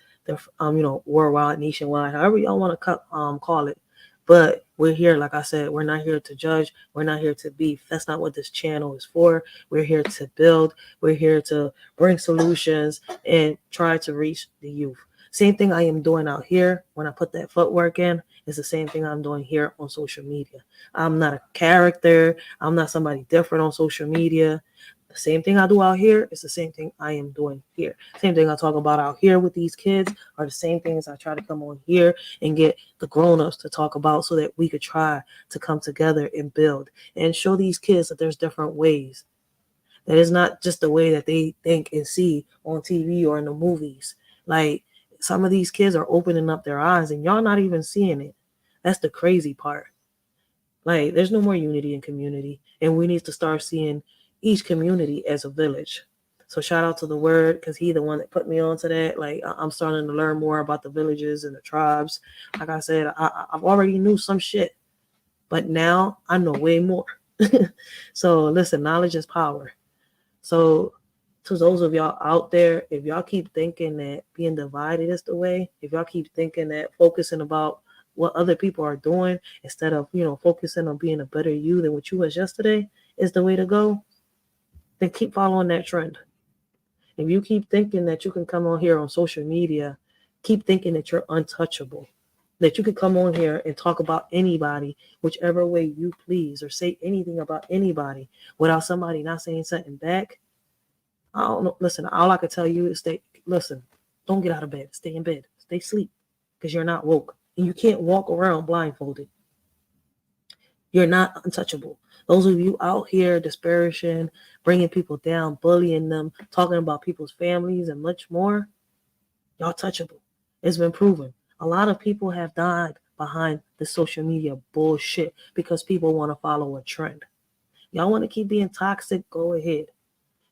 worldwide, nationwide, however y'all want to call it. But we're here, like I said, we're not here to judge. We're not here to beef. That's not what this channel is for. We're here to build. We're here to bring solutions and try to reach the youth. Same thing I am doing out here when I put that footwork in is the same thing I'm doing here on social media. I'm not a character. I'm not somebody different on social media. The same thing I do out here is the same thing I am doing here. Same thing I talk about out here with these kids are the same things I try to come on here and get the grown-ups to talk about so that we could try to come together and build and show these kids that there's different ways. That is not just the way that they think and see on TV or in the movies. Like some of these kids are opening up their eyes and y'all not even seeing it. That's the crazy part. Like there's no more unity in community, and we need to start seeing each community as a village. So shout out to the word because he the one that put me on to that. Like I'm starting to learn more about the villages and the tribes. Like I said, I've already knew some shit, but now I know way more. So listen, knowledge is power. So to those of y'all out there, if y'all keep thinking that being divided is the way, if y'all keep thinking that focusing about what other people are doing instead of, focusing on being a better you than what you was yesterday is the way to go, then keep following that trend. If you keep thinking that you can come on here on social media, keep thinking that you're untouchable, that you can come on here and talk about anybody, whichever way you please, or say anything about anybody without somebody not saying something back. I don't know. Listen, all I can tell you is listen, don't get out of bed. Stay in bed. Stay asleep because you're not woke. And you can't walk around blindfolded. You're not untouchable. Those of you out here disparaging, bringing people down, bullying them, talking about people's families and much more, y'all touchable. It's been proven. A lot of people have died behind the social media bullshit because people want to follow a trend. Y'all want to keep being toxic? Go ahead.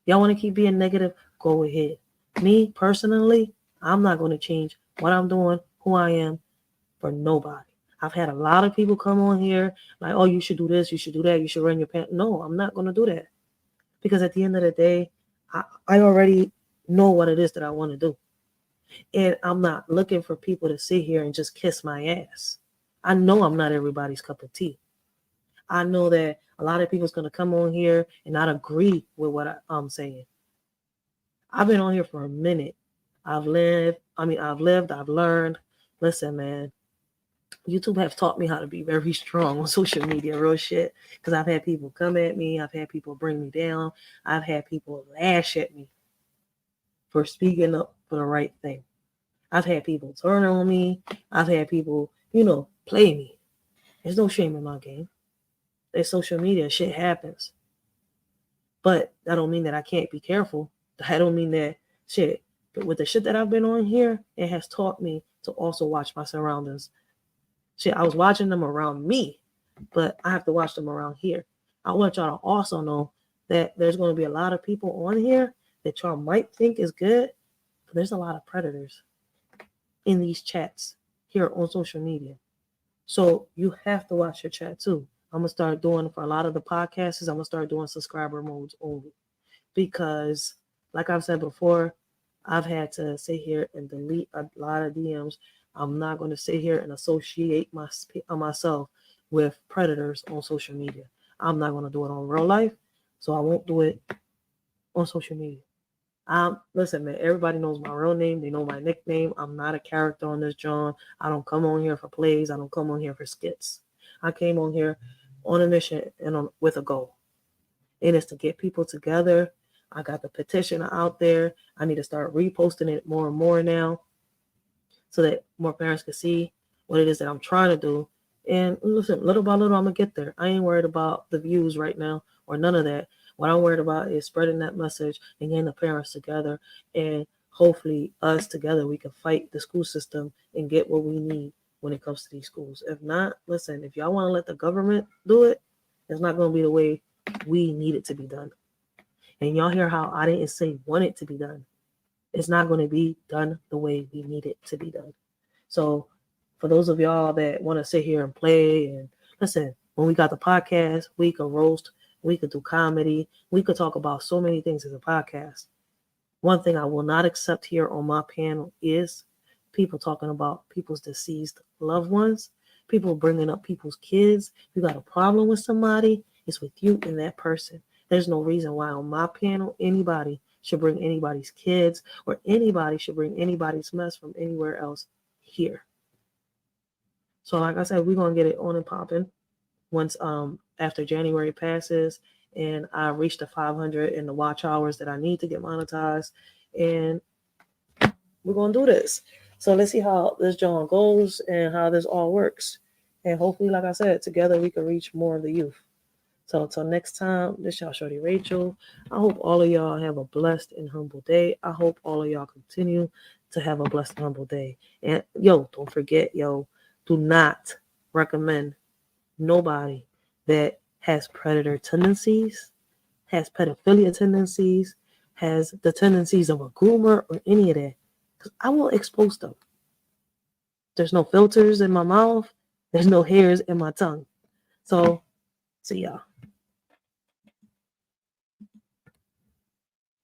Y'all want to keep being negative? Go ahead. Me, personally, I'm not going to change what I'm doing, who I am, for nobody. I've had a lot of people come on here like, oh, you should do this, you should do that, you should run your pants. No, I'm not going to do that. Because at the end of the day, I already know what it is that I want to do. And I'm not looking for people to sit here and just kiss my ass. I know I'm not everybody's cup of tea. I know that a lot of people's going to come on here and not agree with what I'm saying. I've been on here for a minute. I've lived, I've learned. Listen, man, YouTube has taught me how to be very strong on social media, real shit. Because I've had people come at me, I've had people bring me down, I've had people lash at me for speaking up for the right thing. I've had people turn on me, I've had people, play me. There's no shame in my game. There's social media, shit happens. But that don't mean that I can't be careful. That don't mean that shit. But with the shit that I've been on here, it has taught me to also watch my surroundings. Shit, I was watching them around me, but I have to watch them around here. I want y'all to also know that there's going to be a lot of people on here that y'all might think is good, but there's a lot of predators in these chats here on social media. So you have to watch your chat too. I'm going to start doing for a lot of the podcasts, I'm going to start doing subscriber modes only. Because, like I've said before, I've had to sit here and delete a lot of DMs. I'm not going to sit here and associate myself with predators on social media. I'm not going to do it on real life, so I won't do it on social media. Listen, man, everybody knows my real name. They know my nickname. I'm not a character on this John. I don't come on here for plays. I don't come on here for skits. I came on here on a mission and with a goal. It is to get people together. I got the petition out there. I need to start reposting it more and more now so that more parents can see what it is that I'm trying to do. And listen, little by little, I'm going to get there. I ain't worried about the views right now or none of that. What I'm worried about is spreading that message and getting the parents together. And hopefully us together, we can fight the school system and get what we need when it comes to these schools. If not, listen, if y'all want to let the government do it, it's not going to be the way we need it to be done. And y'all hear how I didn't say want it to be done. It's not going to be done the way we need it to be done. So for those of y'all that want to sit here and play and listen, when we got the podcast, we could roast, we could do comedy, we could talk about so many things as a podcast. One thing I will not accept here on my panel is people talking about people's deceased loved ones, people bringing up people's kids. If you got a problem with somebody, it's with you and that person. There's no reason why on my panel anybody should bring anybody's kids or anybody should bring anybody's mess from anywhere else here. So like I said, we're going to get it on and popping once after January passes and I reach the 500 and the watch hours that I need to get monetized. And we're going to do this. So let's see how this John goes and how this all works. And hopefully, like I said, together we can reach more of the youth. So until next time, this y'all shorty Rachel. I hope all of y'all have a blessed and humble day. I hope all of y'all continue to have a blessed and humble day. And don't forget, do not recommend nobody that has predator tendencies, has pedophilia tendencies, has the tendencies of a groomer or any of that. Because I will expose them. There's no filters in my mouth. There's no hairs in my tongue. So, see y'all.